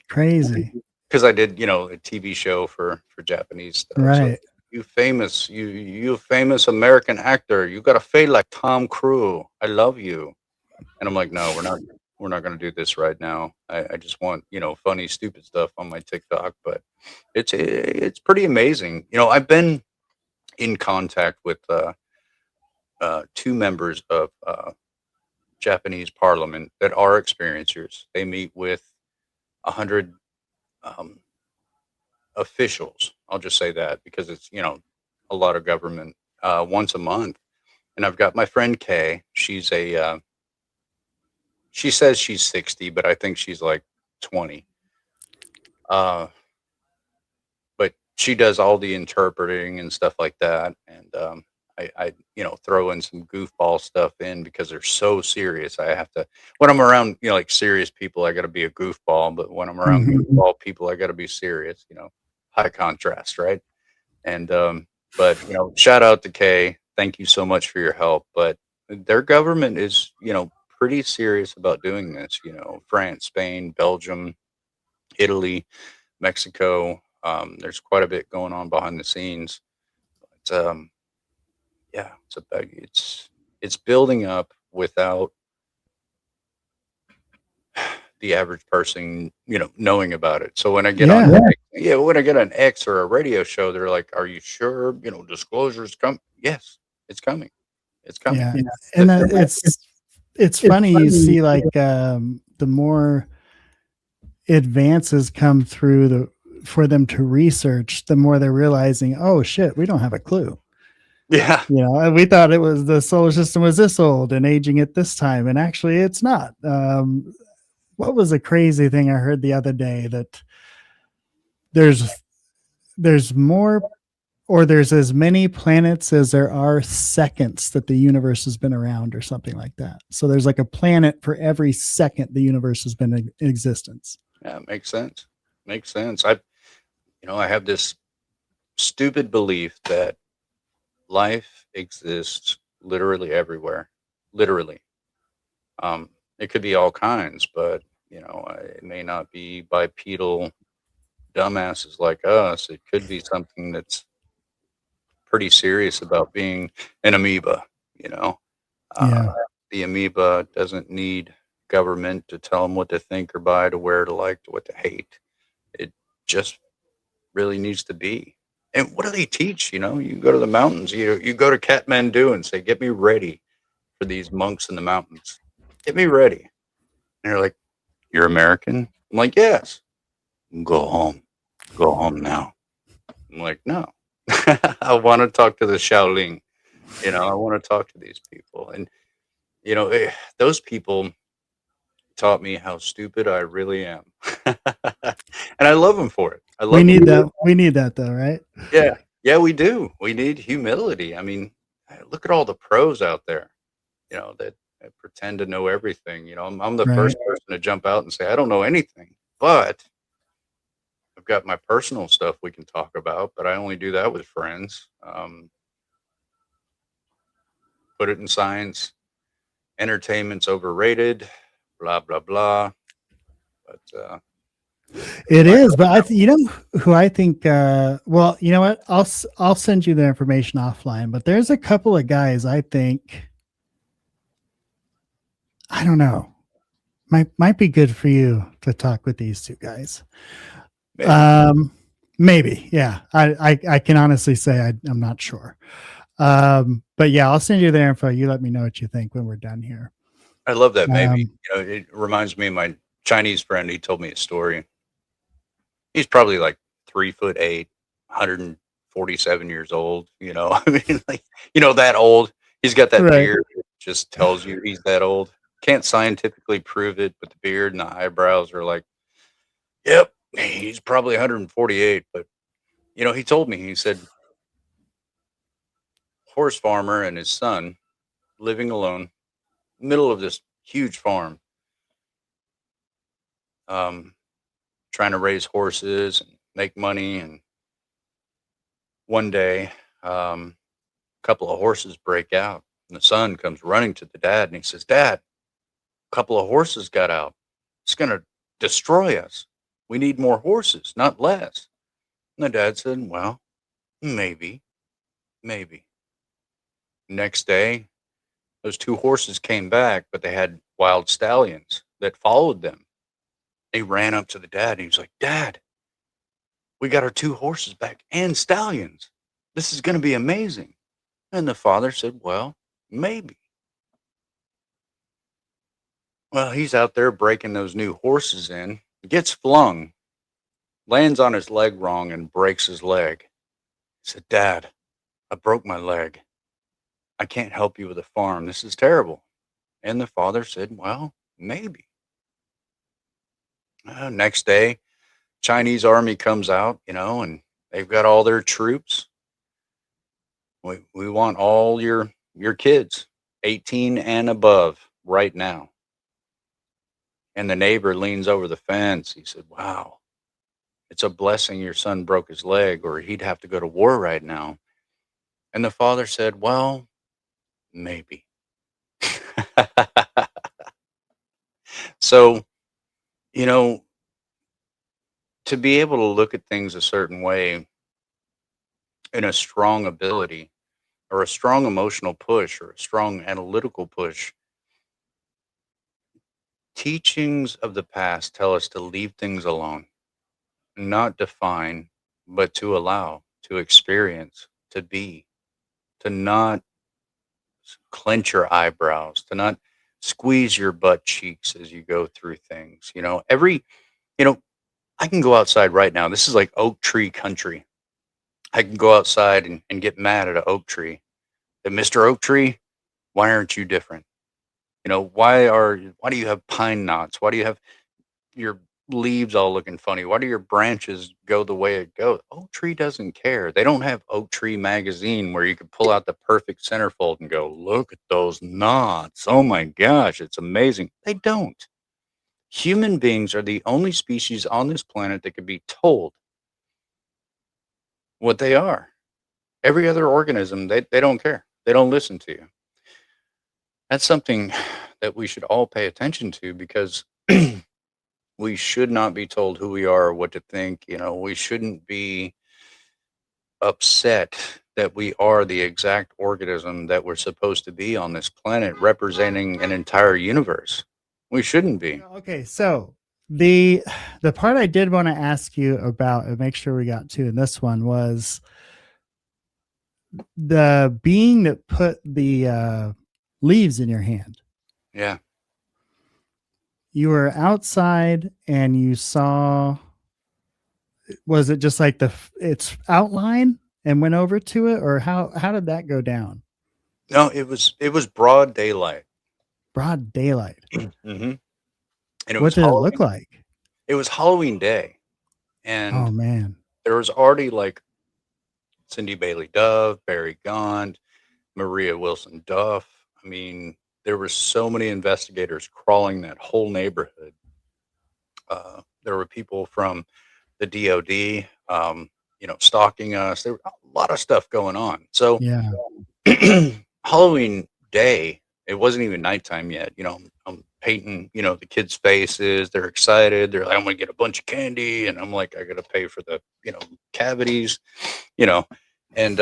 Crazy. Because I did, a TV show for Japanese stuff. Right. So, you famous American actor. You got a face like Tom Cruise. I love you. And I'm like, no, we're not going to do this right now. I just want, funny, stupid stuff on my TikTok, but it's pretty amazing. I've been in contact with two members of Japanese parliament that are experiencers. They meet with 100 officials. I'll just say that because it's, a lot of government once a month. And I've got my friend Kay. She's she says she's 60, but I think she's like 20. But she does all the interpreting and stuff like that. And I throw in some goofball stuff in because they're so serious. I have to, when I'm around, like serious people, I got to be a goofball. But when I'm around goofball people, I got to be serious, high contrast, right? And, but, shout out to Kay. Thank you so much for your help. But their government is, pretty serious about doing this, France, Spain, Belgium, Italy, Mexico. There's quite a bit going on behind the scenes. But, it's building up without the average person, knowing about it. So when I get when I get an X or a radio show, they're like, "Are you sure? Disclosures come." Yes, it's coming. It's coming. Yeah, and it's funny. You see, like the more advances come through for them to research, the more they're realizing, oh shit, we don't have a clue. Yeah. We thought the solar system was this old and aging at this time, and actually it's not. What was a crazy thing I heard the other day, that there's more, or there's as many planets as there are seconds that the universe has been around, or something like that. So there's like a planet for every second the universe has been in existence. Yeah, makes sense. I have this stupid belief that life exists literally everywhere. Literally. It could be all kinds, but it may not be bipedal dumbasses like us. It could be something that's pretty serious about being an amoeba, you know. Yeah. The amoeba doesn't need government to tell them what to think or buy, to wear, to like, to what to hate. It just really needs to be. And what do they teach? You know, you go to the mountains, you go to Kathmandu and say, get me ready for these monks in the mountains. Get me ready. And they're like, you're American? I'm like, yes. Go home. Go home now. I'm like, no. I want to talk to the Shaolin. You know, I want to talk to these people. And, you know, those people taught me how stupid I really am. And I love them for it. I love We need them. that. We need that though, right? Yeah. Yeah, we do. We need humility. I mean, look at all the pros out there, you know, that pretend to know everything. You know, I'm the Right. first person to jump out and say, I don't know anything, but I've got my personal stuff we can talk about, but I only do that with friends. Put it in science. Entertainment's overrated, blah, blah, blah. But It is, but you know who I think. Well, you know what? I'll send you the information offline. But there's a couple of guys I think. I don't know. Might be good for you to talk with these two guys. Maybe, yeah. I can honestly say I'm not sure. But yeah, I'll send you their info. You let me know what you think when we're done here. I love that. Maybe, you know, it reminds me of my Chinese friend. He told me a story. He's probably like 3'8", 147 years old. You know, I mean, like, you know, that old. He's got that Right. beard that just tells you he's that old. Can't scientifically prove it, but the beard and the eyebrows are like, yep, he's probably 148. But, you know, he told me, he said, horse farmer and his son living alone, middle of this huge farm, trying to raise horses and make money. And one day, a couple of horses break out, and the son comes running to the dad, and he says, Dad, a couple of horses got out. It's going to destroy us. We need more horses, not less. And the dad said, well, maybe. Next day, those two horses came back, but they had wild stallions that followed them. He ran up to the dad, and he was like, Dad, we got our two horses back and stallions. This is going to be amazing. And the father said, well, maybe. Well, he's out there breaking those new horses in, gets flung, lands on his leg wrong, and breaks his leg. He said, Dad, I broke my leg. I can't help you with the farm. This is terrible. And the father said, well, maybe. Next day, Chinese army comes out, you know, and they've got all their troops. We want all your kids, 18 and above, right now. And the neighbor leans over the fence. He said, wow, it's a blessing your son broke his leg, or he'd have to go to war right now. And the father said, well, maybe. So, you know, to be able to look at things a certain way in a strong ability, or a strong emotional push, or a strong analytical push, teachings of the past tell us to leave things alone, not define, but to allow, to experience, to be, to not clench your eyebrows, to not squeeze your butt cheeks as you go through things. You know, I can go outside right now. This is like oak tree country. I can go outside and get mad at an oak tree. And Mr. Oak Tree, why aren't you different? You know, why do you have pine knots? Why do you have your leaves all looking funny? Why do your branches go the way it goes? Oak Tree doesn't care. They don't have Oak Tree magazine where you could pull out the perfect centerfold and go, look at those knots. Oh my gosh, it's amazing. They don't. Human beings are the only species on this planet that could be told what they are. Every other organism, they don't care. They don't listen to you. That's something that we should all pay attention to, because we We should not be told who we are or what to think. We shouldn't be upset that we are the exact organism that we're supposed to be on this planet, representing an entire universe. We shouldn't be. Okay, so the part I did want to ask you about and make sure we got to in this one was the being that put the leaves in your hand. Yeah. You were outside and you saw, was it just like its outline and went over to it, or how did that go down? No, it was broad daylight. Broad daylight. And What did it look like? It was Halloween day. And Oh man. there was already like Cindy Bailey Dove, Barry Gond, Maria Wilson Duff. I mean, there were so many investigators crawling that whole neighborhood. There were people from the DOD, stalking us. There was a lot of stuff going on. So Yeah. Halloween day, it wasn't even nighttime yet. I'm painting, the kids' faces. They're excited. They're like, I'm going to get a bunch of candy. And I'm like, I got to pay for the, cavities, and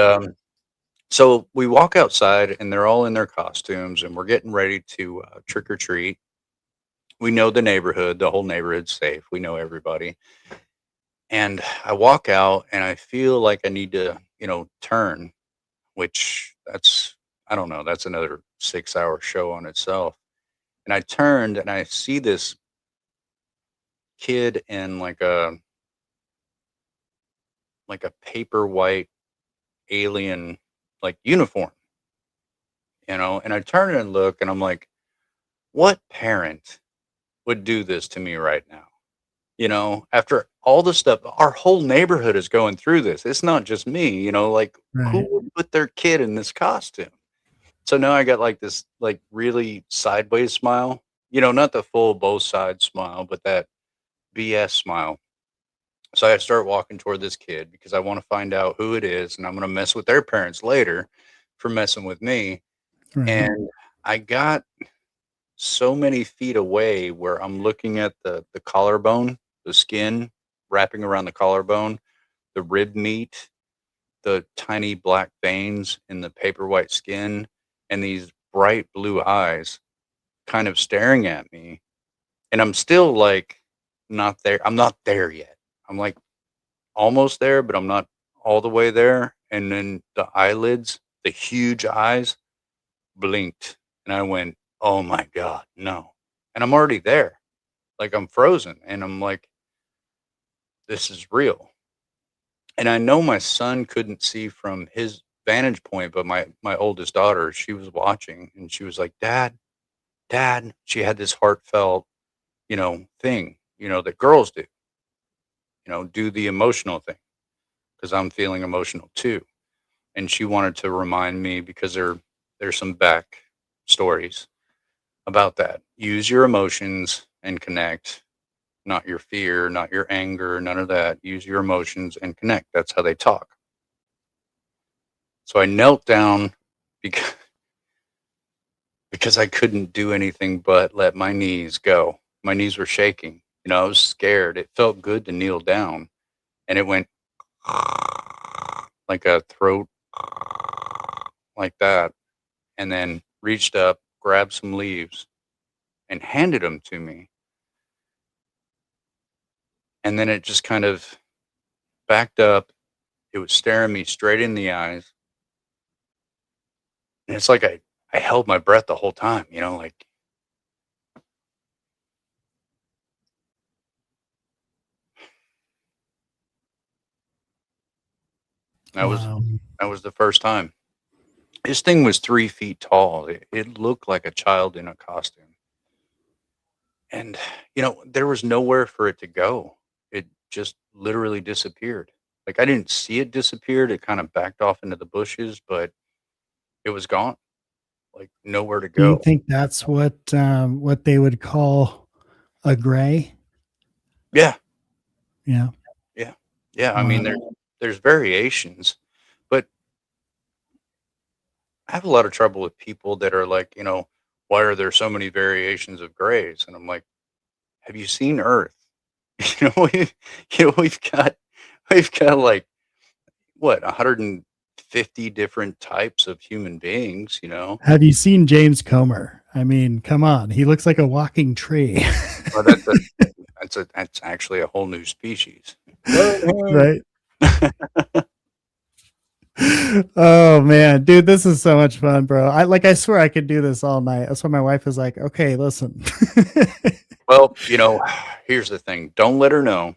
so we walk outside and they're all in their costumes and we're getting ready to trick or treat. We know the neighborhood, the whole neighborhood's safe. We know everybody. And I walk out and I feel like I need to, turn, which I don't know, that's another 6-hour show on itself. And I turned and I see this kid in like a paper white alien like uniform, and I turn and look and I'm like, what parent would do this to me right now? After all the stuff, our whole neighborhood is going through this. It's not just me, like Right. who would put their kid in this costume? So now I got like this like really sideways smile, not the full both sides smile, but that BS smile. So I start walking toward this kid because I want to find out who it is, and I'm going to mess with their parents later for messing with me. Right. And I got so many feet away where I'm looking at the collarbone, the skin wrapping around the collarbone, the rib meat, the tiny black veins in the paper white skin, and these bright blue eyes kind of staring at me. And I'm still like not there. I'm not there yet. I'm like almost there, but I'm not all the way there. And then the eyelids, the huge eyes, blinked. And I went, oh my God, no. And I'm already there. Like I'm frozen. And I'm like, this is real. And I know my son couldn't see from his vantage point, but my oldest daughter, she was watching and she was like, Dad, she had this heartfelt, thing, that girls do. Do the emotional thing because I'm feeling emotional too. And she wanted to remind me because there's some back stories about that. Use your emotions and connect, not your fear, not your anger, none of that. Use your emotions and connect. That's how they talk. So I knelt down because I couldn't do anything but let my knees go. My knees were shaking. I was scared. It felt good to kneel down. And it went like a throat, like that. And then reached up, grabbed some leaves, and handed them to me. And then it just kind of backed up. It was staring me straight in the eyes. And it's like I held my breath the whole time, like. That was the first time. This thing was 3 feet tall. It looked like a child in a costume. And, there was nowhere for it to go. It just literally disappeared. Like I didn't see it disappeared. It kind of backed off into the bushes, but it was gone. Like nowhere to Do you go. think that's what they would call a gray? Yeah. Yeah. Yeah. Yeah. I mean, there's variations, but I have a lot of trouble with people that are like, why are there so many variations of grays? And I'm like, have you seen Earth? we've got like what 150 different types of human beings. Have you seen James Comer? I mean, come on, he looks like a walking tree. Well, that's actually a whole new species, right? Oh man, dude, this is so much fun, bro. I swear I could do this all night. That's why my wife is like, okay, listen. Well, here's the thing. Don't let her know.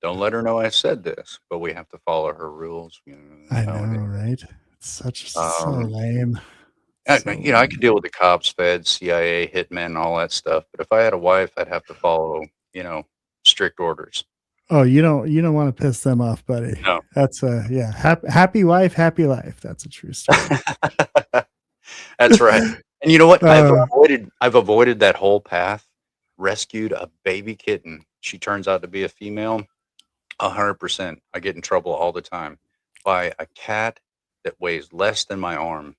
Don't let her know I said this, but we have to follow her rules. I know, right? It's so lame. I could deal with the cops, feds, CIA, hitmen, all that stuff. But if I had a wife, I'd have to follow, strict orders. Oh, you don't want to piss them off, buddy. No. That's happy wife, happy life. That's a true story. That's right. And you know what? I've avoided that whole path. Rescued a baby kitten. She turns out to be a female. 100%. I get in trouble all the time by a cat that weighs less than my arm.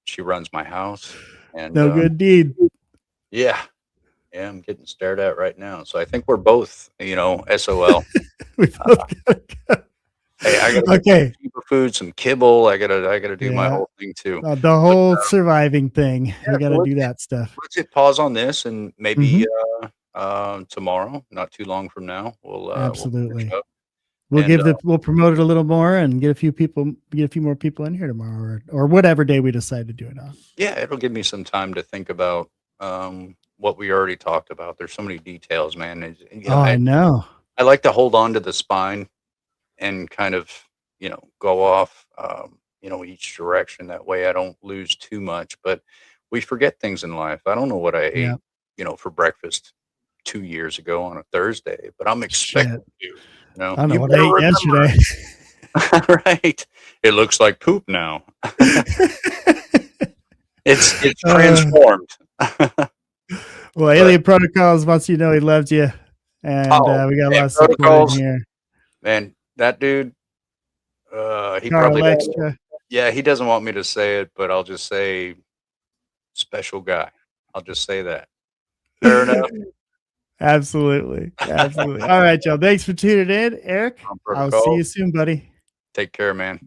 She runs my house. And no good deed. Yeah. Yeah, I'm getting stared at right now. So I think we're both, SOL. We both gotta go. Hey, I gotta get some food, some kibble. I gotta do my whole thing too. The whole surviving thing. We gotta do that stuff. Let's hit pause on this, and maybe tomorrow, not too long from now, we'll absolutely. We'll promote it a little more and get a few more people in here tomorrow, or whatever day we decide to do it on. Yeah, it'll give me some time to think about what we already talked about. There's so many details, man. I know. I like to hold on to the spine and kind of, go off, each direction. That way I don't lose too much. But we forget things in life. I don't know what I ate, for breakfast 2 years ago on a Thursday, but I'm expecting to. I don't know what I ate yesterday. Right. It looks like poop now. It's transformed. Well, Alien Protocols wants you to know he loves you. And we got a lot of support in here. Man, that dude, he Carl probably Extra. Yeah, he doesn't want me to say it, but I'll just say special guy. I'll just say that. Fair enough. Absolutely. All right, y'all. Thanks for tuning in, Eric. I'll see you soon, buddy. Take care, man.